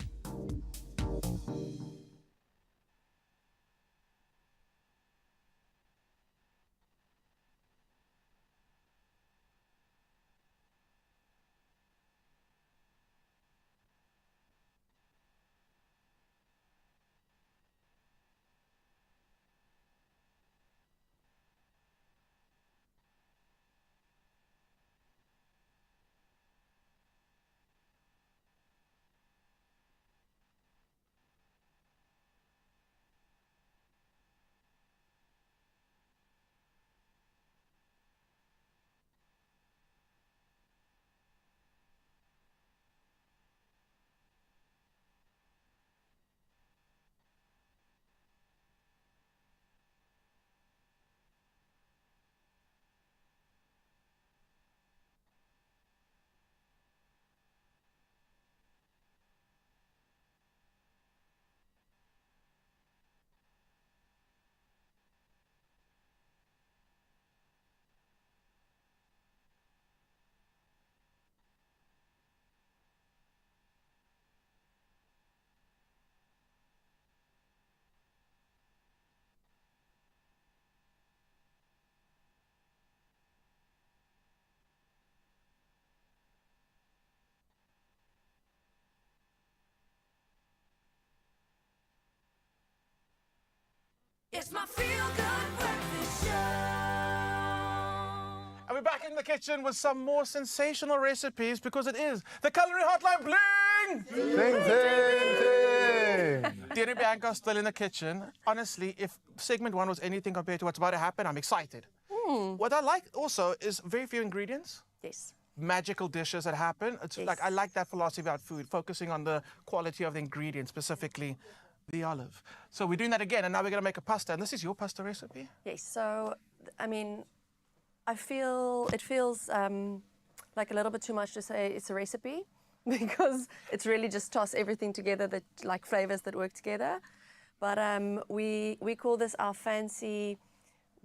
It's my feel-good breakfast show. And we're back in the kitchen with some more sensational recipes, because it is the Culinary Hotline Bling! Ding, ding, ding. Dear Bianca still in the kitchen. Honestly, if segment 1 was anything compared to what's about to happen, I'm excited. What I like also is very few ingredients. Yes. Magical dishes that happen. It's like, I like that philosophy about food, focusing on the quality of the ingredients, specifically the olive. So we're doing that again, and now we're going to make a pasta. And this is your pasta recipe? Yes. So, I mean, it feels like a little bit too much to say it's a recipe, because it's really just toss everything together, that like flavors that work together. But we call this our fancy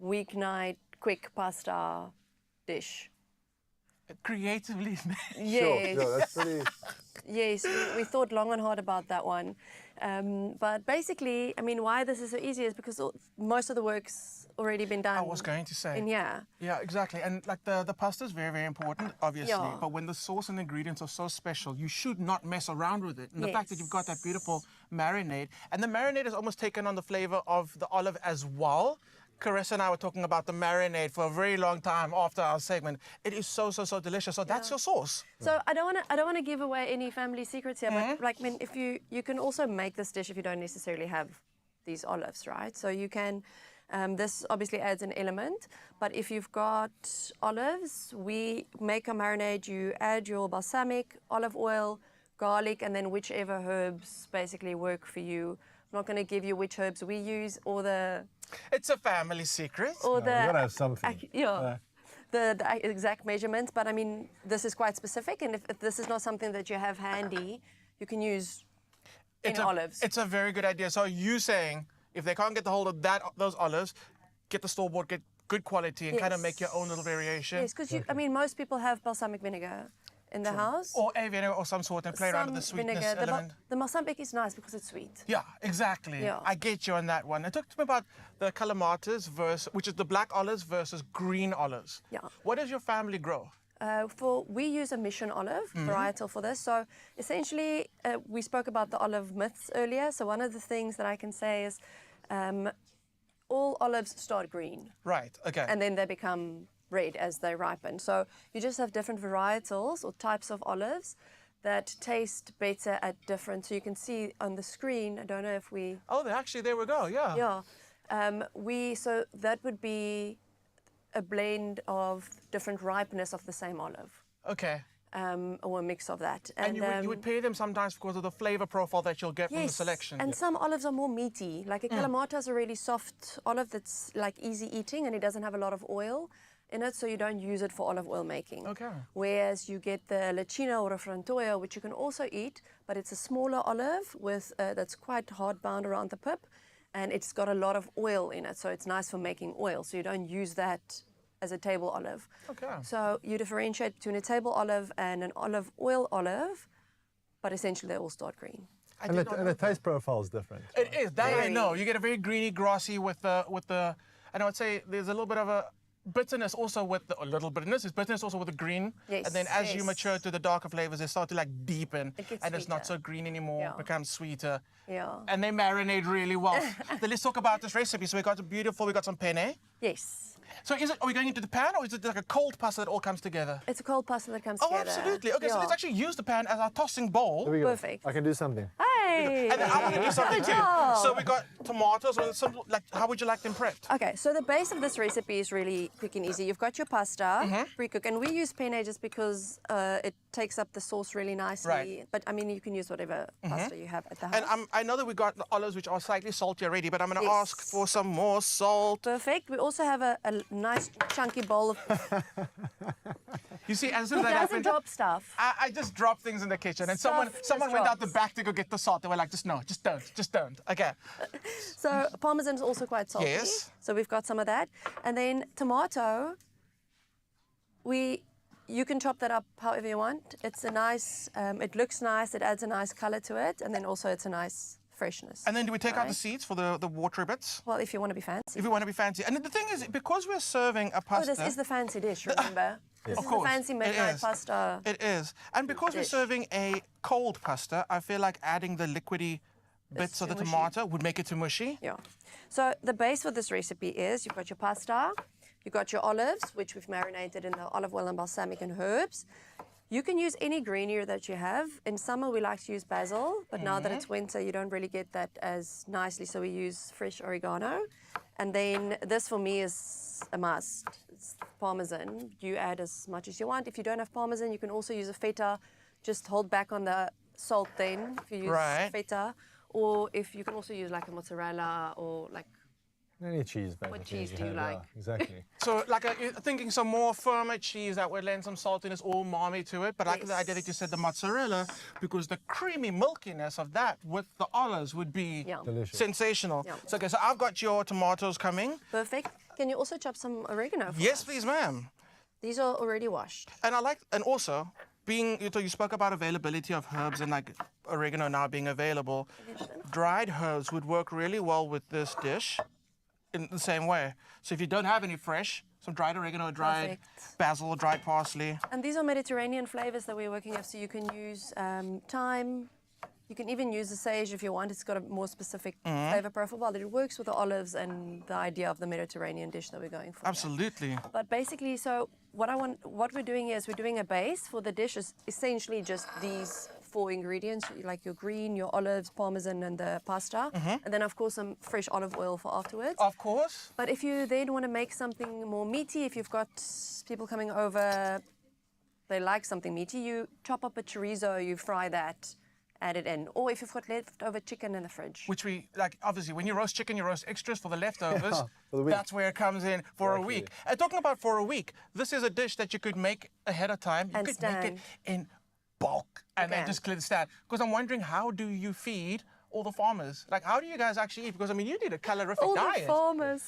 weeknight quick pasta dish. Creatively. Yes. Sure, that's pretty... Yes, we thought long and hard about that one. But basically, I mean, why this is so easy is because most of the work's already been done. I was going to say. Yeah, exactly. And like the pasta is very, very important, obviously. Yeah. But when the sauce and ingredients are so special, you should not mess around with it. And the fact that you've got that beautiful marinade, and the marinade has almost taken on the flavor of the olive as well, Carissa and I were talking about the marinade for a very long time after our segment. It is so delicious. So that's your sauce. So I don't want to give away any family secrets here, but like, I mean, if you can also make this dish if you don't necessarily have these olives, right? So you can. This obviously adds an element, but if you've got olives, we make a marinade. You add your balsamic, olive oil, garlic, and then whichever herbs basically work for you. I'm not going to give you which herbs we use or the... It's a family secret. You gotta have something. The exact measurements, but I mean, this is quite specific, and if this is not something that you have handy, you can use olives. It's a very good idea. So you saying, if they can't get the hold of those olives, get the store-bought, get good quality, and kind of make your own little variation. Yes, because I mean, most people have balsamic vinegar in the house. Or a vinegar or some sort and play around with the sweetness element. The balsamic is nice because it's sweet. Yeah, exactly. Yeah. I get you on that one. And talk to me about the calamatas which is the black olives versus green olives. Yeah. What does your family grow? We use a mission olive varietal for this. So essentially, we spoke about the olive myths earlier. So one of the things that I can say is all olives start green. Right, okay. And then they become red as they ripen. So you just have different varietals or types of olives that taste better at different. So you can see on the screen, I don't know if we... Oh, there we go, yeah. Yeah. So that would be a blend of different ripeness of the same olive. Okay. Or a mix of that. And you would pair them sometimes because of the flavor profile that you'll get from the selection. And some olives are more meaty. Like a Kalamata is a really soft olive that's like easy eating and it doesn't have a lot of oil in it, so you don't use it for olive oil making. Okay. Whereas you get the Lechina or a Frantoia, which you can also eat, but it's a smaller olive with that's quite hard bound around the pip, and it's got a lot of oil in it, so it's nice for making oil. So you don't use that as a table olive. Okay. So you differentiate between a table olive and an olive oil olive, but essentially they all start green. And the taste profile is different. It is, that I know. You get a very greeny, grassy with the, and I would say there's a little bit of a bitterness also with a little bitterness. There's bitterness also with the green. Yes. And then as you mature to the darker flavors, they start to like deepen. And it's not sweeter. so green anymore, Yeah. becomes sweeter. Yeah. And they marinate really well. Then let's talk about this recipe. So we got some penne. Yes. So are we going into the pan or is it like a cold pasta that all comes together? It's a cold pasta that comes Oh, together. absolutely. Okay, so let's actually use the pan as our tossing bowl. There we go. Perfect. I can do something. Hey! And then I want to do something Good too. job. So we got tomatoes or some, like, how would you like them prepped? Okay, so the base of this recipe is really quick and easy. You've got your pasta pre-cooked, and we use penne just because it takes up the sauce really nicely. Right. But I mean, you can use whatever pasta you have at the house. And I know that we got the olives which are slightly salty already, but I'm going to ask for some more salt. Perfect. We also have a nice chunky bowl of... You see, as soon Who as that doesn't happened, drop stuff? I just dropped things in the kitchen, and Stuff someone just went out the drops. back to go get the salt. They were like, just don't. Okay. So Parmesan is also quite salty. Yes. So we've got some of that. And then tomato, you can chop that up however you want. It's a nice, it looks nice, it adds a nice color to it, and then also it's a nice freshness. And then do we take out the seeds for the watery bits? Well, if you want to be fancy. If we want to be fancy. And the thing is, because we're serving a pasta... Oh, this is the fancy dish, remember? This Of is course, the fancy it midnight is. pasta. It is. And because we're dish. serving a cold pasta, I feel like adding the liquidy bits of the too mushy. tomato would make it too mushy. Yeah. So the base for this recipe is you've got your pasta, you've got your olives, which we've marinated in the olive oil and balsamic and herbs. You can use any greenier that you have. In summer, we like to use basil, but now that it's winter, you don't really get that as nicely, so we use fresh oregano. And then this, for me, is a must. It's Parmesan. You add as much as you want. If you don't have Parmesan, you can also use a feta. Just hold back on the salt then, if you use feta. Or if you can also use like a mozzarella or like... Any cheese, basically. What cheese you do you have, like? Yeah, exactly. So, like, you're thinking some more firmer cheese that would lend some saltiness or umami to it. But I like the idea that you said the mozzarella, because the creamy milkiness of that with the olives would be Delicious. sensational. Yeah. So, okay, so I've got your tomatoes coming. Perfect. Can you also chop some oregano for Yes, us? please, ma'am. These are already washed. And also, you spoke about availability of herbs and like oregano now being available. Dried herbs would work really well with this dish in the same way. So if you don't have any fresh, some dried oregano, dried basil, dried parsley. And these are Mediterranean flavors that we're working with, so you can use thyme, You can even use the sage if you want. It's got a more specific flavor profile, but it works with the olives and the idea of the Mediterranean dish that we're going for. Absolutely. But basically, so what we're doing here is we're doing a base for the dish is essentially just these 4 ingredients, like your green, your olives, parmesan, and the pasta. And then, of course, some fresh olive oil for afterwards. Of course. But if you then want to make something more meaty, if you've got people coming over, they like something meaty, you chop up a chorizo, you fry that, add it in. Or if you've got leftover chicken in the fridge. Which we, like, obviously, when you roast chicken, you roast extras for the leftovers. That's where it comes in for a week. And talking about for a week, this is a dish that you could make ahead of time. You could make it in bulk and then just clear the stand. Because I'm wondering, how do you feed all the farmers? Like, how do you guys actually eat? Because, I mean, you need a calorific all diet. All the farmers.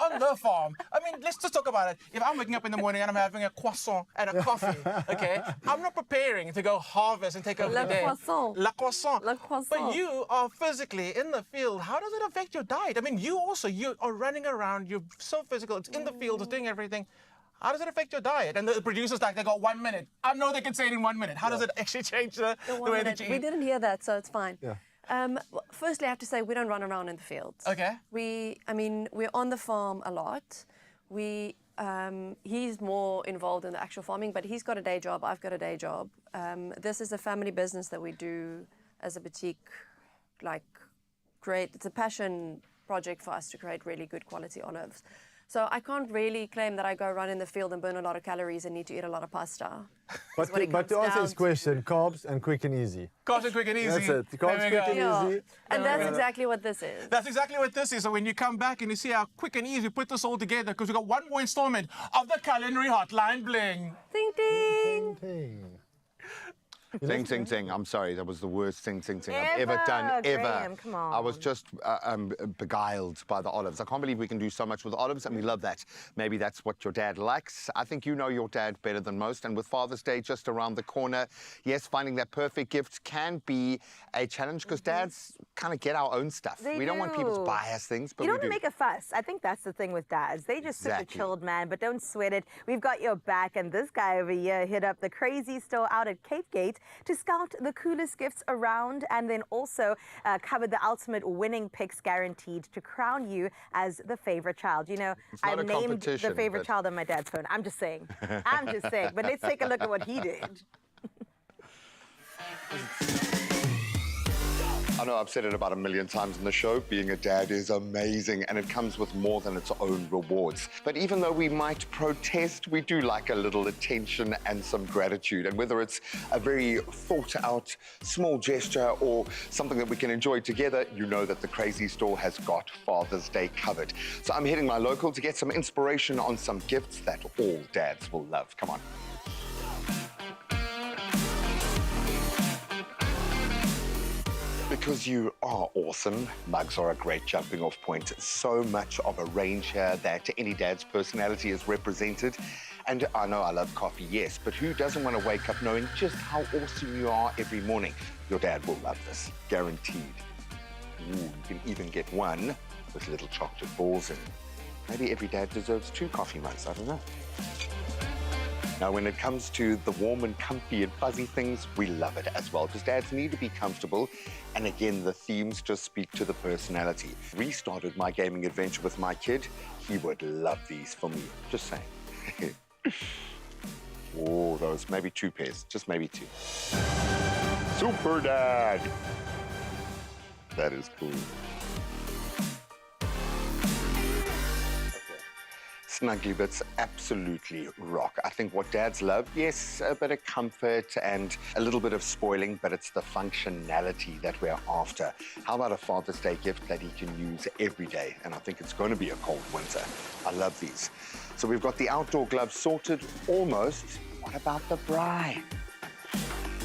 on the farm. I mean, let's just talk about it. If I'm waking up in the morning and I'm having a croissant and a coffee, okay, I'm not preparing to go harvest and take over the day. Croissant. La croissant. Le croissant. But you are physically in the field. How does it affect your diet? I mean, you are running around. You're so physical. It's in the field. It's doing everything. How does it affect your diet? And the producers, like, they got 1 minute. I know they can say it in 1 minute. How does it actually change the way that you eat? We didn't hear that, so it's fine. Yeah. Well, firstly, I have to say we don't run around in the fields. Okay. We're on the farm a lot. He's more involved in the actual farming, but he's got a day job. I've got a day job. This is a family business that we do as a boutique. It's a passion project for us to create really good quality olives. So I can't really claim that I go run in the field and burn a lot of calories and need to eat a lot of pasta. But to answer his question, carbs and quick and easy. Carbs and quick and easy. That's it. Carbs, quick and easy. And that's exactly what this is. That's exactly what this is. So when you come back and you see how quick and easy we put this all together, because we've got one more installment of the Culinary Hotline Bling. Ding, ding. Ding. Ting, ting, ting. I'm sorry, that was the worst ting, ting, ting I've ever done, ever. Graham, come on. I was just beguiled by the olives. I can't believe we can do so much with olives, and we love that. Maybe that's what your dad likes. I think you know your dad better than most, and with Father's Day just around the corner, yes, finding that perfect gift can be a challenge, because dads kind of get our own stuff. We don't want people to buy us things, but you we don't do. want to make a fuss. I think that's the thing with dads. They just super chilled, man, but don't sweat it. We've got your back, and this guy over here hit up the crazy store out at Cape Gate to scout the coolest gifts around, and then also covered the ultimate winning picks guaranteed to crown you as the favorite child. You know, I named the favorite child on my dad's phone. I'm just saying. I'm just saying. But let's take a look at what he did. I know I've said it about 1 million times in the show, being a dad is amazing, and it comes with more than its own rewards. But even though we might protest, we do like a little attention and some gratitude. And whether it's a very thought-out small gesture or something that we can enjoy together, you know that the Crazy Store has got Father's Day covered. So I'm hitting my local to get some inspiration on some gifts that all dads will love. Come on. Because you are awesome, mugs are a great jumping off point. So much of a range here that any dad's personality is represented. And I know I love coffee, yes, but who doesn't want to wake up knowing just how awesome you are every morning? Your dad will love this, guaranteed. Ooh, you can even get one with little chocolate balls in. Maybe every dad deserves 2 coffee mugs, I don't know. Now, when it comes to the warm and comfy and fuzzy things, we love it as well, because dads need to be comfortable. And again, the themes just speak to the personality. Restarted my gaming adventure with my kid. He would love these for me. Just saying. Oh, those, maybe 2 pairs, just maybe 2. Super Dad. That is cool. Snuggly bits absolutely rock. I think what dads love, yes, a bit of comfort and a little bit of spoiling, but it's the functionality that we're after. How about a Father's Day gift that he can use every day? And I think it's going to be a cold winter. I love these. So we've got the outdoor gloves sorted, almost. What about the braai?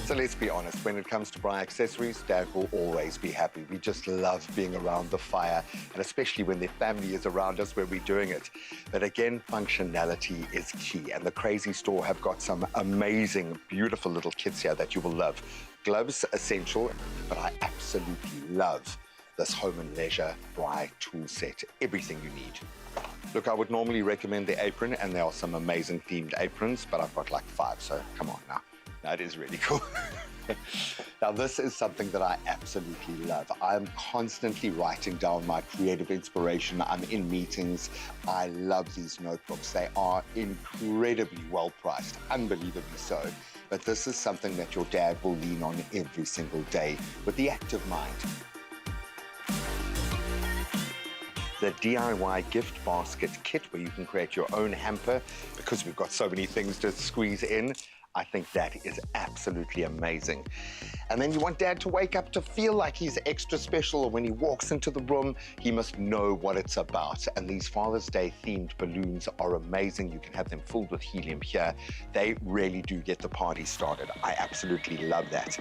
So let's be honest, when it comes to braai accessories, Dad will always be happy. We just love being around the fire, and especially when their family is around us when we're doing it. But again, functionality is key, and the Crazy Store have got some amazing, beautiful little kits here that you will love. Gloves, essential, but I absolutely love this home and leisure braai tool set, everything you need. Look, I would normally recommend the apron, and there are some amazing themed aprons, but I've got like 5, so come on now. That is really cool. Now, Now, this is something that I absolutely love. I'm constantly writing down my creative inspiration. I'm in meetings. I love these notebooks. They are incredibly well priced, unbelievably so. But this is something that your dad will lean on every single day with the active mind. The DIY gift basket kit where you can create your own hamper because we've got so many things to squeeze in. I think that is absolutely amazing. And then you want Dad to wake up to feel like he's extra special. When he walks into the room, he must know what it's about. And these Father's Day themed balloons are amazing. You can have them filled with helium here. They really do get the party started. I absolutely love that.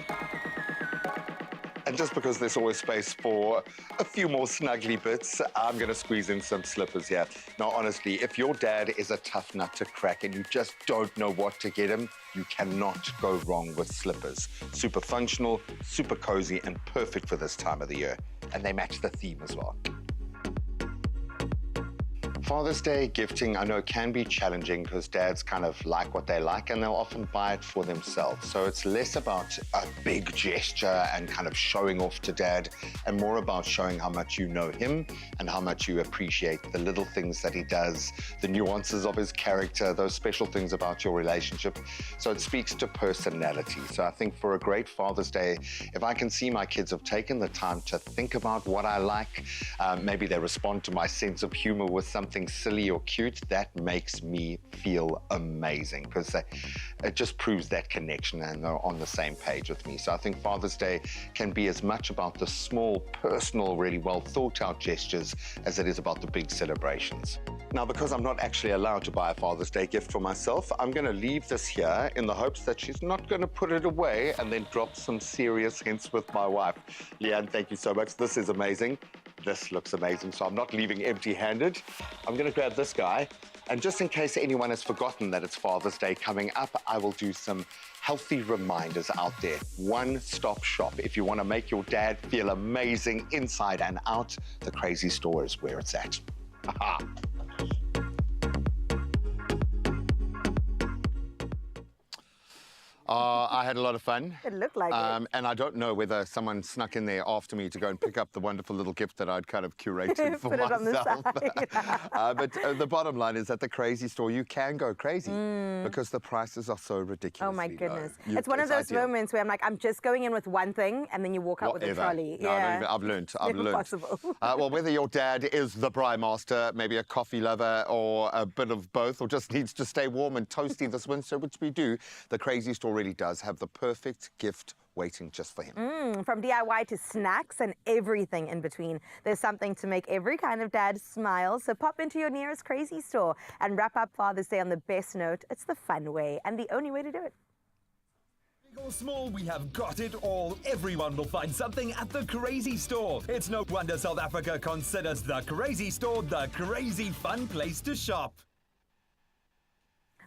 And just because there's always space for a few more snuggly bits, I'm going to squeeze in some slippers here. Now, honestly, if your dad is a tough nut to crack and you just don't know what to get him, you cannot go wrong with slippers. Super functional, super cozy, and perfect for this time of the year. And they match the theme as well. Father's Day gifting, I know, can be challenging because dads kind of like what they like and they'll often buy it for themselves. So it's less about a big gesture and kind of showing off to dad and more about showing how much you know him and how much you appreciate the little things that he does, the nuances of his character, those special things about your relationship. So it speaks to personality. So I think for a great Father's Day, if I can see my kids have taken the time to think about what I like, maybe they respond to my sense of humor with something silly or cute, that makes me feel amazing because it just proves that connection and they're on the same page with me. So I think Father's Day can be as much about the small, personal, really well thought out gestures as it is about the big celebrations. Now, because I'm not actually allowed to buy a Father's Day gift for myself, I'm going to leave this here in the hopes that she's not going to put it away and then drop some serious hints with my wife. Leanne, thank you so much. This is amazing. This looks amazing, so I'm not leaving empty-handed. I'm going to grab this guy, and just in case anyone has forgotten that it's Father's Day coming up, I will do some healthy reminders out there. One-stop shop. If you want to make your dad feel amazing inside and out, the Crazy Store is where it's at. Aha! I had a lot of fun. It looked like it. And I don't know whether someone snuck in there after me to go and pick up the wonderful little gift that I'd kind of curated for Put it myself. on the side. But the bottom line is at the Crazy Store, you can go crazy because the prices are so ridiculous. Oh my goodness. Low. It's one of those ideal. moments where I'm like, I'm just going in with one thing and then you walk out with a trolley. No, I've learned. I've Never learned. possible. Well, whether your dad is the braai master, maybe a coffee lover, or a bit of both, or just needs to stay warm and toasty this winter, which we do, the Crazy Store really does have the perfect gift waiting just for him. From DIY to snacks and everything in between, there's something to make every kind of dad smile. So pop into your nearest Crazy Store and wrap up Father's Day on the best note. It's the fun way and the only way to do it. Big or small, we have got it all. Everyone will find something at the Crazy Store. It's no wonder South Africa considers the Crazy Store the crazy fun place to shop.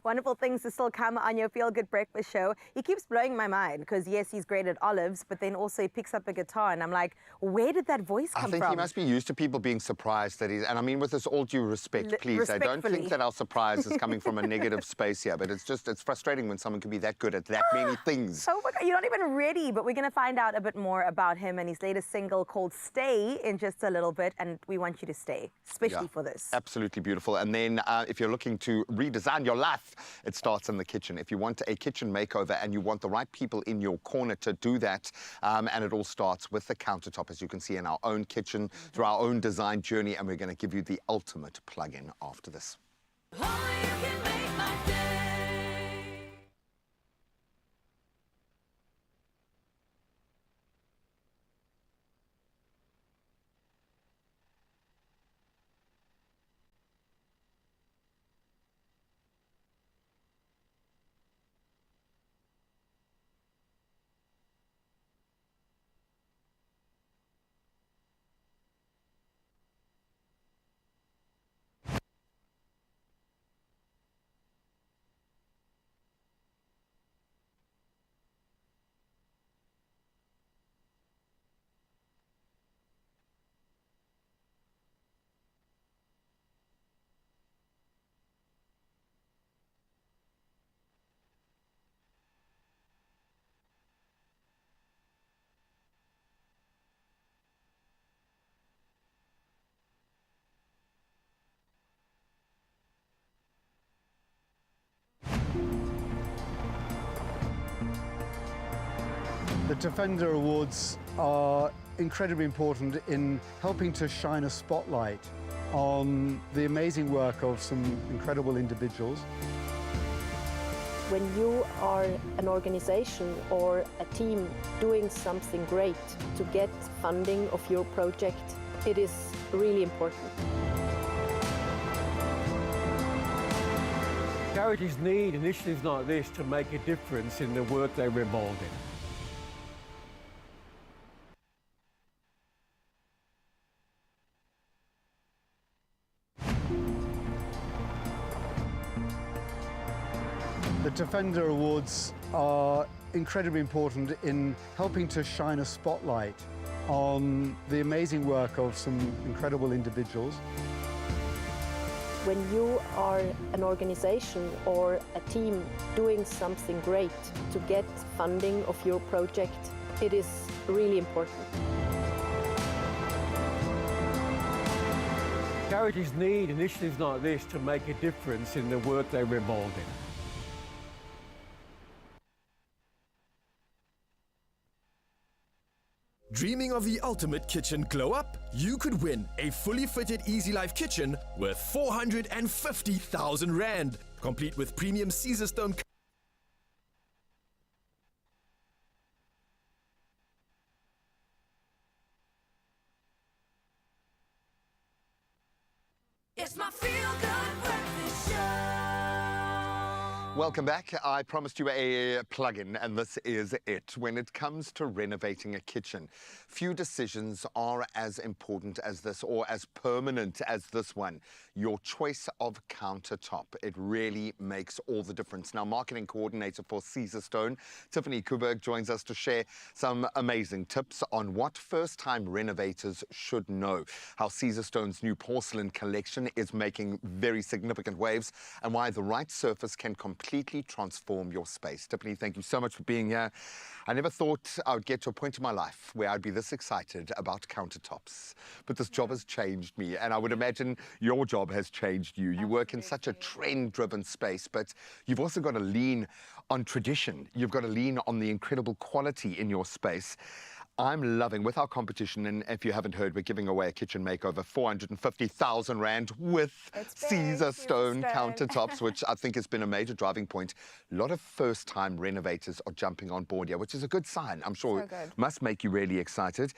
Wonderful things to still come on your Feel Good Breakfast show. He keeps blowing my mind because, yes, he's great at olives, but then also he picks up a guitar and I'm like, where did that voice come from? I think he must be used to people being surprised that he's... And I mean, with this all due respect, please, I don't think that our surprise is coming from a negative space here, but it's frustrating when someone can be that good at that many things. Oh my God, you're not even ready, but we're going to find out a bit more about him and his latest single called Stay in just a little bit, and we want you to stay, especially for this. Absolutely beautiful. And then if you're looking to redesign your life, it starts in the kitchen. If you want a kitchen makeover and you want the right people in your corner to do that, and it all starts with the Countertop, as you can see, in our own kitchen, through our own design journey, and we're going to give you the ultimate plug-in after this. The Defender Awards are incredibly important in helping to shine a spotlight on the amazing work of some incredible individuals. When you are an organization or a team doing something great to get funding of your project, it is really important. Charities need initiatives like this to make a difference in the work they're involved in. The Defender Awards are incredibly important in helping to shine a spotlight on the amazing work of some incredible individuals. When you are an organization or a team doing something great to get funding of your project, it is really important. Charities need initiatives like this to make a difference in the work they're involved in. Dreaming of the ultimate kitchen glow-up? You could win a fully fitted Easy Life kitchen worth 450,000 Rand, complete with premium Caesarstone. It's my feel-good breakfast show. Welcome back. I promised you a plug-in, and this is it. When it comes to renovating a kitchen, few decisions are as important as this or as permanent as this one. Your choice of countertop. It really makes all the difference. Now, marketing coordinator for Caesarstone, Tiffany Kuberg, joins us to share some amazing tips on what first-time renovators should know, how Caesarstone's new porcelain collection is making very significant waves, and why the right surface can completely transform your space. Tiffany, thank you so much for being here. I never thought I would get to a point in my life where I'd be this excited about countertops. But this job has changed me, and I would imagine your job has changed you. You work in such a trend-driven space, but you've also got to lean on tradition. You've got to lean on the incredible quality in your space. I'm loving, with our competition, and if you haven't heard, we're giving away a kitchen makeover, 450,000 Rand with Caesarstone countertops, which I think has been a major driving point. A lot of first-time renovators are jumping on board here, which is a good sign. I'm sure it must make you really excited.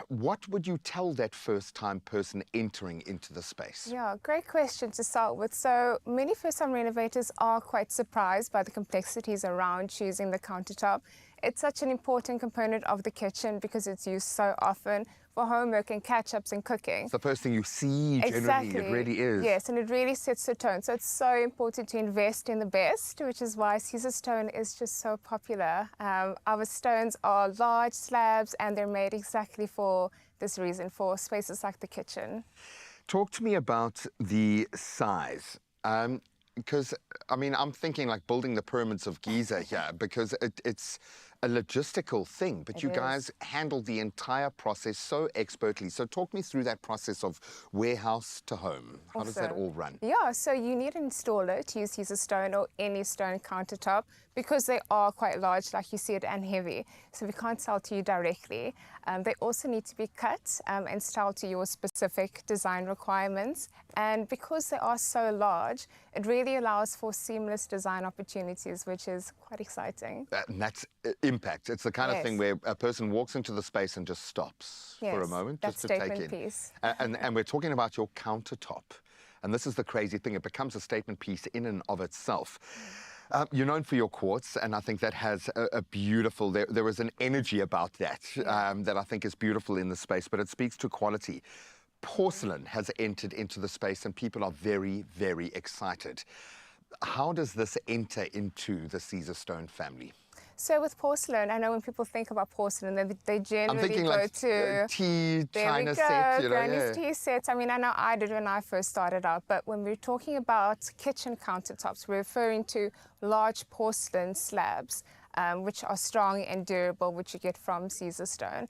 What would you tell that first-time person entering into the space? Yeah, great question to start with. So many first-time renovators are quite surprised by the complexities around choosing the countertop. It's such an important component of the kitchen because it's used so often for homework and catch-ups and cooking. It's the first thing you see, generally. Exactly. It really is. Yes, and it really sets the tone. So it's so important to invest in the best, which is why Caesarstone is just so popular. Our stones are large slabs, and they're made exactly for this reason, for spaces like the kitchen. Talk to me about the size. Because, I mean, I'm thinking like building the pyramids of Giza here, because it's a logistical thing, but you guys handle the entire process so expertly. So talk me through that process of warehouse to home. How does that all run? Yeah, so you need an installer to use Caesarstone or any stone countertop because they are quite large, like you said, and heavy. So we can't sell to you directly. They also need to be cut and styled to your specific design requirements. And because they are so large, it really allows for seamless design opportunities, which is quite exciting. And that's impact. It's the kind of thing where a person walks into the space and just stops for a moment just to take in. Piece. And we're talking about your countertop. And this is the crazy thing. It becomes a statement piece in and of itself. You're known for your quartz, and I think that has a beautiful, there is an energy about that that I think is beautiful in the space, but it speaks to quality. Porcelain has entered into the space, and people are very, very excited. How does this enter into the Caesarstone family? So with porcelain, I know when people think about porcelain, they generally go like to tea, china set, you know, Granny's tea sets. I mean, I know I did when I first started out, but when we're talking about kitchen countertops, we're referring to large porcelain slabs, which are strong and durable, which you get from Caesarstone.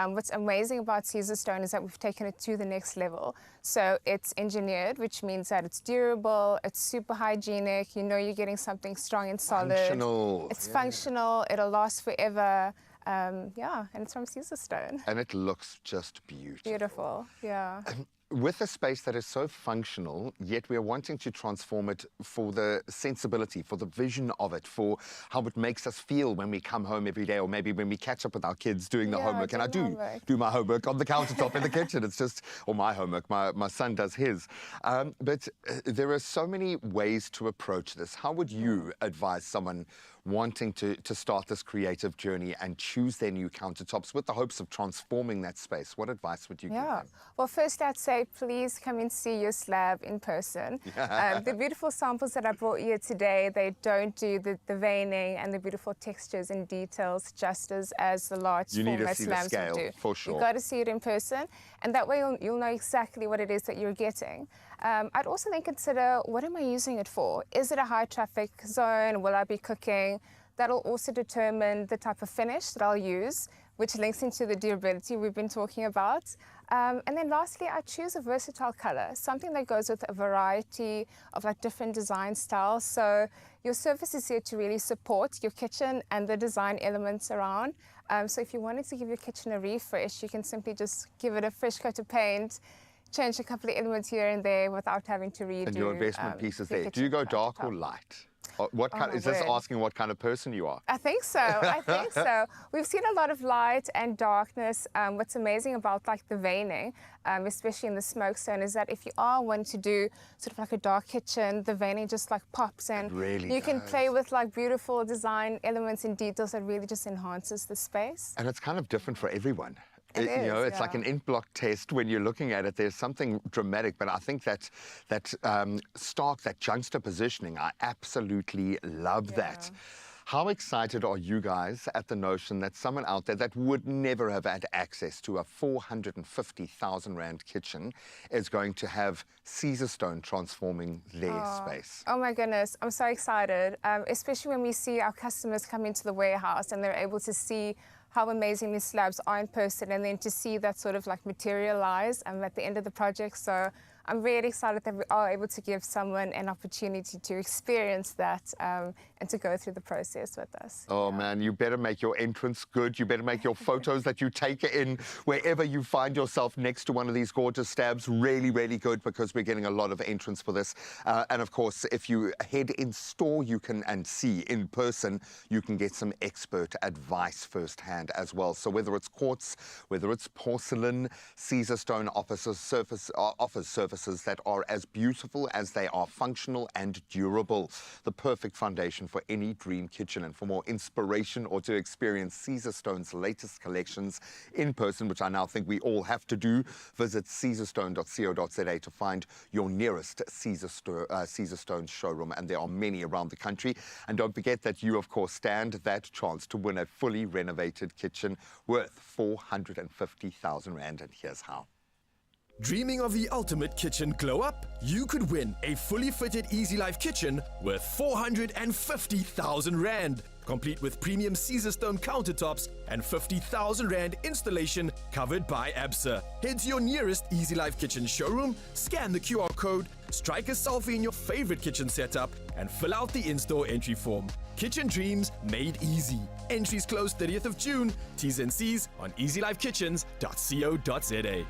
What's amazing about Caesarstone is that we've taken it to the next level. So it's engineered, which means that it's durable, it's super hygienic, you know you're getting something strong and solid. Functional. It's functional, it'll last forever. Yeah, and it's from Caesarstone. And it looks just beautiful. Beautiful, yeah. With a space that is so functional, yet we're wanting to transform it for the sensibility, for the vision of it, for how it makes us feel when we come home every day, or maybe when we catch up with our kids doing the homework. And I do my homework on the countertop in the kitchen. It's just, or my homework, my son does his. But there are so many ways to approach this. How would you advise someone wanting to start this creative journey and choose their new countertops with the hopes of transforming that space? What advice would you give them? Well, first I'd say please come and see your slab in person. The beautiful samples that I brought you today, they don't do the veining and the beautiful textures and details justice as the large format slabs will do. For sure. You've got to see it in person, and that way you'll know exactly what it is that you're getting. I'd also then consider, what am I using it for? Is it a high traffic zone? Will I be cooking? That'll also determine the type of finish that I'll use, which links into the durability we've been talking about. And then lastly, I choose a versatile color, something that goes with a variety of like different design styles. So your surface is here to really support your kitchen and the design elements around. So if you wanted to give your kitchen a refresh, you can simply just give it a fresh coat of paint, change a couple of elements here and there without having to redo. And your investment pieces there. Do you go dark or light? What kind, is this asking what kind of person you are? I think so. I think so. We've seen a lot of light and darkness. What's amazing about like the veining, especially in the smokestone, is that if you are wanting to do sort of like a dark kitchen, the veining just like pops, and you can play with like beautiful design elements and details that really just enhances the space. And it's kind of different for everyone. You know, it's like an ink block test when you're looking at it. There's something dramatic, but I think that stark, that juxtapositioning, I absolutely love that. How excited are you guys at the notion that someone out there that would never have had access to a 450,000 Rand kitchen is going to have Caesarstone transforming their space? Oh my goodness, I'm so excited, especially when we see our customers come into the warehouse and they're able to see how amazing these slabs are in person, and then to see that sort of like materialize at the end of the project. So I'm really excited that we are able to give someone an opportunity to experience that and to go through the process with us. Oh man, you better make your entrance good. You better make your photos that you take in wherever you find yourself next to one of these gorgeous slabs really, really good, because we're getting a lot of entrance for this. And of course, if you head in store, you can, and see in person, you can get some expert advice firsthand as well. So whether it's quartz, whether it's porcelain, Caesarstone offers surfaces that are as beautiful as they are functional and durable. The perfect foundation for any dream kitchen. And for more inspiration or to experience Caesarstone's latest collections in person, which I now think we all have to do, visit caesarstone.co.za to find your nearest Caesarstone showroom. And there are many around the country. And don't forget that you, of course, stand that chance to win a fully renovated kitchen worth 450,000 Rand. And here's how. Dreaming of the ultimate kitchen glow up? You could win a fully fitted Easy Life kitchen worth 450,000 Rand, complete with premium Caesarstone countertops and 50,000 Rand installation covered by ABSA. Head to your nearest Easy Life kitchen showroom, scan the QR code, strike a selfie in your favorite kitchen setup, and fill out the in-store entry form. Kitchen dreams made easy. Entries close 30th of June. T's and C's on easylifekitchens.co.za.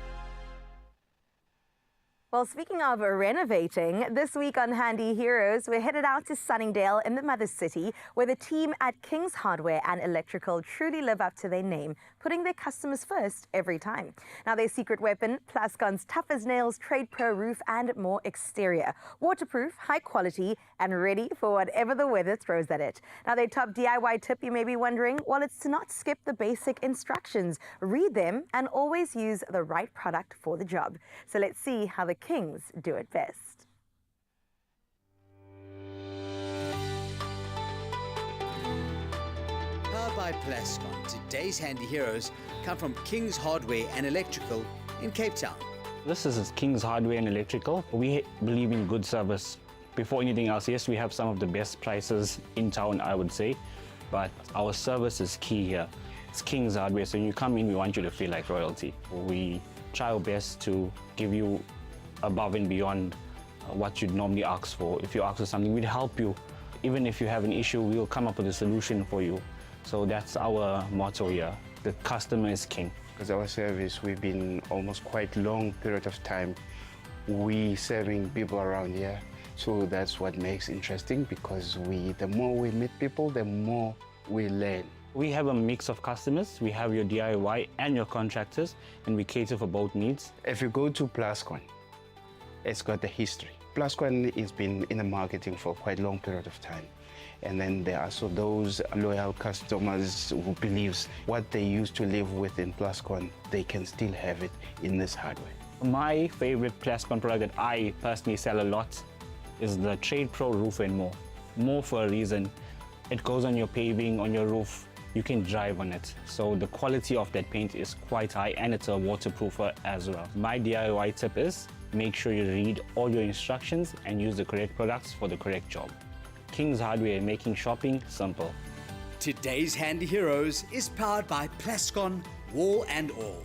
Well, speaking of renovating, this week on Handy Heroes, we're headed out to Sunningdale in the Mother City, where the team at King's Hardware and Electrical truly live up to their name, putting their customers first every time. Now, their secret weapon, Plascon's tough as nails Trade Pro roof and more exterior. Waterproof, high quality, and ready for whatever the weather throws at it. Now, their top DIY tip, you may be wondering, well, it's to not skip the basic instructions. Read them and always use the right product for the job. So let's see how the Kings do it best. Powered by Plascon, today's Handy Heroes come from King's Hardware and Electrical in Cape Town. This is King's Hardware and Electrical. We believe in good service. Before anything else, yes, we have some of the best prices in town, I would say, but our service is key here. It's King's Hardware, so when you come in, we want you to feel like royalty. We try our best to give you above and beyond what you'd normally ask for. If you ask for something, we'd help you. Even if you have an issue, we'll come up with a solution for you. So that's our motto here. The customer is king. Because our service, we've been almost quite long period of time. We serving people around here. So that's what makes interesting, because the more we meet people, the more we learn. We have a mix of customers. We have your DIY and your contractors, and we cater for both needs. If you go to Plascon, it's got the history. Plascon has been in the marketing for quite a long period of time. And then there are also those loyal customers who believes what they used to live with in Plascon, they can still have it in this hardware. My favorite Plascon product that I personally sell a lot is the Trade Pro Roof and More. More for a reason. It goes on your paving, on your roof. You can drive on it. So the quality of that paint is quite high, and it's a waterproofer as well. My DIY tip is make sure you read all your instructions and use the correct products for the correct job. King's Hardware, making shopping simple. Today's Handy Heroes is powered by Plascon Wall and All.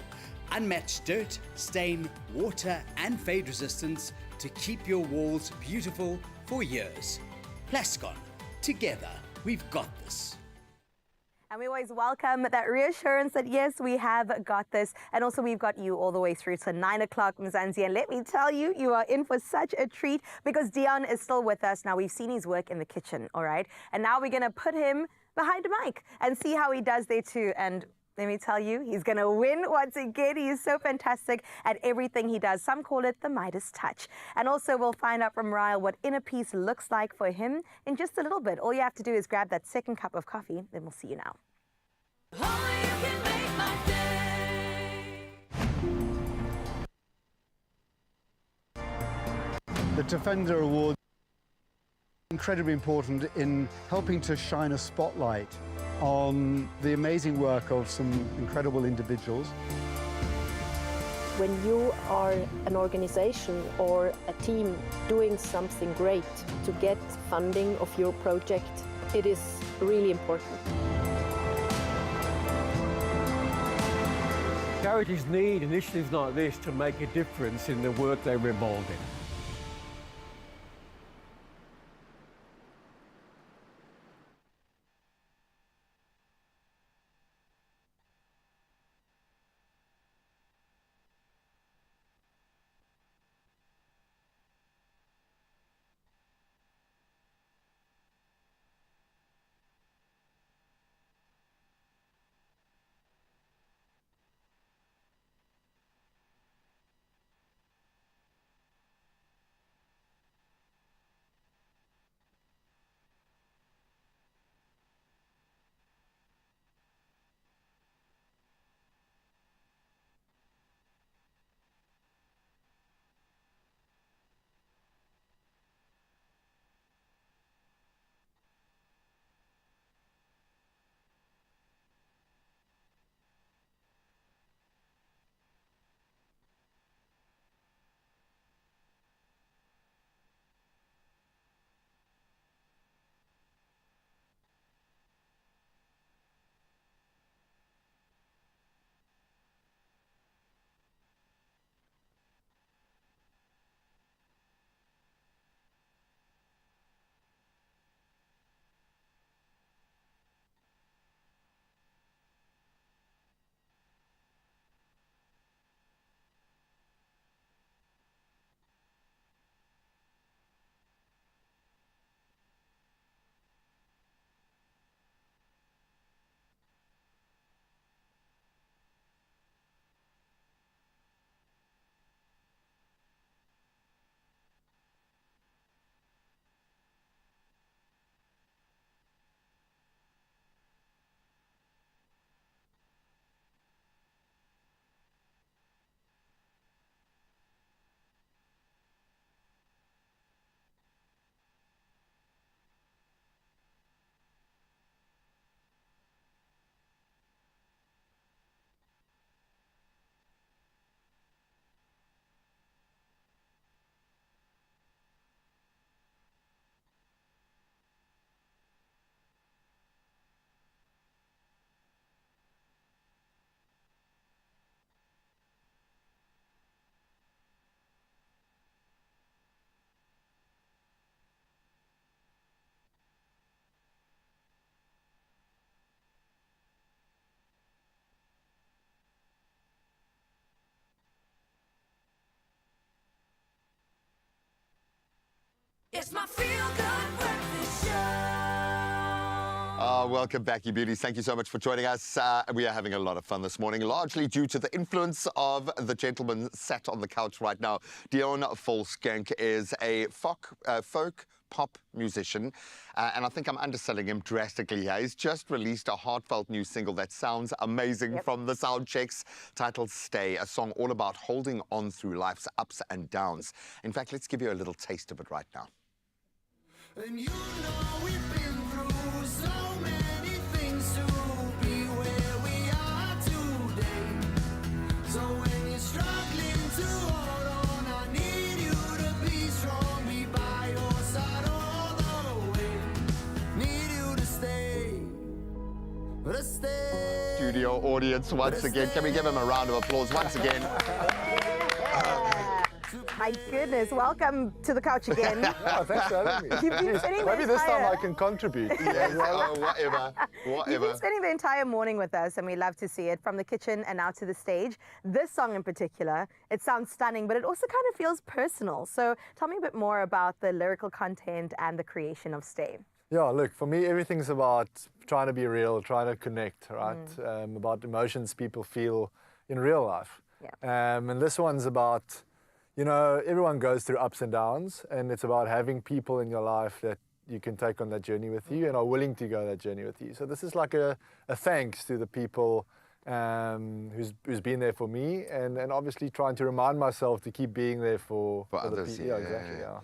Unmatched dirt, stain, water and fade resistance to keep your walls beautiful for years. Plascon, together we've got this. And we always welcome that reassurance that yes, we have got this. And also we've got you all the way through to 9 o'clock, Mzansi. And let me tell you, you are in for such a treat because Dion is still with us. Now we've seen his work in the kitchen, all right? And now we're going to put him behind a mic and see how he does there too. And let me tell you, he's going to win once again. He is so fantastic at everything he does. Some call it the Midas touch. And also we'll find out from Ryle what inner peace looks like for him in just a little bit. All you have to do is grab that second cup of coffee. Then we'll see you now. The Defender Award is incredibly important in helping to shine a spotlight on the amazing work of some incredible individuals. When you are an organization or a team doing something great to get funding of your project, it is really important. Charities need initiatives like this to make a difference in the work they're involved in. It's my feel-good breakfast show. Welcome back, you beauties. Thank you so much for joining us. We are having a lot of fun this morning, largely due to the influence of the gentleman sat on the couch right now. Dion Volskank is a folk pop musician, and I think I'm underselling him drastically here. He's just released a heartfelt new single that sounds amazing from the sound checks, titled Stay, a song all about holding on through life's ups and downs. In fact, let's give you a little taste of it right now. And you know we've been through so many things to be where we are today. So when you're struggling to hold on, I need you to be strong, be by your side all the way. Need you to stay, to stay. Studio audience once again. Can we give him a round of applause once again? My goodness, welcome to the couch again. Oh, thanks for having me. You've been spending Maybe this time I can contribute. Whatever. You've been spending the entire morning with us, and we love to see it, from the kitchen and out to the stage. This song in particular, it sounds stunning, but it also kind of feels personal. So tell me a bit more about the lyrical content and the creation of Stay. Yeah, look, for me, everything's about trying to be real, trying to connect, right? About emotions people feel in real life. And this one's about, you know, everyone goes through ups and downs, and it's about having people in your life that you can take on that journey with you and are willing to go that journey with you. So this is like a thanks to the people who's been there for me, and obviously trying to remind myself to keep being there for others. The people. Yeah, exactly. Yeah.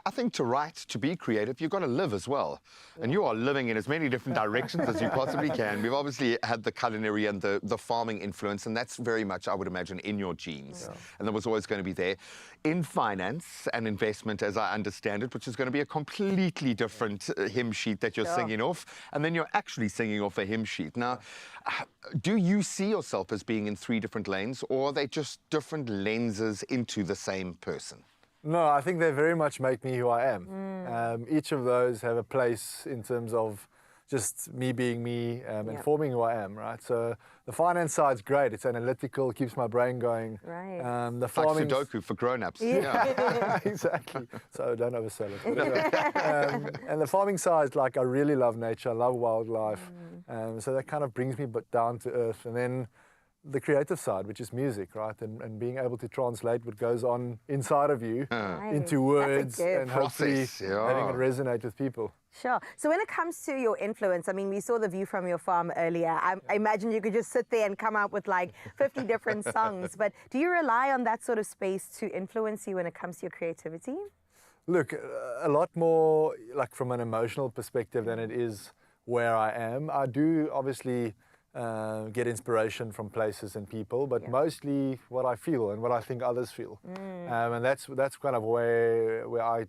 I think to write, to be creative, you've got to live as well. And you are living in as many different directions as you possibly can. We've obviously had the culinary and the farming influence, and that's very much, I would imagine, in your genes. And that was always going to be there. In finance and investment, as I understand it, which is going to be a completely different hymn sheet that you're singing off, and then you're actually singing off a hymn sheet. Now, do you see yourself as being in three different lanes, or are they just different lenses into the same person? No, I think they very much make me who I am. Each of those have a place in terms of just me being me and forming who I am, right? So the finance side's great. It's analytical, keeps my brain going. Right. The it's like Sudoku for grown-ups. Exactly. So don't oversell it. And the farming side, like, I really love nature. I love wildlife. So that kind of brings me down to earth. And then the creative side, which is music, right? And being able to translate what goes on inside of you into words and hopefully having it resonate with people. Sure. So when it comes to your influence, I mean, we saw the view from your farm earlier. I imagine you could just sit there and come up with like 50 different songs. But do you rely on that sort of space to influence you when it comes to your creativity? Look, a lot more like from an emotional perspective than it is where I am. I do obviously get inspiration from places and people, but mostly what I feel and what I think others feel. And that's kind of where I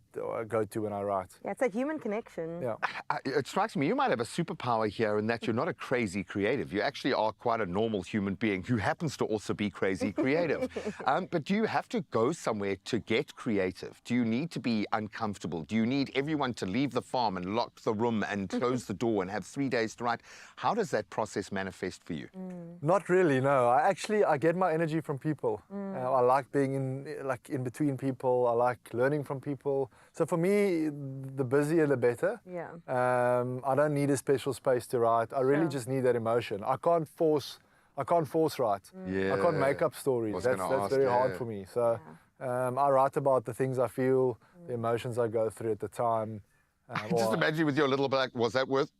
go to when I write. Yeah, it's a human connection. Yeah. It strikes me you might have a superpower here in that you're not a crazy creative. You actually are quite a normal human being who happens to also be crazy creative. But do you have to go somewhere to get creative? Do you need to be uncomfortable? Do you need everyone to leave the farm and lock the room and close the door and have 3 days to write? How does that process manifest for you? Not really, no. I get my energy from people. I like being in between people. I like learning from people. So for me, the busier the better. Yeah. I don't need a special space to write. I really just need that emotion. I can't force write. I can't make up stories. That's very hard for me. So I write about the things I feel, the emotions I go through at the time. Just imagine with your little black, was that worth?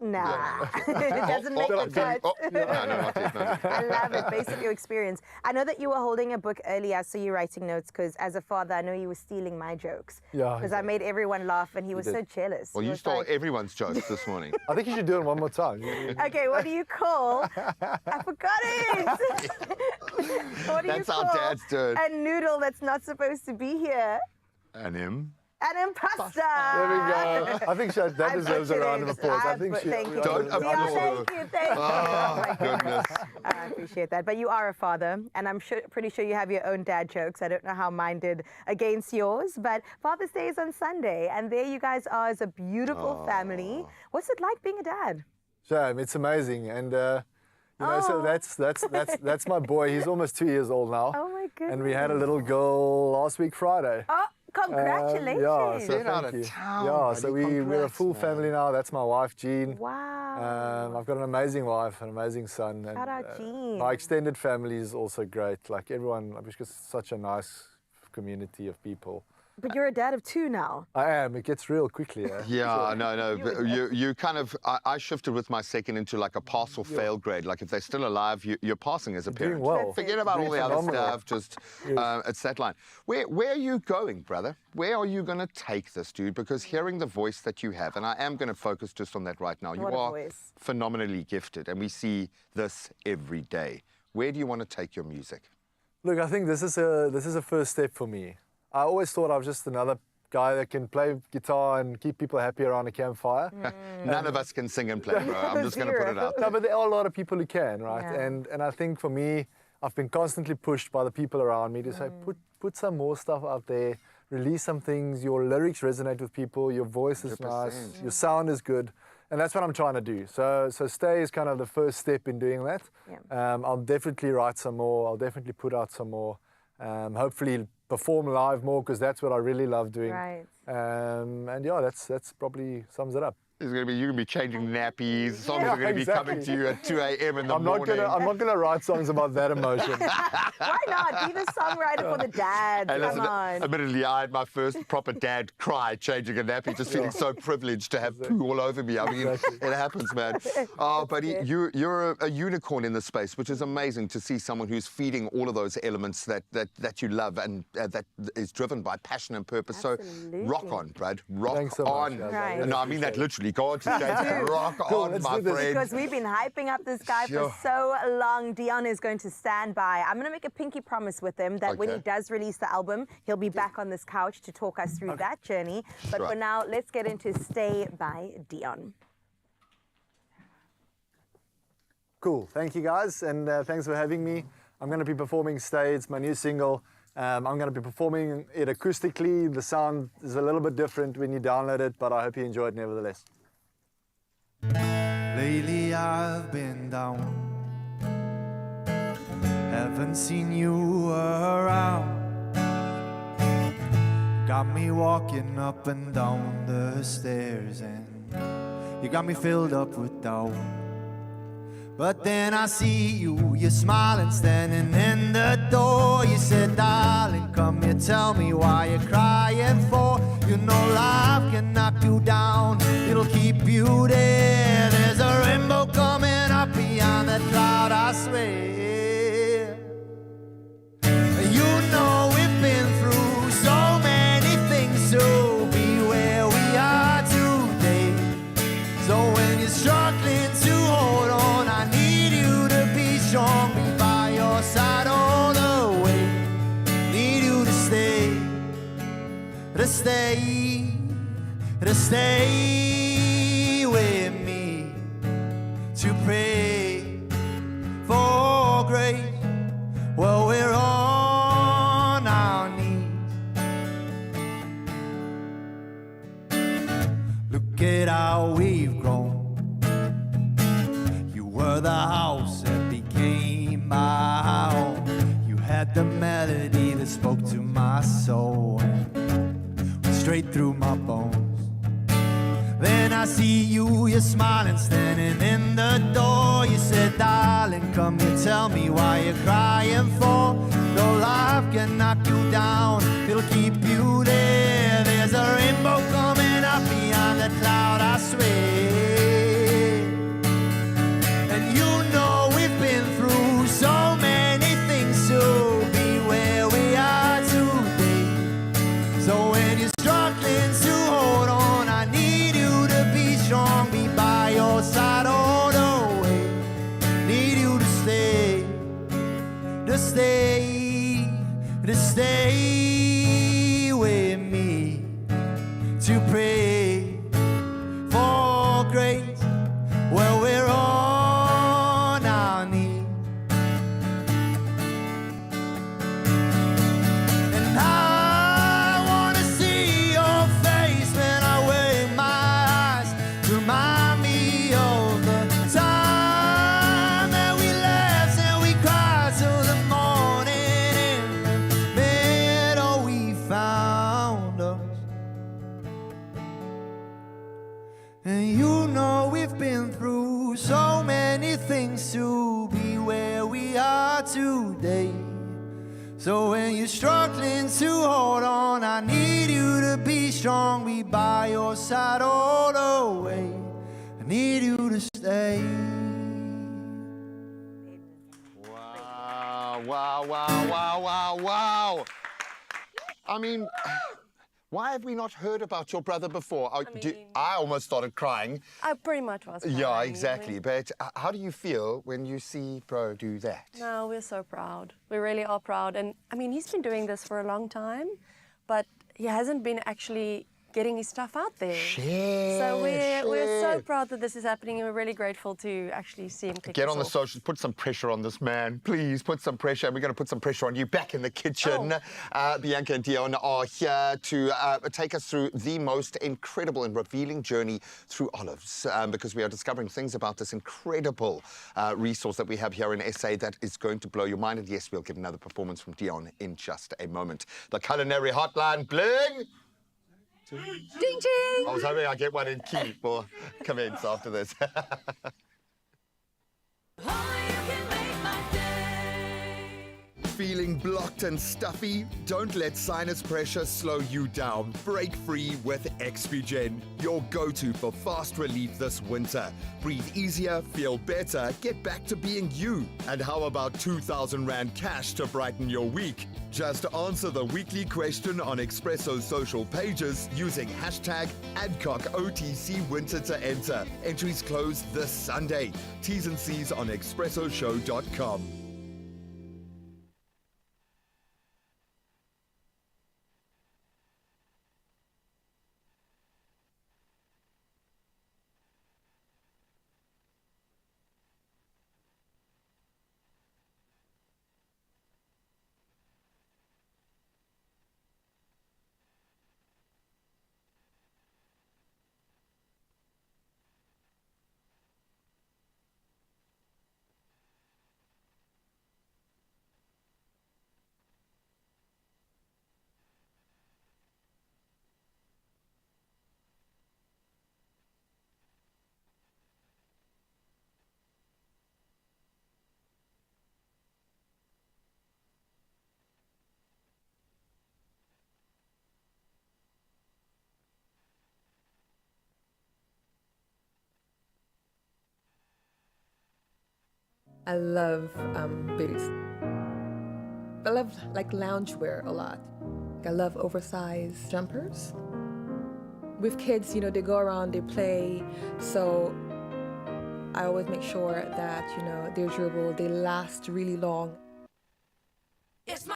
Nah, it doesn't make the cut. No, not yet, no. I love it, based on your experience. I know that you were holding a book earlier, so you're writing notes, because as a father, I know you were stealing my jokes. Yeah. Because I made everyone laugh, and he was so jealous. Well, you stole everyone's jokes this morning. I think you should do it one more time. Okay, what do you call? I forgot it. What do That's you how call dads do it. a noodle that's not supposed to be here? An impasta. There we go. I think that deserves a round of applause. Thank you. Don't applaud. Thank you. Oh, goodness. I appreciate that. But you are a father, and I'm pretty sure you have your own dad jokes. I don't know how mine did against yours, but Father's Day is on Sunday, and there you guys are as a beautiful family. What's it like being a dad? Shame, it's amazing, and you know, so that's my boy. He's almost 2 years old now. Oh my goodness. And we had a little girl last week Friday. Oh, Congratulations. Yeah, so Get out thank of you. town, Yeah, so buddy. we're a Congrats, full man. family now. That's my wife, Jean. Wow. I've got an amazing wife, an amazing son. Shout out, Jean. My extended family is also great. Like everyone, I've got such a nice community of people. But you're a dad of 2 now. I am. It gets real quickly. Eh? Yeah, no. But you kind of, I shifted with my second into like a pass or fail grade. Like if they're still alive, you're passing as a Doing parent. well. Forget about all Doing the other phenomenal. stuff. Just it's that line. Where are you going, brother? Where are you going to take this, dude? Because hearing the voice that you have, and I am going to focus just on that right now. You What a are voice. phenomenally gifted, and we see this every day. Where do you want to take your music? Look, I think this is a first step for me. I always thought I was just another guy that can play guitar and keep people happy around a campfire. None of us can sing and play, bro. I'm just going to put it out there. No, but there are a lot of people who can, right? Yeah. And I think for me, I've been constantly pushed by the people around me to say, put some more stuff out there, release some things. Your lyrics resonate with people. Your voice is 100%. nice. Your sound is good. And that's what I'm trying to do. So Stay is kind of the first step in doing that. Yeah. I'll definitely write some more. I'll definitely put out some more. Hopefully perform live more, because that's what I really love doing. Right. And yeah, that's probably sums it up. You're going to be changing nappies. Songs are going to be coming to you at 2 a.m. in the morning. I'm not gonna write songs about that emotion. Why not? Be the songwriter for the dads. Hey, Come listen, on. admittedly, I had my first proper dad cry changing a nappy, just feeling so privileged to have poo all over me. I mean, it happens, man. Oh, buddy, you're a unicorn in the space, which is amazing to see someone who's feeding all of those elements that you love and that is driven by passion and purpose. Absolutely. So rock on, Brad. Rock Thanks so much, on. guys. Right. And no, I mean that literally. Go on to stage. Rock on, let's my do this. friend. Because we've been hyping up this guy Sure. for so long. Dion is going to stand by. I'm going to make a pinky promise with him that when he Okay. does release the album, he'll be back on this couch to talk us through that journey. But Sure. for now, let's get into Stay by Dion. Cool. Thank you, guys, and thanks for having me. I'm going to be performing Stay. It's my new single. I'm going to be performing it acoustically. The sound is a little bit different when you download it, but I hope you enjoy it nevertheless. Lately I've been down, haven't seen you around. Got me walking up and down the stairs, and you got me filled up with doubt. But then I see you, you're smiling, standing in the door. You said, darling, come here, tell me why you're crying for. You know life can knock you down, it'll keep you there. There's a rainbow coming up beyond that cloud, I swear. You know we've been through so many things to be where we are today. So when you're struggling to hold on, I need you to be strong, be by your side all the way. Need you to stay with me, to pray for grace. Well, we're on our knees. Look at how we've grown. You were the house that became my home. You had the melody that spoke to my soul, went straight through my bones. Then I see you, you're smiling, standing in the door. You said, darling, come here, tell me why you're crying for. Though life can knock you down, it'll keep you there. There's a rainbow coming up beyond the cloud, I swear. And you know we've been through so many things to be where we are today. So when you're struggling to hold on, I need you to be strong, be by your side all the way. Need you to stay, with me, to pray for grace. Well, we're on our knees. And I wanna see your face when I wave my eyes. Remind me of the time that we laughed and we cried till the morning in the middle we found. to be where we are today. So when you're struggling to hold on, I need you to be strong, be by your side all the way. I need you to stay. Wow, wow, wow, wow, wow, wow. I mean, why have we not heard about your brother before? I almost started crying. I pretty much was crying. Yeah, exactly. But how do you feel when you see bro do that? No, we're so proud. We really are proud. And I mean, he's been doing this for a long time, but he hasn't been actually getting his stuff out there. So we're so proud that this is happening, and we're really grateful to actually see him kick Get this on the off. socials, put some pressure on this man. Please put some pressure. We're going to put some pressure on you back in the kitchen. Bianca and Dion are here to take us through the most incredible and revealing journey through olives, because we are discovering things about this incredible resource that we have here in SA that is going to blow your mind. And yes, we'll get another performance from Dion in just a moment. The Culinary Hotline, bling! Ding, ding! I was hoping I'd get one in key for comments after this. Feeling blocked and stuffy? Don't let sinus pressure slow you down. Break free with Expugen, your go-to for fast relief this winter. Breathe easier, feel better, get back to being you. And how about 2,000 Rand cash to brighten your week? Just answer the weekly question on Expresso's social pages using hashtag AdcocOTCWinter to enter. Entries close this Sunday. T's and C's on expressoshow.com. I love boots. I love like loungewear a lot. I love oversized jumpers. With kids, you know, they go around, they play, so I always make sure that, you know, they're durable, they last really long. It's my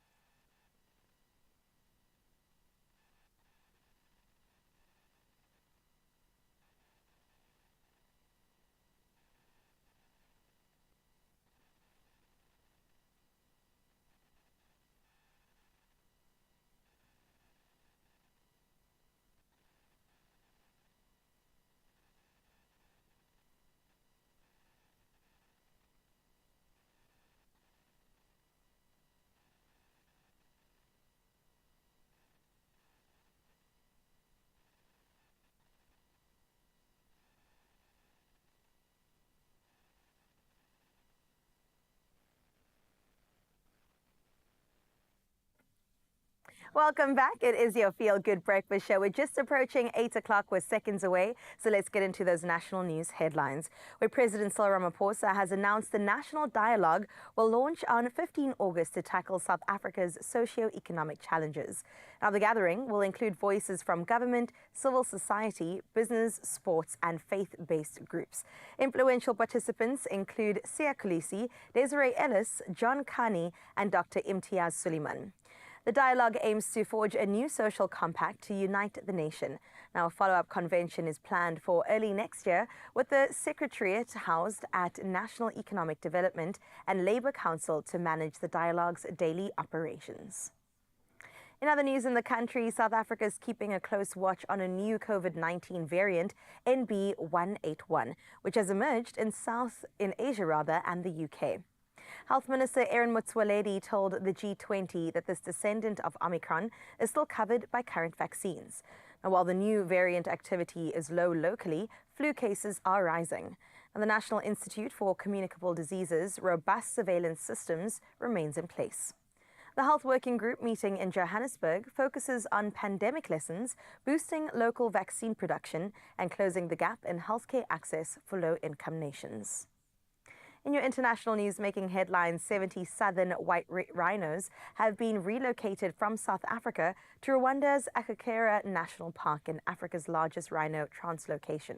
Welcome back. It is your Feel Good Breakfast Show. We're just approaching 8 o'clock. We're seconds away. So let's get into those national news headlines, where President Cyril Ramaphosa has announced the National Dialogue will launch on 15 August to tackle South Africa's socio-economic challenges. Now, the gathering will include voices from government, civil society, business, sports, and faith-based groups. Influential participants include Siya Kolisi, Desiree Ellis, John Kani, and Dr. Imtiaz Suleiman. The dialogue aims to forge a new social compact to unite the nation. Now, a follow-up convention is planned for early next year, with the Secretariat housed at National Economic Development and Labour Council to manage the dialogue's daily operations. In other news in the country, South Africa is keeping a close watch on a new COVID-19 variant, NB181, which has emerged in Asia and the UK. Health Minister Aaron Motsoaledi told the G20 that this descendant of Omicron is still covered by current vaccines. Now, while the new variant activity is low locally, flu cases are rising. And the National Institute for Communicable Diseases robust surveillance systems remains in place. The Health Working Group meeting in Johannesburg focuses on pandemic lessons, boosting local vaccine production, and closing the gap in healthcare access for low-income nations. In your international news making headlines, 70 southern white rhinos have been relocated from South Africa to Rwanda's Akakera National Park in Africa's largest rhino translocation.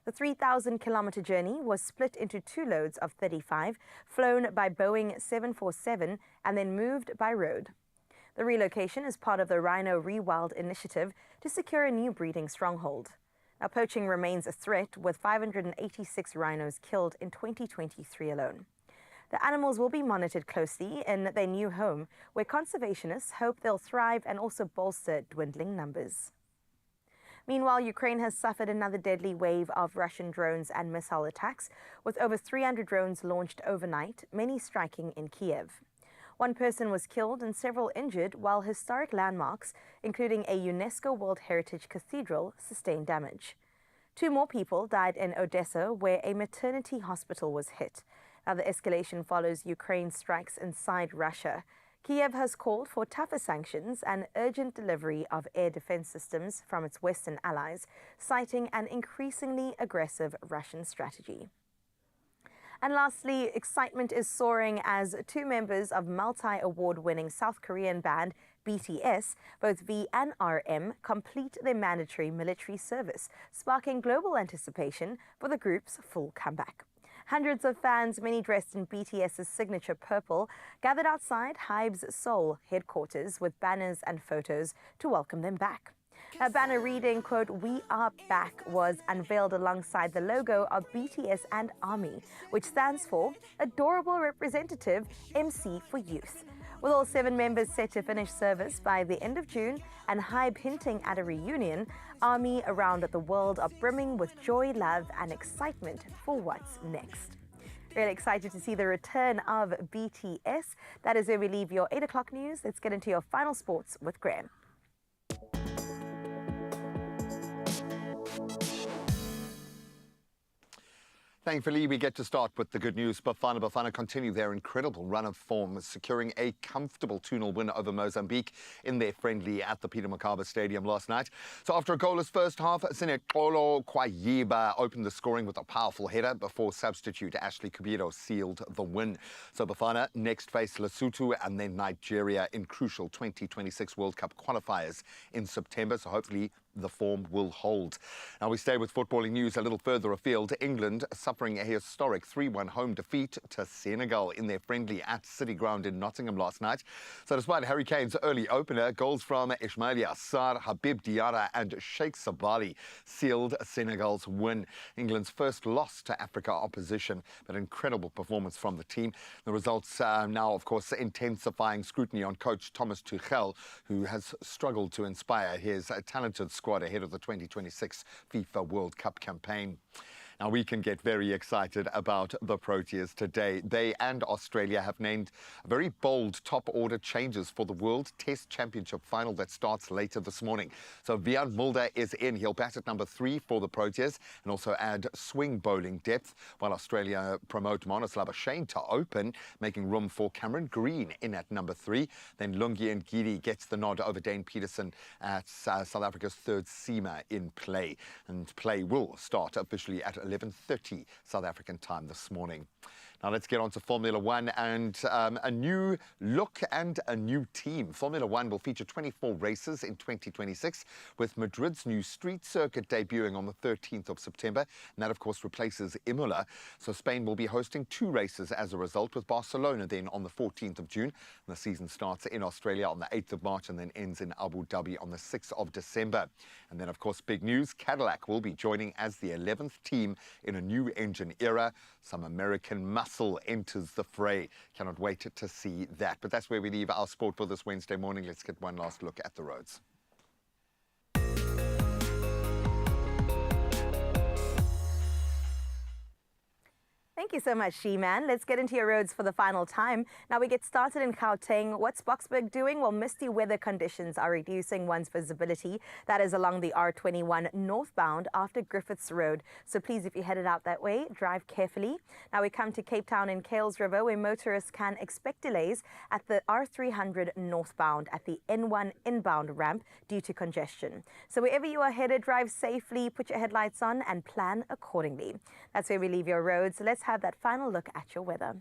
The 3,000-kilometer journey was split into 2 loads of 35, flown by Boeing 747 and then moved by road. The relocation is part of the Rhino Rewild initiative to secure a new breeding stronghold. Now, poaching remains a threat, with 586 rhinos killed in 2023 alone. The animals will be monitored closely in their new home, where conservationists hope they'll thrive and also bolster dwindling numbers. Meanwhile, Ukraine has suffered another deadly wave of Russian drones and missile attacks, with over 300 drones launched overnight, many striking in Kiev. 1 person was killed and several injured, while historic landmarks, including a UNESCO World Heritage Cathedral, sustained damage. 2 more people died in Odessa, where a maternity hospital was hit. Now, the escalation follows Ukraine's strikes inside Russia. Kiev has called for tougher sanctions and urgent delivery of air defense systems from its Western allies, citing an increasingly aggressive Russian strategy. And lastly, excitement is soaring as 2 members of multi-award-winning South Korean band BTS, both V and RM, complete their mandatory military service, sparking global anticipation for the group's full comeback. Hundreds of fans, many dressed in BTS's signature purple, gathered outside HYBE's Seoul headquarters with banners and photos to welcome them back. A banner reading, quote, "We are back," was unveiled alongside the logo of BTS and ARMY, which stands for Adorable Representative MC for Youth. With all 7 members set to finish service by the end of June and HYBE hinting at a reunion, ARMY around the world are brimming with joy, love and excitement for what's next. Really excited to see the return of BTS. That is where we leave your 8 o'clock news. Let's get into your final sports with Graham. Thankfully, we get to start with the good news. Bafana continue their incredible run of form, securing a comfortable 2-0 win over Mozambique in their friendly at the Peter Mokaba Stadium last night. So after a goalless first half, Sinekolo Kwayiba opened the scoring with a powerful header before substitute Ashley Kubiro sealed the win. So Bafana next face Lesotho and then Nigeria in crucial 2026 World Cup qualifiers in September. So hopefully the form will hold. Now we stay with footballing news a little further afield. England suffering a historic 3-1 home defeat to Senegal in their friendly at City Ground in Nottingham last night. So despite Harry Kane's early opener, goals from Ismaila Assar, Habib Diarra and Sheikh Sabali sealed Senegal's win. England's first loss to Africa opposition, but incredible performance from the team. The results now, of course, intensifying scrutiny on coach Thomas Tuchel, who has struggled to inspire his talented squad ahead of the 2026 FIFA World Cup campaign. Now, we can get very excited about the Proteas today. They and Australia have named very bold top-order changes for the World Test Championship final that starts later this morning. So Wiaan Mulder is in. He'll bat at number 3 for the Proteas and also add swing bowling depth, while Australia promote Marnus Labuschagne to open, making room for Cameron Green in at number 3. Then Lungi and Gidi gets the nod over Dane Peterson at South Africa's third seamer in play. And play will start officially at 11:30 South African time this morning. Now let's get on to Formula One and a new look and a new team. Formula One will feature 24 races in 2026, with Madrid's new street circuit debuting on the 13th of September. And that, of course, replaces Imola. So Spain will be hosting 2 races as a result, with Barcelona then on the 14th of June. And the season starts in Australia on the 8th of March and then ends in Abu Dhabi on the 6th of December. And then, of course, big news, Cadillac will be joining as the 11th team in a new engine era. Some American muscle enters the fray. Cannot wait to see that. But that's where we leave our sport for this Wednesday morning. Let's get one last look at the roads. Thank you so much, She-Man. Let's get into your roads for the final time. Now we get started in Gauteng. What's Boksburg doing? Well, misty weather conditions are reducing one's visibility. That is along the R21 northbound after Griffiths Road. So please, if you're headed out that way, drive carefully. Now we come to Cape Town in Kales River, where motorists can expect delays at the R300 northbound at the N1 inbound ramp due to congestion. So wherever you are headed, drive safely, put your headlights on and plan accordingly. That's where we leave your roads. Let's have that final look at your weather.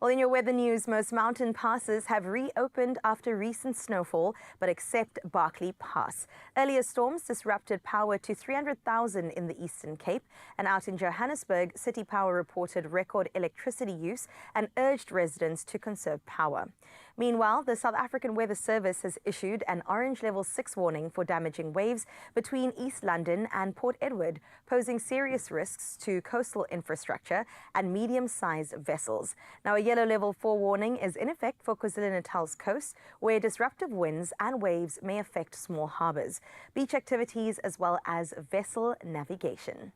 Well, in your weather news, most mountain passes have reopened after recent snowfall, but except Barkley Pass. Earlier storms disrupted power to 300,000 in the Eastern Cape, and out in Johannesburg, City Power reported record electricity use and urged residents to conserve power. Meanwhile, the South African Weather Service has issued an orange level 6 warning for damaging waves between East London and Port Edward, posing serious risks to coastal infrastructure and medium-sized vessels. Now, a yellow level 4 warning is in effect for KwaZulu-Natal's coast, where disruptive winds and waves may affect small harbours, beach activities as well as vessel navigation.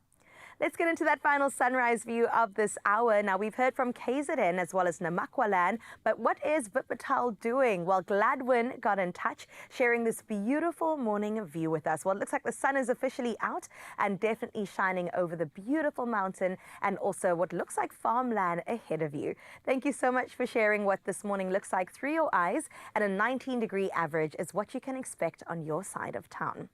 Let's get into that final sunrise view of this hour. Now, we've heard from KZN as well as Namakwaland, but what is Wuppertal doing? Well, Gladwin got in touch, sharing this beautiful morning view with us. Well, it looks like the sun is officially out and definitely shining over the beautiful mountain and also what looks like farmland ahead of you. Thank you so much for sharing what this morning looks like through your eyes, and a 19-degree average is what you can expect on your side of town.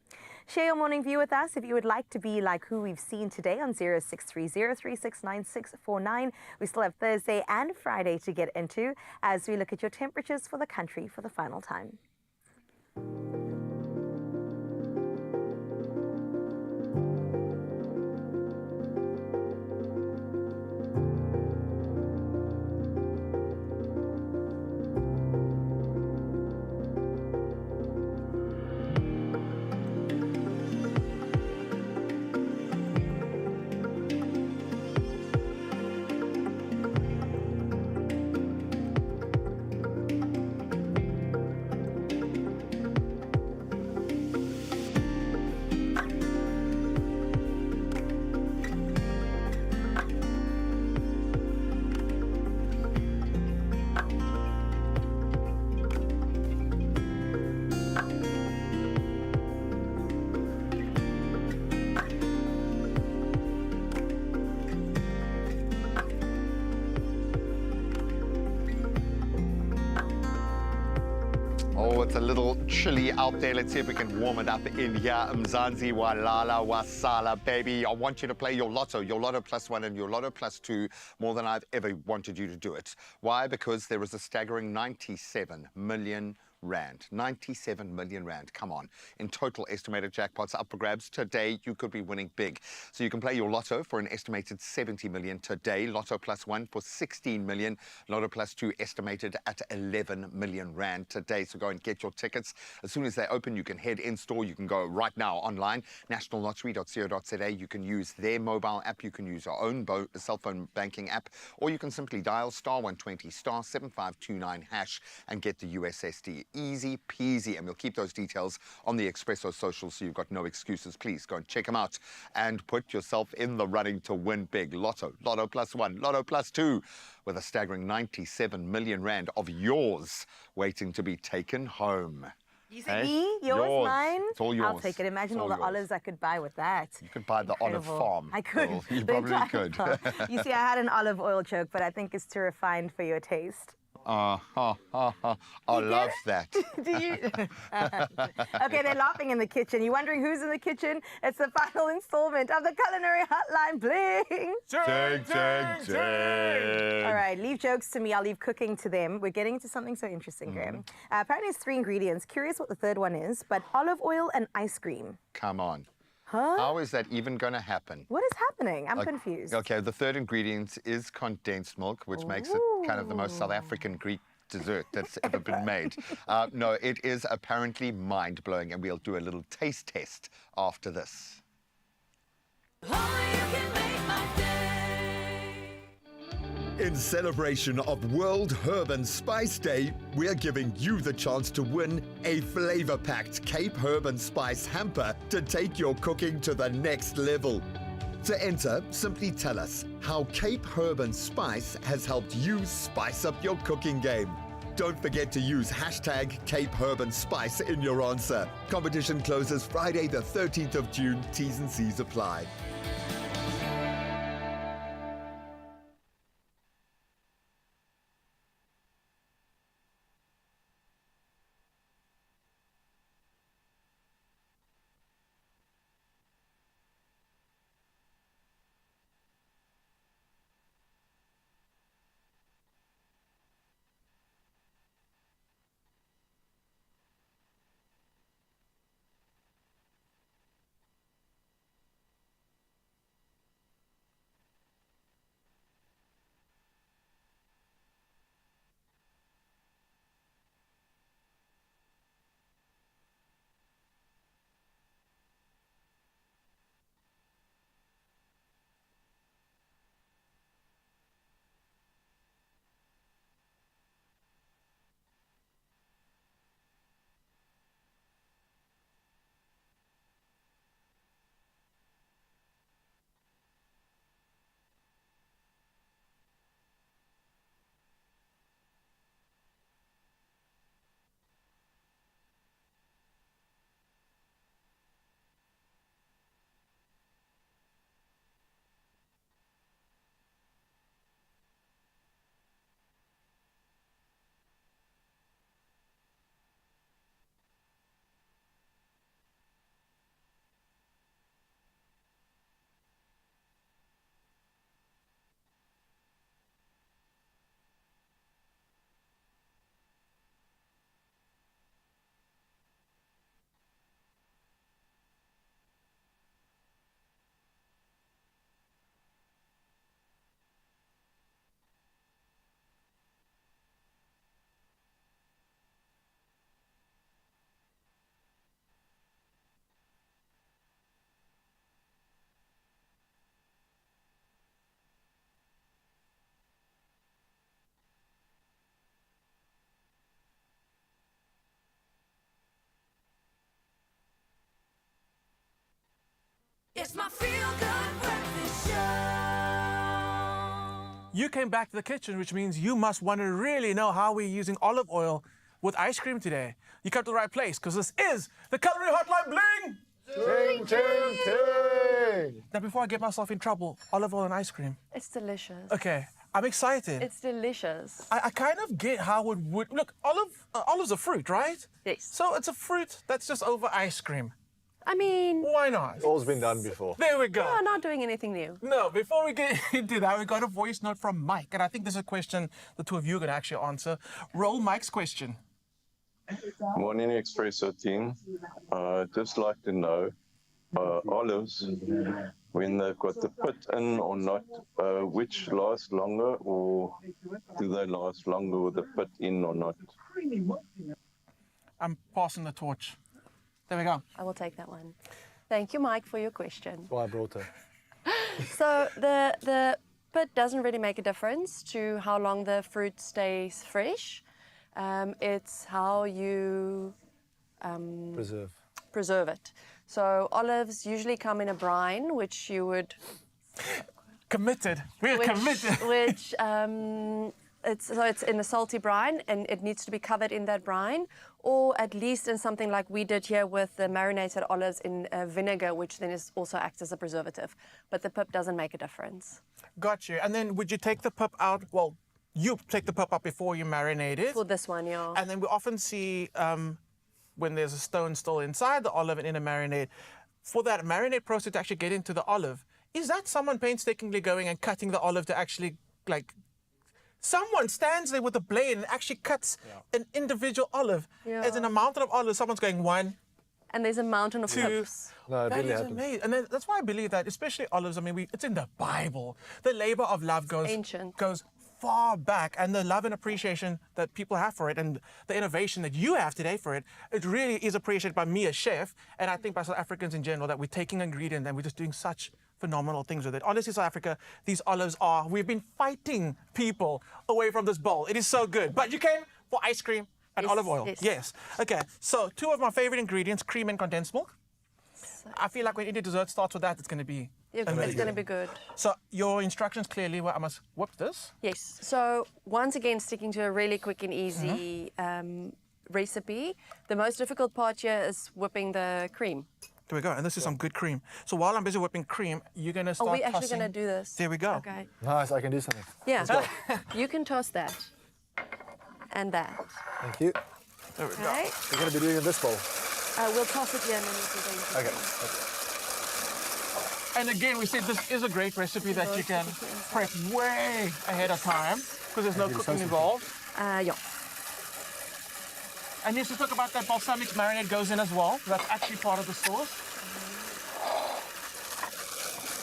Share your morning view with us if you would like to be like who we've seen today on 0630369649. We still have Thursday and Friday to get into as we look at your temperatures for the country for the final time. Oh, it's a little chilly out there. Let's see if we can warm it up in here. Mzansi, Walala, Wasala, baby. I want you to play your Lotto +1 and your Lotto +2 more than I've ever wanted you to do it. Why? Because there is a staggering 97 million rand. 97 million rand. Come on. In total estimated jackpots up for grabs today, you could be winning big. So you can play your Lotto for an estimated 70 million today. Lotto +1 for 16 million. Lotto +2 estimated at 11 million rand today. So go and get your tickets. As soon as they open, you can head in store. You can go right now online. nationallottery.co.za. You can use their mobile app. You can use your own cell phone banking app. Or you can simply dial *120 *7529# and get the USSD. Easy peasy, and we'll keep those details on the Expresso social, so you've got no excuses. Please go and check them out and put yourself in the running to win big. Lotto +1, Lotto +2, with a staggering 97 million rand of yours waiting to be taken home. You say me? Yours, mine? It's all yours. I'll take it. Imagine It's all the yours. olives I could buy with that. You could buy the olive Incredible. farm. I could. Girl. You The probably entire could. farm. You see, I had an olive oil joke, but I think it's too refined for your taste. I love that. Do you? Okay, they're laughing in the kitchen. You're wondering who's in the kitchen? It's the final installment of the Culinary Hotline. Bling! All right, leave jokes to me. I'll leave cooking to them. We're getting into something so interesting, Graham. Apparently it's 3 ingredients. Curious what the third one is, but olive oil and ice cream. Come on. Huh? How is that even going to happen? What is happening? I'm confused. Okay, the third ingredient is condensed milk, which makes it kind of the most South African Greek dessert that's ever been made. No, it is apparently mind-blowing, and we'll do a little taste test after this. In celebration of World Herb and Spice Day, we're giving you the chance to win a flavor-packed Cape Herb and Spice hamper to take your cooking to the next level. To enter, simply tell us how Cape Herb and Spice has helped you spice up your cooking game. Don't forget to use hashtag Cape Herb and Spice in your answer. Competition closes Friday the 13th of June. T's and C's apply. It's my feel-good breakfast show. You came back to the kitchen, which means you must want to really know how we're using olive oil with ice cream today. You come to the right place, because this is the Culinary Hotline Bling! Ting, ting, ting! Now, before I get myself in trouble, olive oil and ice cream. It's delicious. Okay, I'm excited. It's delicious. I kind of get how it would... Look, olive's a fruit, right? Yes. So it's a fruit that's just over ice cream. I mean... Why not? All's been done before. There we go. No, not doing anything new. No, before we get into that, we got a voice note from Mike, and I think this is a question the two of you are going to actually answer. Roll Mike's question. Morning, Expresso team. Just like to know, olives, when they've got the pit in or not, which last longer, or do they last longer with the pit in or not? I'm passing the torch. There we go. I will take that one. Thank you, Mike, for your question. That's why I brought her. So the pit doesn't really make a difference to how long the fruit stays fresh. It's how you preserve it. So olives usually come in a brine, which you would... Committed. We're committed. Which it's in a salty brine, and it needs to be covered in that brine, or at least in something like we did here with the marinated olives in vinegar, which then also acts as a preservative. But the pip doesn't make a difference. Got you. And then would you take the pip out? Well, you take the pip out before you marinate it. For this one, yeah. And then we often see when there's a stone still inside the olive and in a marinade, for that marinade process to actually get into the olive, is that someone painstakingly going and cutting the olive to actually, like, someone stands there with a blade and actually cuts an individual olive. Yeah. As in a mountain of olives, someone's going one, and there's a mountain of two. pips. No, it That really is happens. amazing. And that's why I believe that, especially olives, I mean, it's in the Bible. The labor of love goes far back, and the love and appreciation that people have for it, and the innovation that you have today for it, it really is appreciated by me as chef, and I think by South Africans in general, that we're taking ingredient and we're just doing such phenomenal things with it. Honestly, South Africa, these olives are, we've been fighting people away from this bowl. It is so good. But you came for ice cream and olive oil. Yes. Okay, so two of my favorite ingredients, cream and condensed milk. I feel like when any dessert starts with that, it's going to be amazing. It's going to be good. So your instructions clearly were I must whip this. Yes. So once again, sticking to a really quick and easy recipe. The most difficult part here is whipping the cream. There we go. And this is some good cream. So while I'm busy whipping cream, you're going to start tossing. Are we actually tossing. going to do this? There we go. Okay. Nice, I can do something. Yeah. Let's go. You can toss that. And that. Thank you. There we go. Okay. We're going to be doing it in this bowl. We'll toss it here and then we'll do Okay. And again, we said this is a great recipe that you can prep way ahead of time because there's no cooking involved. Yeah. And yes, to talk about that balsamic marinade goes in as well. That's actually part of the sauce.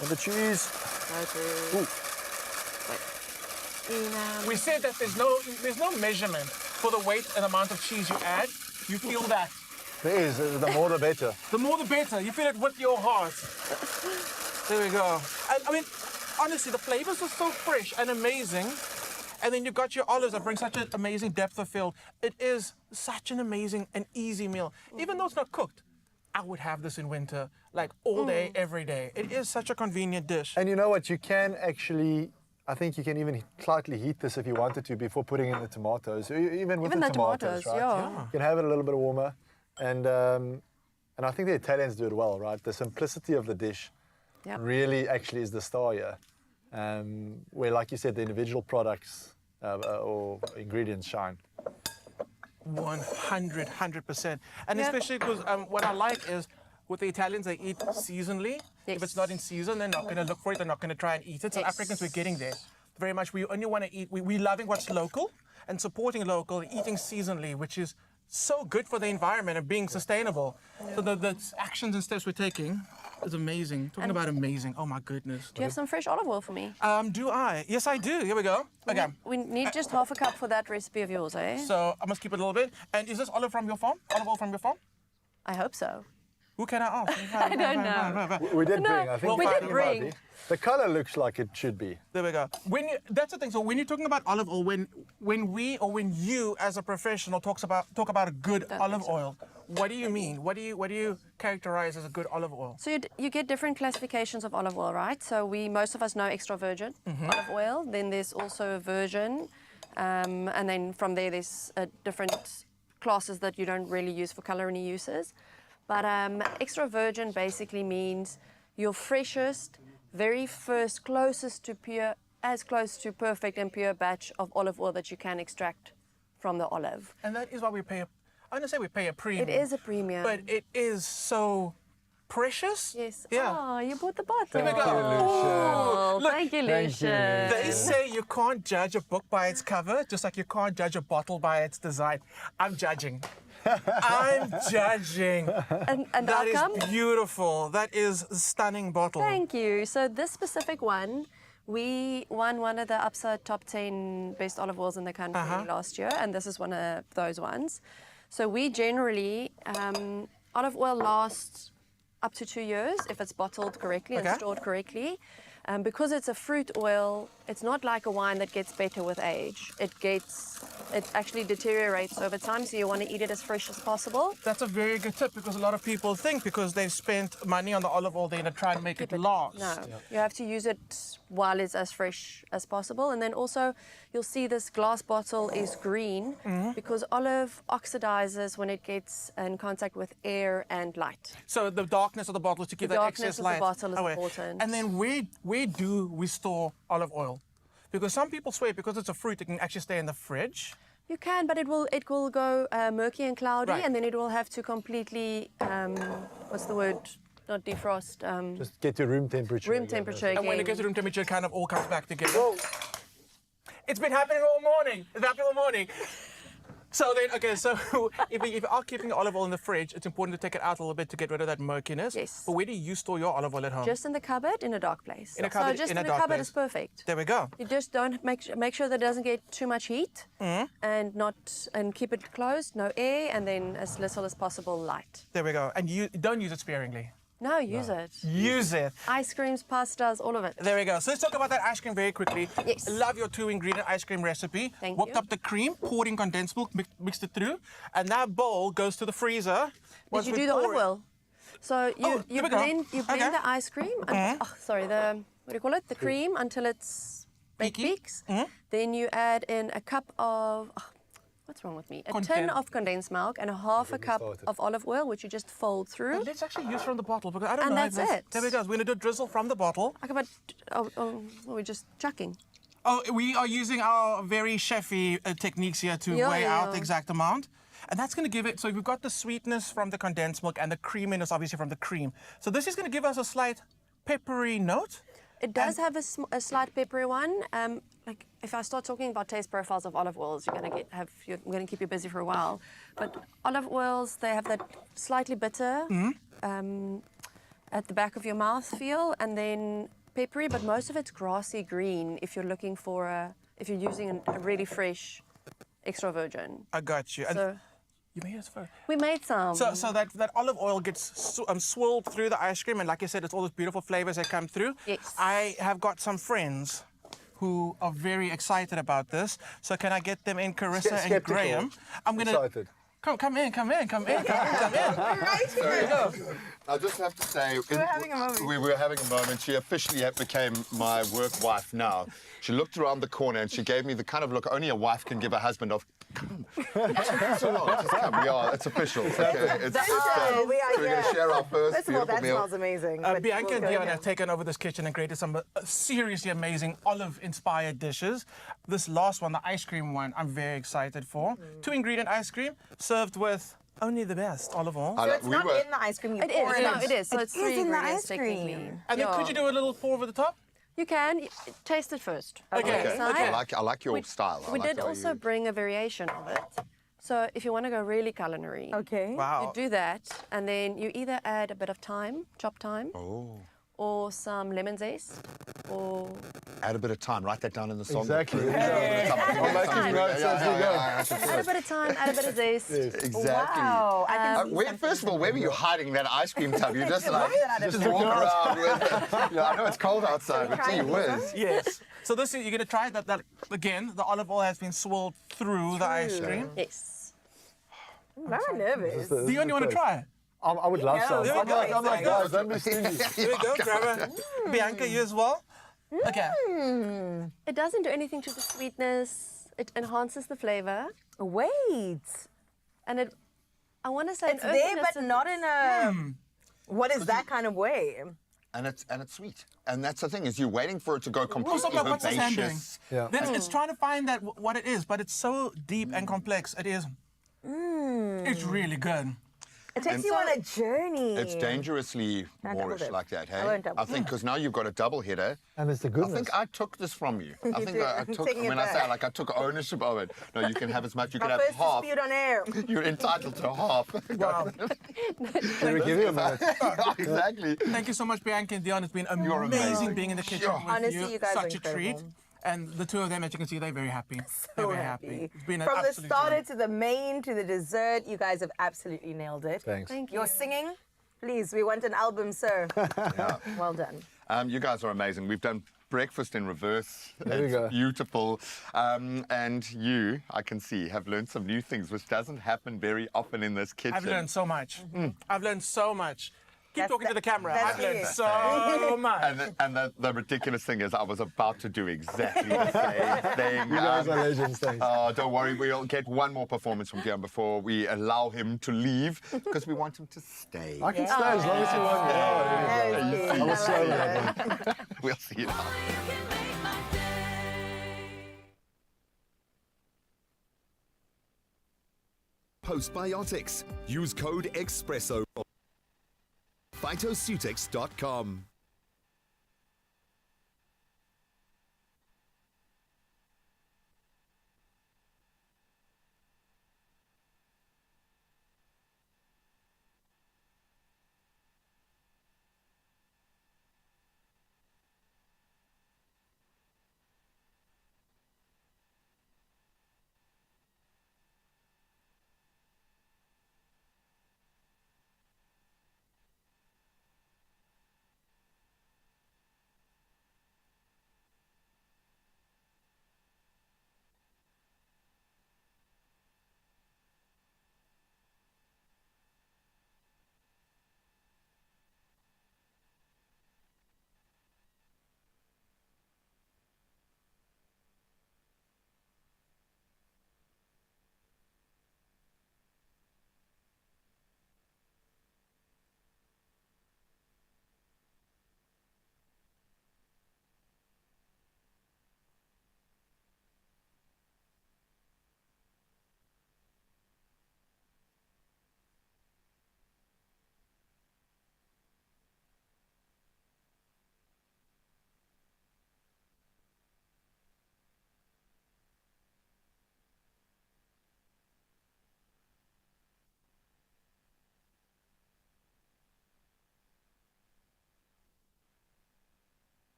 And the cheese. Ooh. We said that there's no measurement for the weight and amount of cheese you add. You feel that. There is. The more the better. The more the better. You feel it with your heart. There we go. And I mean, honestly, the flavors are so fresh and amazing. And then you've got your olives that bring such an amazing depth of field. It is such an amazing and easy meal. Even though it's not cooked, I would have this in winter, like all day, every day. It is such a convenient dish. And you know what? You can actually, I think you can even slightly heat this if you wanted to before putting in the tomatoes. Even with the tomatoes, right? Yeah. You can have it a little bit warmer. And I think the Italians do it well, right? The simplicity of the dish really actually is the star here. Where, like you said, the individual products or ingredients shine. 100%. And especially because what I like is with the Italians, they eat seasonally. If it's not in season, they're not going to look for it. They're not going to try and eat it. So Africans, we're getting there. Very much. We only want to eat. We're loving what's local and supporting local, eating seasonally, which is so good for the environment and being sustainable. So the actions and steps we're taking is amazing. Talking about amazing. Oh my goodness. Do you have some fresh olive oil for me? Do I? Yes, I do. Here we go. Okay. We need just half a cup for that recipe of yours, eh? So I must keep it a little bit. And is this olive from your farm? Olive oil from your farm? I hope so. Who can I ask? I don't know. We did bring, I think. We did bring. The color looks like it should be. There we go. That's the thing. So when you're talking about olive oil, when you as a professional talk about a good olive oil, what do you mean? What do you characterize as a good olive oil? So you get different classifications of olive oil, right? So most of us know extra virgin olive oil. Then there's also virgin, and then from there there's different classes that you don't really use for culinary uses. But extra virgin basically means your freshest, very first, closest to pure, as close to perfect and pure batch of olive oil that you can extract from the olive. And that is why we pay I don't say we pay a premium. It is a premium. But it is so precious. Yes. Yeah. Oh, you bought the bottle. There we go. Oh, Look, thank you, Lucian. They say you can't judge a book by its cover, just like you can't judge a bottle by its design. I'm judging. I'm judging. And that outcome? is beautiful. That is a stunning bottle. Thank you. So this specific one, we won one of the UPSA top 10 best olive oils in the country last year, and this is one of those ones. So we generally, olive oil lasts up to 2 years if it's bottled correctly and stored correctly. Because it's a fruit oil, it's not like a wine that gets better with age. It actually deteriorates over time, so you want to eat it as fresh as possible. That's a very good tip because a lot of people think because they've spent money on the olive oil, they're going to try and make it last. No, you have to use it while it's as fresh as possible. And then also, you'll see this glass bottle is green because olive oxidizes when it gets in contact with air and light. So the darkness of the bottle is to keep that excess light The darkness of the bottle is away. important. And then where do we store olive oil? Because some people swear because it's a fruit, it can actually stay in the fridge. You can, but it will go murky and cloudy, and then it will have to completely, what's the word? Not defrost. Just get to room temperature. Room temperature again. And when it gets to room temperature, it kind of all comes back together. It's been happening all morning. It's happening all morning. So then, okay, so if you are keeping olive oil in the fridge, it's important to take it out a little bit to get rid of that murkiness. Yes. But where do you store your olive oil at home? Just in the cupboard, in a dark place. In a cupboard, so just in a in the dark cupboard place. is perfect. There we go. You just don't make sure that it doesn't get too much heat, and keep it closed, no air, and then as little as possible light. There we go. And you don't use it sparingly. No, use it. Use it. Ice creams, pastas, all of it. There we go. So let's talk about that ice cream very quickly. Yes. Love your 2-ingredient ice cream recipe. Thank Whipped you. up the cream, poured in condensed milk, mixed it through, and that bowl goes to the freezer. Did you do the olive oil? So you there we go. blend Okay. the ice cream. Sorry, the what do you call it? The cream until it's baked peaks. Then you add in a cup of what's wrong with me? A tin of condensed milk and a half a cup of olive oil, which you just fold through. Let's actually use from the bottle because I don't And know. that's it. There we go. We're gonna do a drizzle from the bottle. Okay, but we're just chucking. Oh, we are using our very chefy techniques here to Yeah, weigh yeah, out yeah. the exact amount. And that's going to give it, so we've got the sweetness from the condensed milk and the creaminess obviously from the cream. So this is going to give us a slight peppery note. It does have a slight peppery one. Like if I start talking about taste profiles of olive oils, I'm going to keep you busy for a while. But olive oils, they have that slightly bitter at the back of your mouth feel, and then peppery. But most of it's grassy green. If you're looking for if you're using a really fresh extra virgin. I got you. So, you made us first. we made some. So that olive oil gets swirled through the ice cream, and like I said, it's all those beautiful flavors that come through. Yes. I have got some friends who are very excited about this. So can I get them in, Carissa and Skeptical. Graham? I'm gonna Excited. come in. I just have to say, We're having a moment. we were having a moment. She officially became my work wife now. She looked around the corner and she gave me the kind of look only a wife can give a husband of, come. So long, just come. Yeah, it's official. Okay, it's done. So we're going to share our first First of all, beautiful that meal. smells amazing. but Bianca we'll and go Dion again. have taken over this kitchen and created some seriously amazing olive-inspired dishes. This last one, the ice cream one, I'm very excited for. 2-ingredient ice cream served with only the best olive oil. So it's not in the ice cream. You It pour is. it No, in. it is. So It it's is 3 in the ingredients ice cream. technically. And then could you do a little pour over the top? You can taste it first. Okay. I like your style. I We like did the way also you- bring a variation of it. So if you want to go really culinary, Okay. Wow. you do that, and then you either add a bit of thyme, chopped thyme, Oh. or some lemon zest, or Add a bit of time. Write that down in the song. Exactly. Yeah. I'll make him notes as we go. add a bit of thyme, add a bit of zest. Exactly. Wow. I can see First of all, where were you hiding that ice cream tub? You just like Why just walk around with it. Yeah, I know it's cold outside, but gee whiz. Yes. So this is, you're going to try that again, the olive oil has been swirled through the ice cream. Yes. I'm very nervous. Dion, you want to try it? I would love some. There we go. I'm like, guys, don't be stingy. Here we go, grab a Bianca, you as well. Okay. It doesn't do anything to the sweetness. It enhances the flavor. Wait. And I want to say It's there, but not in a. What is that kind of way? And it's sweet. And that's the thing, is you're waiting for it to go completely Also, what's this hand doing? herbaceous. Yeah. It's trying to find that what it is, but it's so deep and complex. It is. It's really good. It takes you on a journey. It's dangerously Can't double Moorish dip. like that, hey? I won't double I think because now you've got a double header. And it's the I goodness. think I took this from you. I think I took, Taking it when I say back. like I took ownership of it. No, you can have as much, you My can have first half. dispute on air. You're entitled to half. Wow. Can we give you a minute? Exactly. Thank you so much, Bianca and Dion. It's been You're amazing amazing. being in the kitchen Sure. with Honestly, you guys are Such a treat. incredible. And the two of them, as you can see, they're very happy. They're So very happy. It's been an From the absolute starter joy. to the main to the dessert, you guys have absolutely nailed it. Thanks. Thank you. Your singing, please, we want an album, sir. Yeah. Well done. You guys are amazing. We've done breakfast in reverse. There we It's go. beautiful. And you, I can see, have learned some new things, which doesn't happen very often in this kitchen. I've learned so much. I've learned so much. Keep That's talking to the camera. that's I've learned it. so much. And the ridiculous thing is I was about to do exactly the same thing. You guys are legends, thanks. Oh, don't worry. We'll get one more performance from Dion before we allow him to leave because we want him to stay. I can stay as long as you want me. That was I was so cute. happy. We'll see you now. Postbiotics. Use code Expresso. Phytoceutics.com.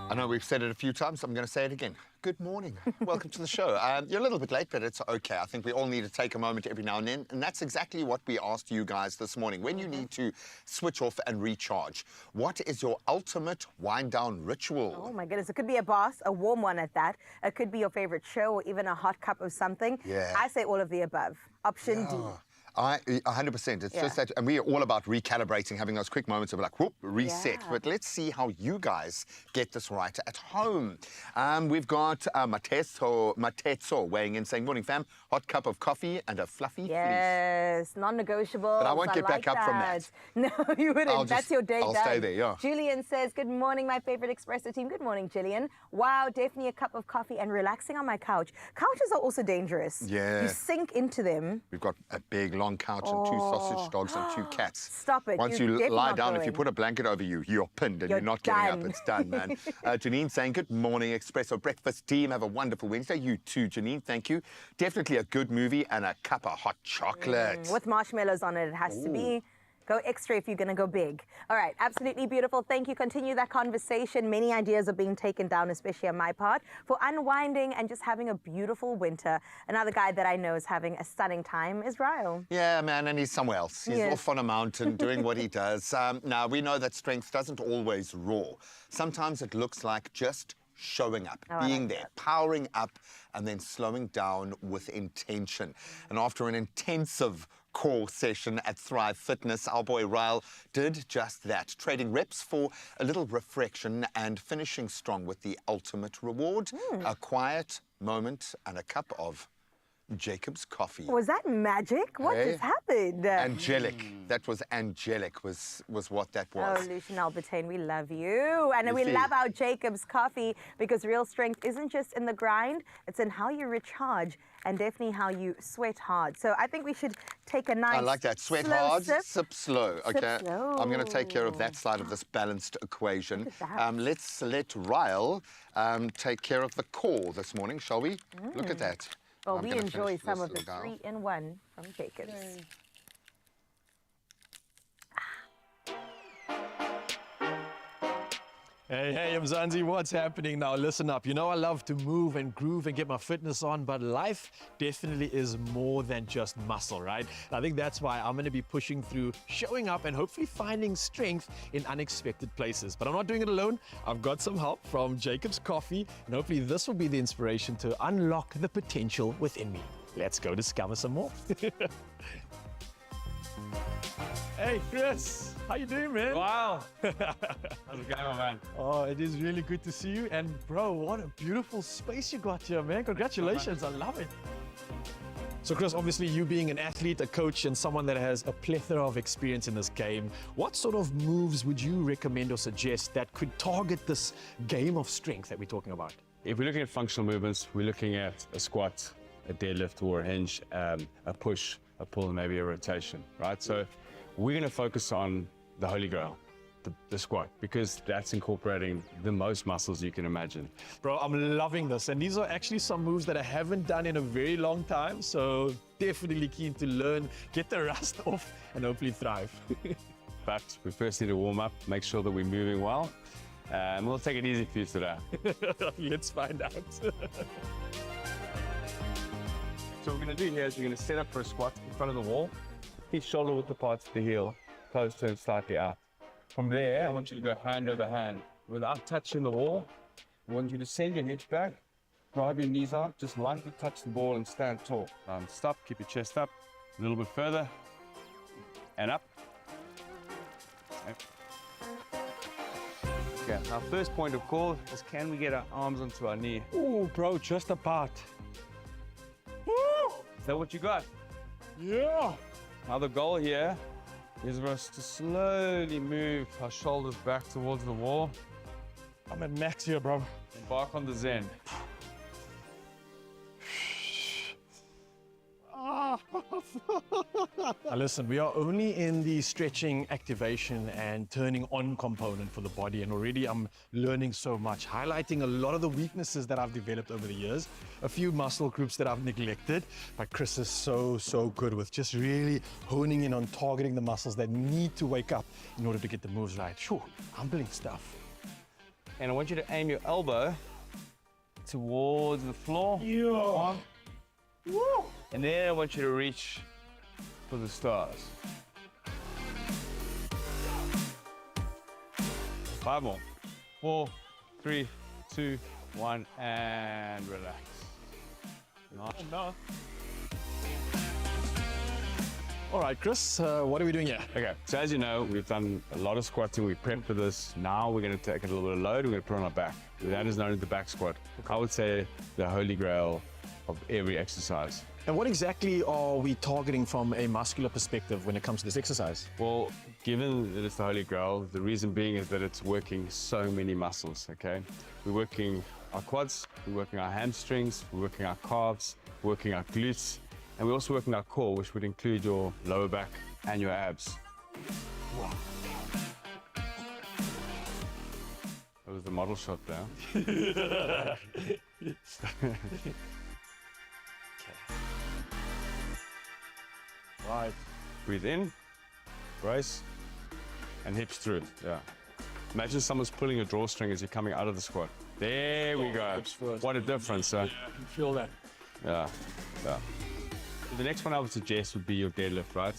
I know we've said it a few times, I'm going to say it again. Good morning. Welcome to the show. You're a little bit late, but it's okay. I think we all need to take a moment every now and then, and that's exactly what we asked you guys this morning. When you need to switch off and recharge, what is your ultimate wind-down ritual? Oh my goodness, it could be a bath, a warm one at that. It could be your favorite show or even a hot cup of something. Yeah. I say all of the above. Option D. 100%. It's just that, and we're all about recalibrating, having those quick moments of like, whoop, reset. Yeah. But let's see how you guys get this right at home. We've got Mateso weighing in saying, morning fam, hot cup of coffee and a fluffy fleece. Yes, non-negotiable. But I won't get back up from that. No, you wouldn't. That's your day I'll done. stay there, yeah. Julian says, good morning, my favorite Expresso team. Good morning, Jillian. Wow, definitely a cup of coffee and relaxing on my couch. Couches are also dangerous. Yeah. You sink into them. We've got a big, long couch and 2 sausage dogs and 2 cats. Stop it. Once You're you definitely lie not down, if going. you put a blanket over you, you're pinned and You're you're not getting up. done. It's done, man. Janine saying, good morning, Expresso breakfast team. Have a wonderful Wednesday. You too, Janine. Thank you. Definitely a good movie and a cup of hot chocolate. With marshmallows on it, it has to be. Go extra if you're going to go big. All right, absolutely beautiful. Thank you. Continue that conversation. Many ideas are being taken down, especially on my part, for unwinding and just having a beautiful winter. Another guy that I know is having a stunning time is Ryle. Yeah, man, and he's somewhere else. He's Yes. off on a mountain doing what he does. Now, we know that strength doesn't always roar. Sometimes it looks like just showing up, Oh, I being like there, that. powering up, and then slowing down with intention. And after an intensive core session at Thrive Fitness, our boy Ryle did just that, trading reps for a little reflection and finishing strong with the ultimate reward, a quiet moment and a cup of Jacob's coffee. Was that magic? What Hey? just happened? Angelic. That was angelic, was what that Oh, was. Lucian Albertine, we love you. And You we see. love our Jacob's coffee because real strength isn't just in the grind, it's in how you recharge and definitely how you sweat hard. So I think we should take a nice I like that. Sweat slow hard, sip. slow. Sip Okay. slow. I'm going to take care of that side of this balanced equation. Look at that. Let's let Ryle take care of the core this morning, shall we? Look at that. Well, I'm we gonna enjoy finish some this of the little dial. 3-in-1 from Jacob's. Hey, Mzansi, what's happening now? Listen up. You know I love to move and groove and get my fitness on, but life definitely is more than just muscle, right? I think that's why I'm going to be pushing through, showing up, and hopefully finding strength in unexpected places. But I'm not doing it alone. I've got some help from Jacob's Coffee, and hopefully this will be the inspiration to unlock the potential within me. Let's go discover some more. Hey, Chris. How you doing, man? Wow. How's it going, man? Oh, it is really good to see you. And bro, what a beautiful space you got here, man. Congratulations. I love it. So Chris, obviously you being an athlete, a coach, and someone that has a plethora of experience in this game, what sort of moves would you recommend or suggest that could target this game of strength that we're talking about? If we're looking at functional movements, we're looking at a squat, a deadlift or a hinge, a push, a pull, and maybe a rotation, right? So we're going to focus on the holy grail, the squat, because that's incorporating the most muscles you can imagine. Bro, I'm loving this. And these are actually some moves that I haven't done in a very long time. So definitely keen to learn, get the rust off, and hopefully thrive. But we first need to warm up, make sure that we're moving well, and we'll take it easy for you today. Let's find out. So what we're going to do here is we're going to set up for a squat in front of the wall, feet shoulder width apart to the heel, toes turned slightly out. From there, I want you to go hand over hand. Without touching the wall, I want you to send your hips back, drive your knees out, just lightly touch the ball and stand tall. Stop, keep your chest up, a little bit further, and up. Okay, our first point of call is can we get our arms onto our knee? Ooh, bro, just apart. Is that what you got? Yeah. Now the goal here is for us to slowly move our shoulders back towards the wall. I'm at max here, bro. Embark on the Zen. Now listen, we are only in the stretching, activation, and turning on component for the body, and already I'm learning so much, highlighting a lot of the weaknesses that I've developed over the years, a few muscle groups that I've neglected, but Chris is so good with just really honing in on targeting the muscles that need to wake up in order to get the moves right. Sure, humbling stuff. And I want you to aim your elbow towards the floor. Yeah. Woo. And then I want you to reach for the stars. 5 more. 4, 3, 2, 1, and relax. Nice. No. All right, Chris, what are we doing here? Okay, so as you know, we've done a lot of squatting. We prepped for this. Now we're going to take a little bit of load. We're going to put it on our back. That is known as the back squat. I would say the holy grail of every exercise. And what exactly are we targeting from a muscular perspective when it comes to this exercise? Well, given that it's the holy grail, the reason being is that it's working so many muscles, okay? We're working our quads, we're working our hamstrings, we're working our calves, we're working our glutes, and we're also working our core, which would include your lower back and your abs. Wow. That was the model shot there. Right. Breathe in, brace, and hips through. Yeah. Imagine someone's pulling a drawstring as you're coming out of the squat. There we go. What a difference, huh? Yeah, I can feel that. Yeah. Yeah. The next one I would suggest would be your deadlift, right?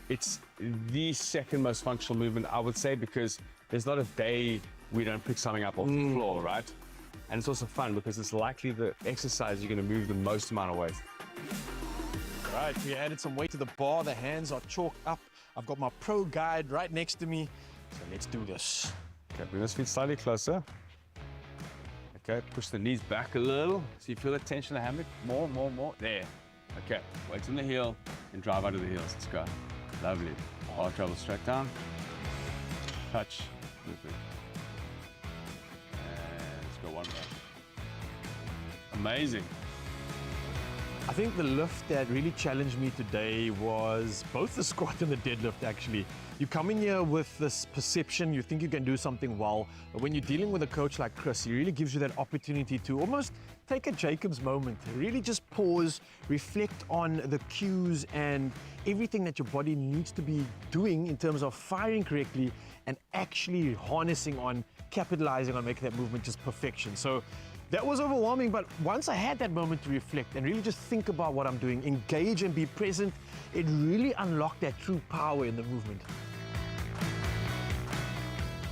It's the second most functional movement, I would say, because there's not a day we don't pick something up off the floor, right? And it's also fun because it's likely the exercise you're going to move the most amount of weight. Right, we added some weight to the bar. The hands are chalked up. I've got my pro guide right next to me. So let's do this. Okay, bring those feet slightly closer. Okay, push the knees back a little. So you feel the tension in the hammock. More, more, more. There. Okay, weight on the heel and drive under the heels. Let's go. Lovely. Bar travel straight down. Touch. Movement. And let's go one more. Amazing. I think the lift that really challenged me today was both the squat and the deadlift, actually. You come in here with this perception, you think you can do something well, but when you're dealing with a coach like Chris, he really gives you that opportunity to almost take a Jacob's moment, really just pause, reflect on the cues and everything that your body needs to be doing in terms of firing correctly and actually harnessing on, capitalizing on making that movement just perfection. So that was overwhelming, but once I had that moment to reflect and really just think about what I'm doing, engage and be present, it really unlocked that true power in the movement.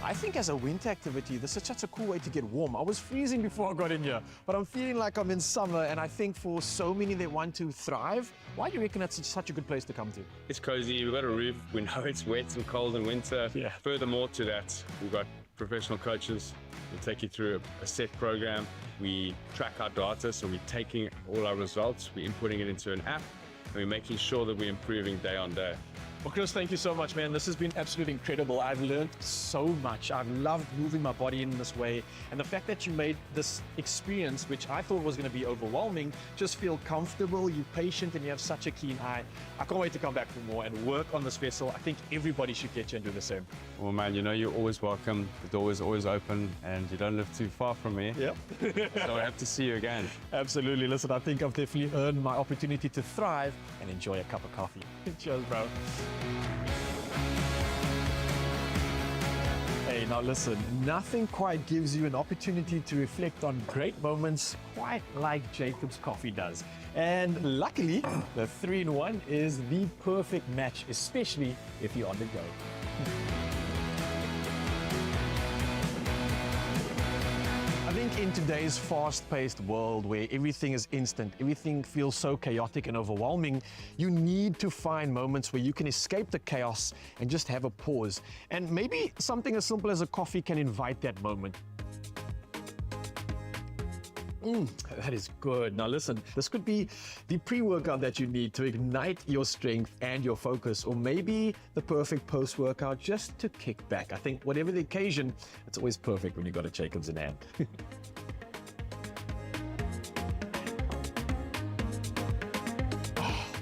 I think as a winter activity, this is such a cool way to get warm. I was freezing before I got in here, but I'm feeling like I'm in summer, and I think for so many that want to thrive, why do you reckon that's such a good place to come to? It's cozy, we've got a roof, we know it's wet and cold in winter. Yeah. Furthermore to that, we've got professional coaches who take you through a set program. We track our data, so we're taking all our results, we're inputting it into an app, and we're making sure that we're improving day on day. Well, Chris, thank you so much, man. This has been absolutely incredible. I've learned so much. I've loved moving my body in this way. And the fact that you made this experience, which I thought was going to be overwhelming, just feel comfortable, you're patient, and you have such a keen eye. I can't wait to come back for more and work on this vessel. I think everybody should get you and do the same. Well, man, you know you're always welcome. The door is always open, and you don't live too far from me. Yep. So I have to see you again. Absolutely. Listen, I think I've definitely earned my opportunity to thrive and enjoy a cup of coffee. Cheers, bro. Hey, now listen, nothing quite gives you an opportunity to reflect on great moments quite like Jacob's coffee does. And luckily, the 3-in-1 is the perfect match, especially if you're on the go. I think in today's fast-paced world where everything is instant, everything feels so chaotic and overwhelming, you need to find moments where you can escape the chaos and just have a pause. And maybe something as simple as a coffee can invite that moment. That is good. Now listen, this could be the pre-workout that you need to ignite your strength and your focus, or maybe the perfect post-workout just to kick back. I think whatever the occasion, it's always perfect when you got a Jacobs in hand.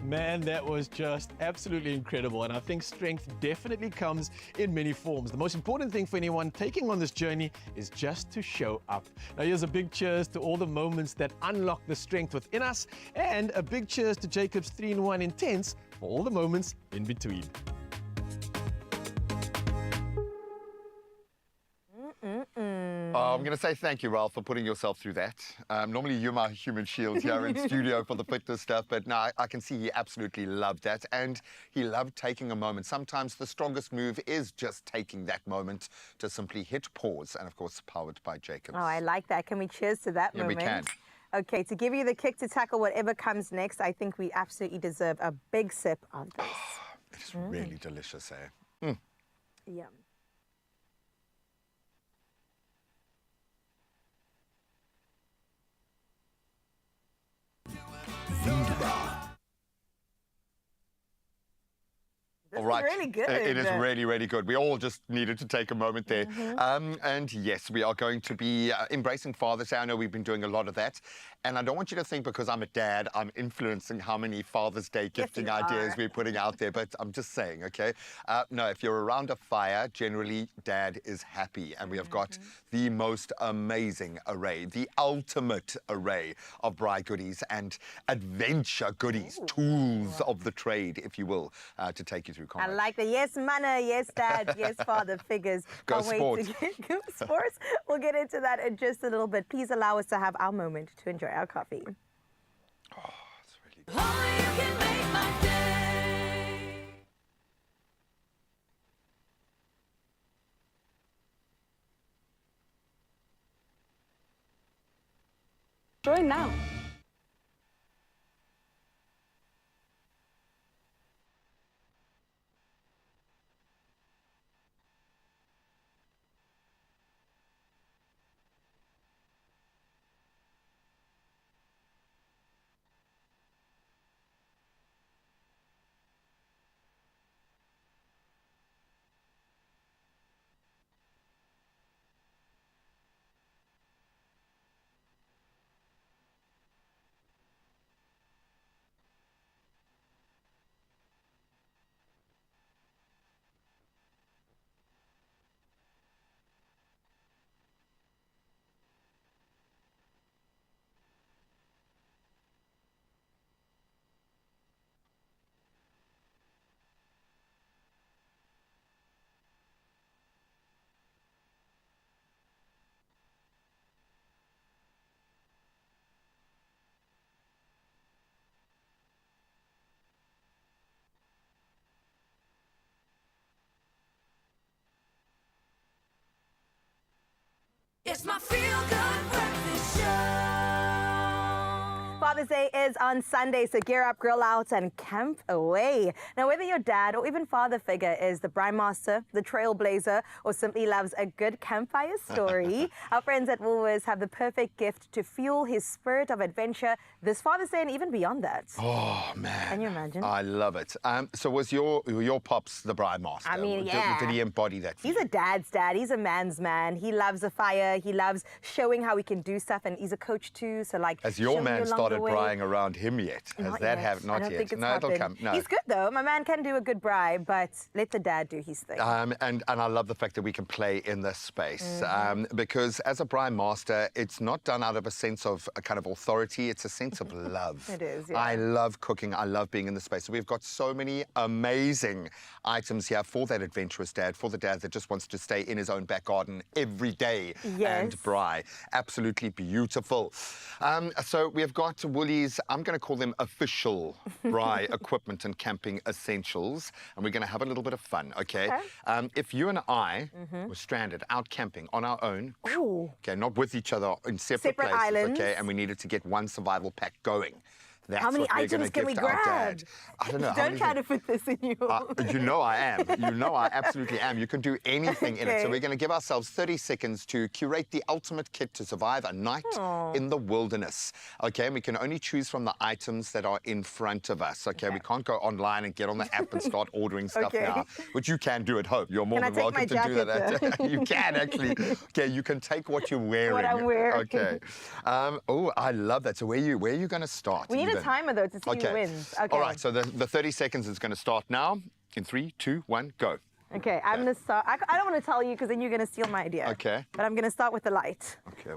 Man, that was just absolutely incredible. And I think strength definitely comes in many forms. The most important thing for anyone taking on this journey is just to show up. Now, here's a big cheers to all the moments that unlock the strength within us, and a big cheers to Jacob's 3-in-1 Intense for all the moments in between. I'm going to say thank you, Ralph, for putting yourself through that. Normally, you're my human shield here in studio for the fitness stuff, but no, I can see he absolutely loved that, and he loved taking a moment. Sometimes the strongest move is just taking that moment to simply hit pause, and of course, powered by Jacobs. Oh, I like that. Can we cheers to that moment? Yeah, we can. Okay, to give you the kick to tackle whatever comes next, I think we absolutely deserve a big sip of this. It is really delicious, eh? Yum. All right. Really good. It is really, really good. We all just needed to take a moment there. And yes, we are going to be embracing Father's Day. I know we've been doing a lot of that. And I don't want you to think because I'm a dad, I'm influencing how many Father's Day gifting ideas we're putting out there. But I'm just saying, okay? No, if you're around a fire, generally dad is happy. And we have got the most amazing array, the ultimate array of braai goodies and adventure goodies, tools of the trade, if you will, to take you through. I like that. Yes, manna. Yes, dad. Yes, father figures. Go Can't wait sports. Go sports. We'll get into that in just a little bit. Please allow us to have our moment to enjoy our coffee. Oh, it's really good. Join now. It's my feel-good breakfast show. Father's Day is on Sunday, so gear up, grill out, and camp away. Now, whether your dad or even father figure is the braai master, the trailblazer, or simply loves a good campfire story, our friends at Woolworths have the perfect gift to fuel his spirit of adventure this Father's Day and even beyond that. Oh, man. Can you imagine? I love it. So was your pops the braai master? I mean, yeah. Did he embody that? He's a dad's dad. He's a man's man. He loves a fire. He loves showing how we can do stuff, and he's a coach too. So, like, Has your show me man along started the way. braaiing around him yet? Has Not that yet. happened? Not I don't yet. think it's No, happened. it'll come. No. He's good though. My man can do a good braai, but let the dad do his thing. And I love the fact that we can play in this space because as a braai master, it's not done out of a sense of a kind of authority. It's a sense of love. It is, yeah. I love cooking. I love being in the space. So we've got so many amazing items here for that adventurous dad, for the dad that just wants to stay in his own back garden every day and braai. Absolutely beautiful. So we've got Woolies, I'm going to call them official braai equipment and camping essentials, and we're going to have a little bit of fun, okay? If you and I were stranded out camping on our own, okay, not with each other in separate places, islands. okay, and we needed to get one survival pack going. That's How many what we're gonna items can we give to our grab? dad. I don't know. how Don't many try to fit this in you. you know I am. You know I absolutely am. You can do anything in it. So we're going to give ourselves 30 seconds to curate the ultimate kit to survive a night in the wilderness. Okay, and we can only choose from the items that are in front of us. Okay, we can't go online and get on the app and start ordering stuff now, which you can do at home. You're more than welcome to do that. You can actually. Okay, you can take what you're wearing. What I'm wearing. Okay. Oh, I love that. So where are you going to start? We need even? a timer though to see who wins. Okay. All right, so the 30 seconds is going to start now. In 3, 2, 1, go. Okay, I'm going to start. I don't want to tell you because then you're going to steal my idea. Okay. But I'm going to start with the light. Okay,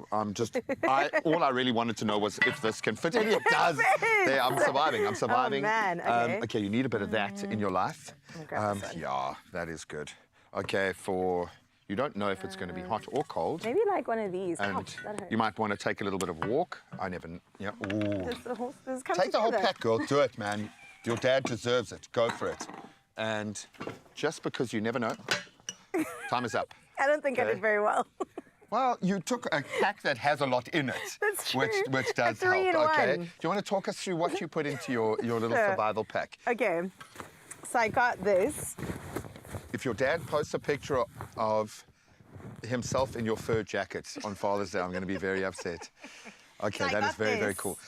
all I really wanted to know was if this can fit in. It does. There, I'm surviving. Oh, man. Okay. Okay, you need a bit of that in your life. grab this one. Yeah, that is good. Okay, for You don't know if it's going to be hot or cold. Maybe like one of these. And Ouch, that hurt. you might want to take a little bit of walk. I never, yeah. Ooh. This come Take the whole together. pack, girl. Do it, man. Your dad deserves it. Go for it. And just because you never know, time is up. I don't think I Okay. did very well. Well, you took a pack that has a lot in it. That's true. Which does A 3 help. in Okay. 1. Do you want to talk us through what you put into your little Sure. survival pack? Okay, so I got this. If your dad posts a picture of himself in your fur jacket on Father's Day, I'm going to be very upset. Okay, I that is got very, very this. cool.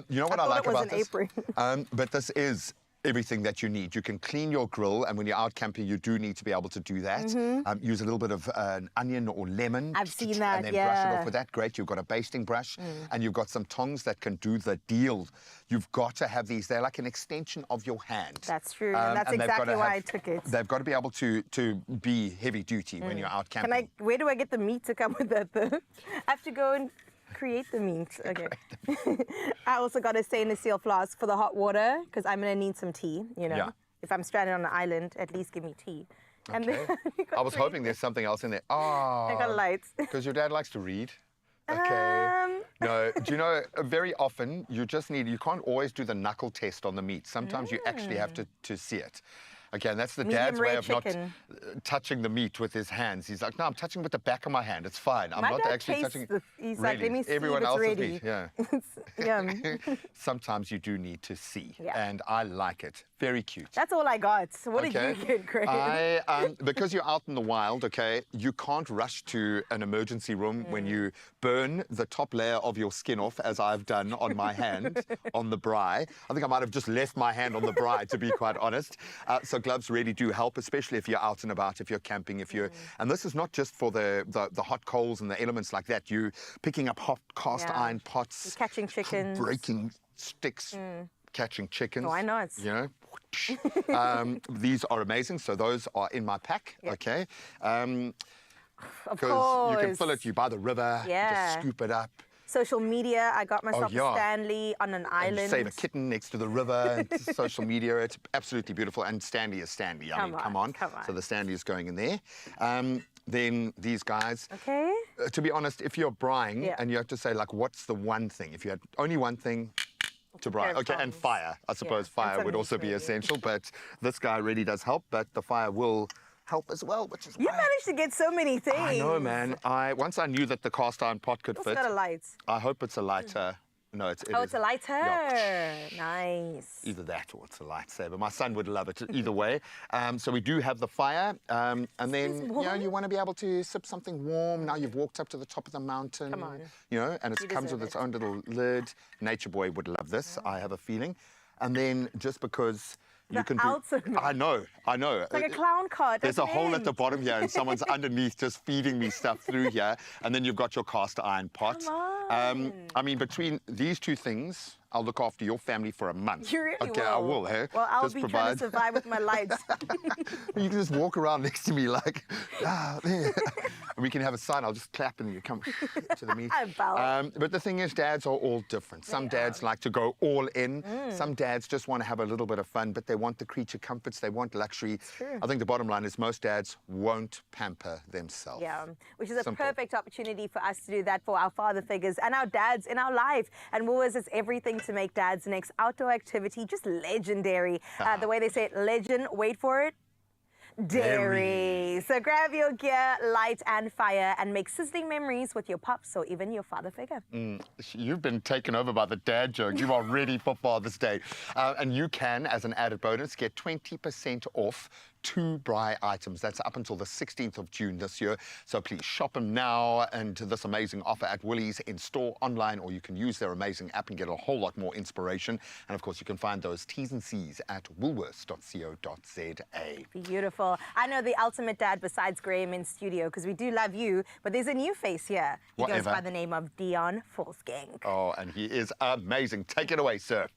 You know what I thought like it was about an this? apron. But this is everything that you need. You can clean your grill, and when you're out camping, you do need to be able to do that. Use a little bit of an onion or lemon. I've seen that, and then brush it yeah. off with that. Great. You've got a basting brush, and you've got some tongs that can do the deal. You've got to have these. They're like an extension of your hand. That's true, and that's they've got exactly to why I have- took it. They've got to be able to be heavy duty when you're out camping. Where do I get the meat to come with that though? I have to go and create the meat. Okay. I also got a stainless steel flask for the hot water because I'm gonna need some tea, you know. Yeah. If I'm stranded on an island, at least give me tea. And Okay. then I was hoping there's something else in there. Oh. I got lights. Because your dad likes to read. Okay. No, do you know, very often you just need, you can't always do the knuckle test on the meat. Sometimes you actually have to see it. Okay, and that's the Medium dad's way rare of chicken. not touching the meat with his hands. He's like, no, I'm touching with the back of my hand. It's fine. I'm My not dad actually tastes touching. he's like, let me see Everyone if it's else's ready. meat. Yeah. Yum. Sometimes you do need to see, Yeah. and I like it. Very cute. That's all I got. So what Okay. did you get, Craig? Because you're out in the wild, okay, you can't rush to an emergency room when you burn the top layer of your skin off, as I've done on my hand on the braai. I think I might have just left my hand on the braai, to be quite honest. So gloves really do help, especially if you're out and about, if you're camping, if you're... And this is not just for the hot coals and the elements like that. You're picking up hot cast iron pots. You're catching chickens. Breaking sticks. Catching chickens. Why not? You know, these are amazing. So those are in my pack. Okay. Of Because you can course. fill it. You by the river. You Yeah. just scoop it up. Social media, I got myself yeah. a Stanley on an island. And save a kitten next to the river. And social media. It's absolutely beautiful. And Stanley is Stanley. I mean, come on. So the Stanley is going in there. Then these guys. Okay. To be honest, if you're braaiing Yeah. and you have to say, like, what's the one thing? If you had only one thing to braai. Okay, and fire. I suppose fire would also be essential, but this guy really does help, but the fire will help as well, which is You managed to get so many things. I know, man. Once I knew that the cast iron pot could Also fit. got a light. I hope it's a lighter. No, it Oh, is it's a lighter. Yeah. Nice. Either that or it's a lightsaber. My son would love it either way. So we do have the fire, and then you know you want to be able to sip something warm. Now you've walked up to the top of the mountain. Come on. You know, and You it comes deserve with its it. own little lid. Nature Boy would love this. I have a feeling. And then just because you can do, ultimate. I know. It's like a clown card. There's a doesn't hole at end. the bottom here, and someone's underneath just feeding me stuff through here. And then you've got your cast iron pot. Come I mean, between these two things, I'll look after your family for a month. You really okay, will. I will. Hey? Well, I'll Just be trying provide. to survive with my lights. You can just walk around next to me like, there. And we can have a sign. I'll just clap and you come to the meet. But the thing is, dads are all different. Some dads like to go all in. Some dads just want to have a little bit of fun, but they want the creature comforts. They want luxury. true. I think the bottom line is most dads won't pamper themselves. Yeah, which is a Simple. perfect opportunity for us to do that for our father figures and our dads in our life. And Woolworths is everything to make dad's next outdoor activity just legendary. The way they say it, legend, wait for it, dairy. So grab your gear, light and fire and make sizzling memories with your pops or even your father figure. You've been taken over by the dad joke. You are ready for Father's Day. And you can, as an added bonus, get 20% off 2 braai items. That's up until the 16th of June this year. So please shop them now and this amazing offer at Woolies in store, online, or you can use their amazing app and get a whole lot more inspiration. And of course, you can find those T's and C's at woolworths.co.za. Beautiful. I know the ultimate dad besides Graham in studio because we do love you, but there's a new face here. He goes Whatever. by the name of Dion Forsgang. Oh, and he is amazing. Take it away, sir.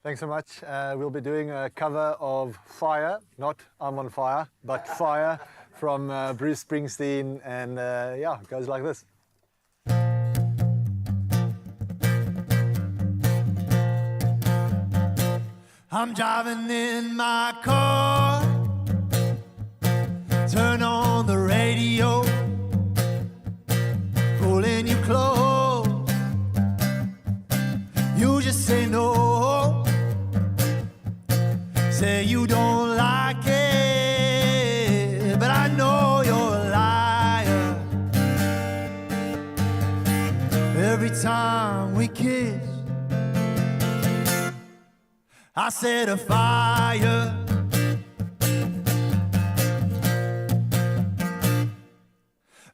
Thanks so much. We'll be doing a cover of Fire, not I'm on Fire, but Fire from Bruce Springsteen. And yeah, it goes like this. I'm driving in my car, turn on the radio. we kissed, I set a fire.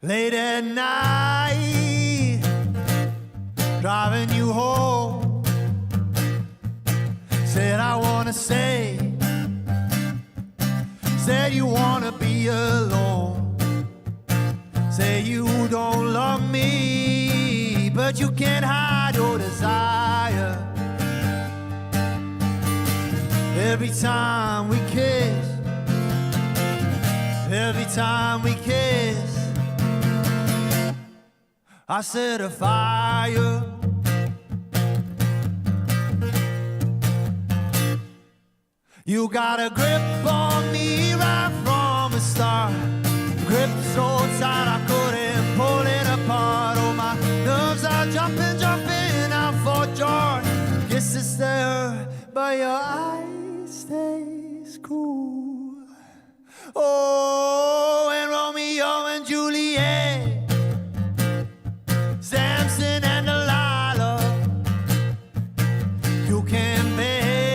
Late at night, driving you home. Said I wanna stay. Said you wanna be alone. Say you don't love me, but you can't hide your desire. Every time we kiss, every time we kiss, I set a fire. You got a grip on me right from the start. Grip so tight I couldn't pull it apart. Oh, my nerves are jumping, jumping out for joy. Kisses there, but your eyes stays cool. Oh, and Romeo and Juliet, Samson and Delilah, you can't bear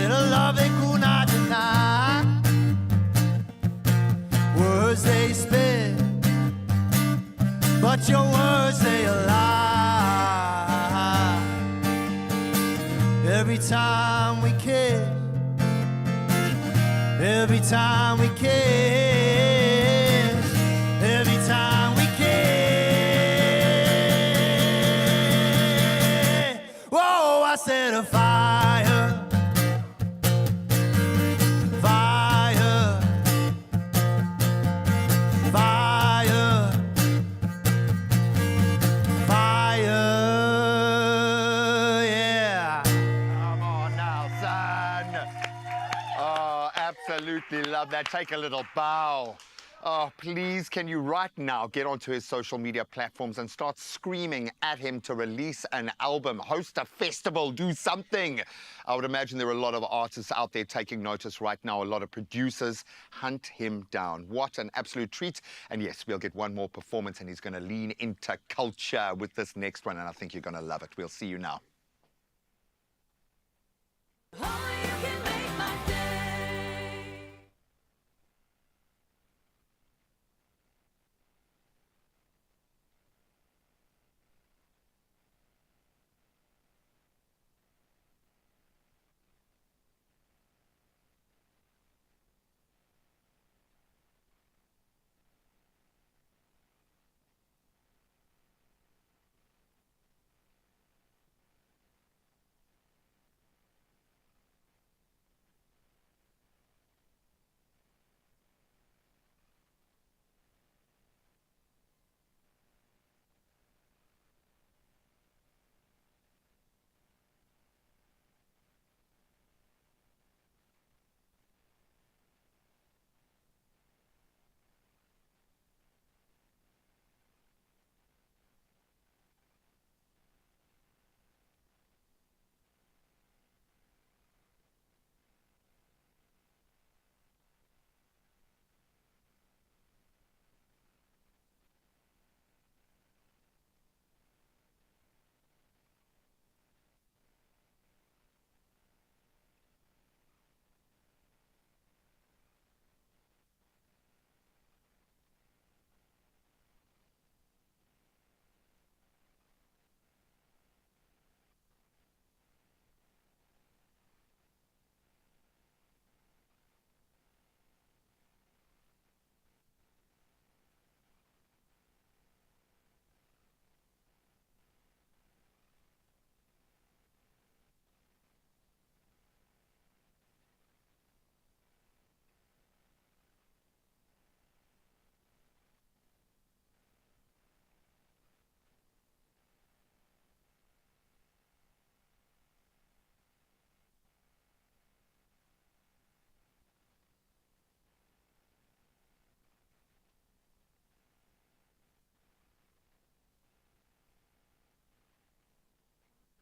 the love they could not deny. Words they spit, but your words they lie. Every time we kiss, every time we kiss, every time we kiss. Whoa, I set a fire, fire, fire, fire, yeah. Come on now, son. Oh, absolutely love that. Take a little bow. Oh, please, can you right now get onto his social media platforms and start screaming at him to release an album, host a festival, do something. I would imagine there are a lot of artists out there taking notice right now, a lot of producers. Hunt him down. What an absolute treat. And yes, we'll get one more performance and he's going to lean into culture with this next one, and I think you're going to love it. We'll see you now.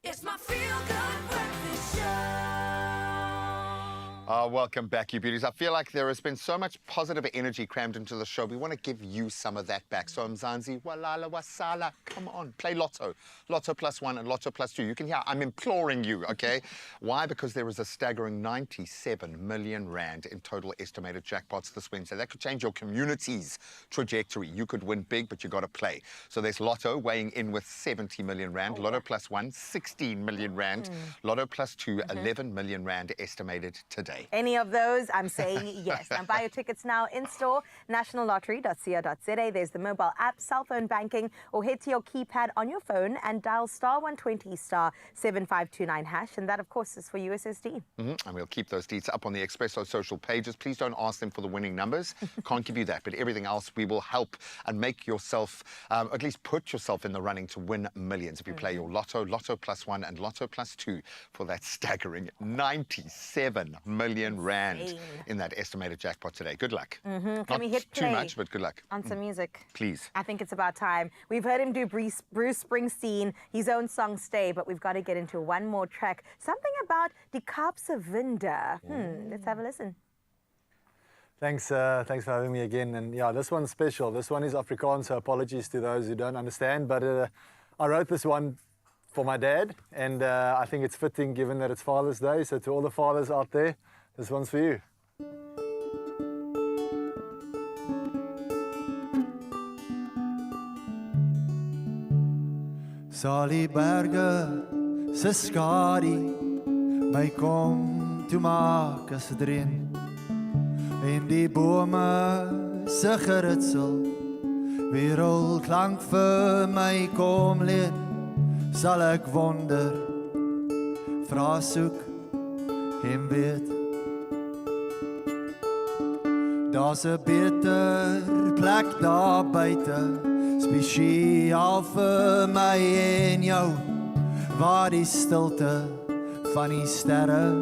It's my feel-good breakfast show. Welcome back, you beauties. I feel like there has been so much positive energy crammed into the show. We want to give you some of that back. So Mzansi, walala wasala, come on, play Lotto. Lotto +1 and Lotto +2. You can hear, I'm imploring you, okay? Why? Because there is a staggering 97 million rand in total estimated jackpots this Wednesday. That could change your community's trajectory. You could win big, but you got to play. So there's Lotto weighing in with 70 million rand, Lotto +1, 16 million rand, Lotto +2, 11 million rand estimated today. Any of those, I'm saying yes. Now buy your tickets now in store, nationallottery.co.za. There's the mobile app, cell phone banking, or head to your keypad on your phone and dial *120 *7529#. And that, of course, is for USSD. And we'll keep those deets up on the Expresso social pages. Please don't ask them for the winning numbers. Can't give you that. But everything else, we will help and make yourself, at least put yourself in the running to win millions if you play your Lotto, Lotto +1 and Lotto +2 for that staggering 97 million rand in that estimated jackpot today. Good luck. Can Not we hit too play much, but good luck. on some music? Please. I think it's about time. We've heard him do Bruce Springsteen, his own song Stay, but we've got to get into one more track. Something about Die Kaapse Winde. Let's have a listen. Thanks for having me again. And yeah, this one's special. This one is Afrikaans, so apologies to those who don't understand. But I wrote this one for my dad, and I think it's fitting given that it's Father's Day. So to all the fathers out there, this one's for you. Sal berge se skadu my kom toe maak as dit reën en die bome se geritsel weer klank vir my kom leen sal ek wonder vra soek en weet daar's 'n beter plek daar buite spesiaal vir my en jou waar die stilte van die sterre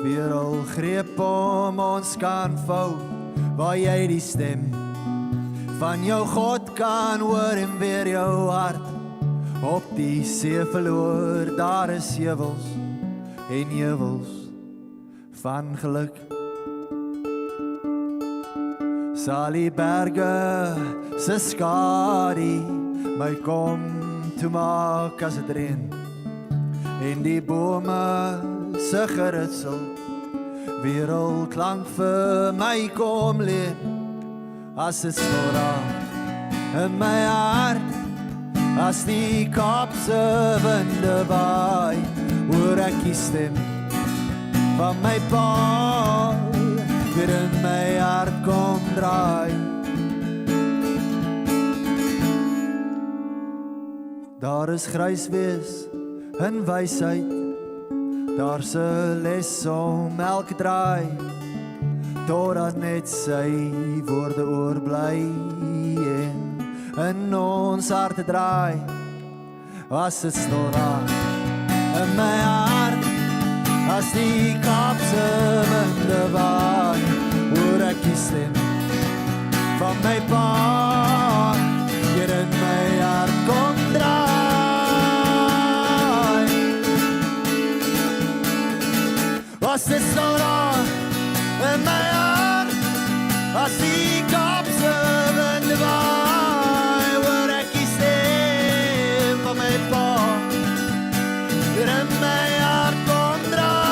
weer al greep om ons kan vou waar jy die stem van jou God kan hoor en weer jou hart op die see verloor daar is heuwels en heuwels van geluk sal die berge se skadu my kom toe maak as dit reën en die bome se geritsel weer al klank vir my kom leen as dit stil raak in my hart as die Kaapse winde waai hoor ek die stem van my pa weer in my hart kom draai daar is grys wees in wysheid daar's 'n les om elke draai totdat net sy woorde oorbly en in ons harte draai as dit stil raak in my hart as die Kaapse winde waai hoor ek die stem van my pa weer in my hart kom draai as dit stil raak in my hart as die Kaapse winde waai hoor ek die stem van my pa weer in my hart kom draai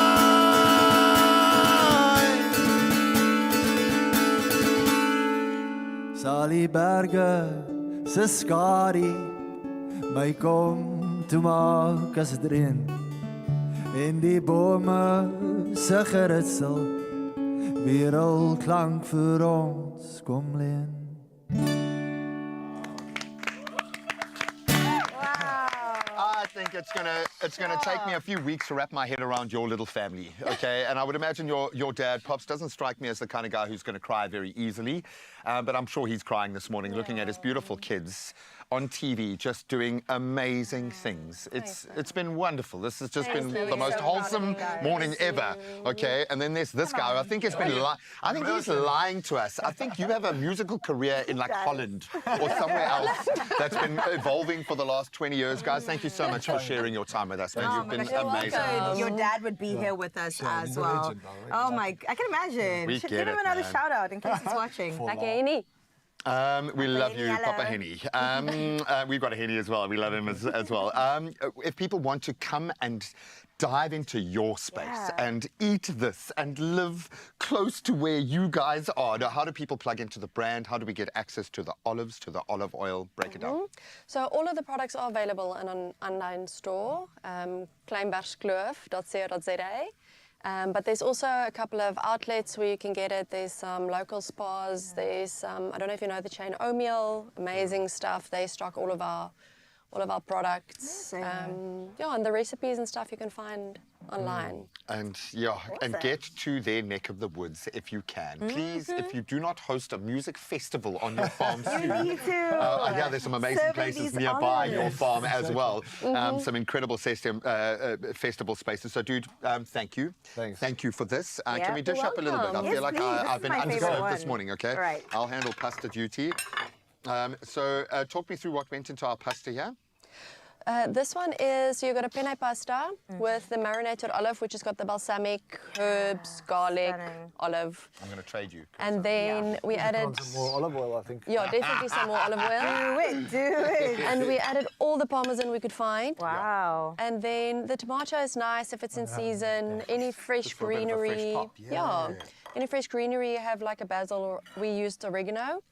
sal die berge se skadu my kom toe maak as dit reën en die bome se geritsel weer al klank vir ons kom leen I think it's gonna take me a few weeks to wrap my head around your little family, okay? And I would imagine your dad, Pops, doesn't strike me as the kind of guy who's going to cry very easily, but I'm sure he's crying this morning looking at his beautiful kids on TV just doing amazing things. It's been wonderful. This has just been the most wholesome morning ever, okay? And then there's this guy. I think he's lying to us. I think you have a musical career in like Holland or somewhere else that's been evolving for the last 20 years. Guys, thank you so much. for sharing your time with us, man. Oh You've my been gosh, you're amazing. welcome. Your dad would be here with us as well. Oh my, I can imagine. We Should get give him it, another man. shout out in case he's watching. We love you, Henny, Papa hello. Henny. We've got a Henny as well. We love him as well. If people want to come and dive into your space and eat this and live close to where you guys are, now, how do people plug into the brand? How do we get access to the olives, to the olive oil? Break it down. So all of the products are available in an online store, kleinbergskloof.co.za. But there's also a couple of outlets where you can get it. There's some local spas. There's I don't know if you know the chain O'Meal, amazing stuff. They stock all of our products. And the recipes and stuff you can find online. And and get to their neck of the woods if you can. Please, if you do not host a music festival on your farm soon. You need to. There's some amazing places nearby your farm as well. Some incredible festival spaces. So, dude, thank you. Thanks. Thank you for this. Can we dish up a little bit? I feel like I've been unserved this morning, okay? Right. I'll handle pasta duty. So talk me through what went into our pasta here. This one is, you got a penne pasta with the marinated olive, which has got the balsamic, herbs, garlic, olive. I'm going to trade you. And then we added... Some more olive oil, I think. Yeah, definitely some more olive oil. Do it. And we added all the parmesan we could find. Wow. And then the tomato is nice if it's in season. Any fresh Just for a bit of a fresh greenery. pop, yeah. Any fresh greenery, you have like a basil, or we used oregano.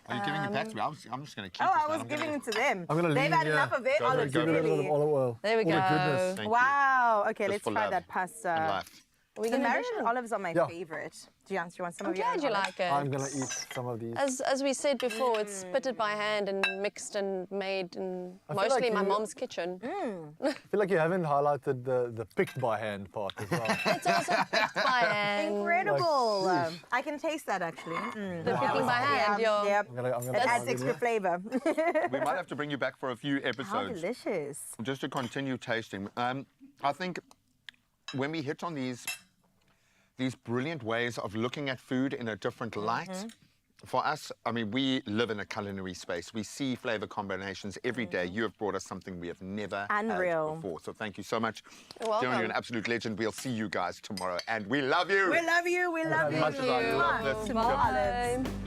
Are you giving it back to me? I'm just going to keep it. I was giving it to them. I'm gonna They've lean had in, enough of it. Go for it, Olives, go for it. Give it a little bit of olive oil. There we All go. the goodness. Thank you. Wow. Okay, Just let's for try love that and pasta. life. Are we The gonna marinated dish olives are my Yeah. favorite. Do you want some I'm of your glad you olives? like it. I'm going to eat some of these. As we said before, it's spitted by hand and mixed and made in I feel mostly like my you- mom's kitchen. I feel like you haven't highlighted the picked by hand part as well. It's also picked by hand. Incredible. Like, I can taste that actually. The picking by hand, Yeah, yep. I'm gonna It adds try extra it, flavor. We might have to bring you back for a few How episodes delicious. just to continue tasting. I think when we hit on these brilliant ways of looking at food in a different light, for us, I mean, we live in a culinary space. We see flavor combinations every day. You have brought us something we have never Unreal. had before. So thank you so much. You're welcome. Dylan, you're an absolute legend. We'll see you guys tomorrow. And we love you. We love you. We love you. Much as I love this. Tomorrow olives. Bye.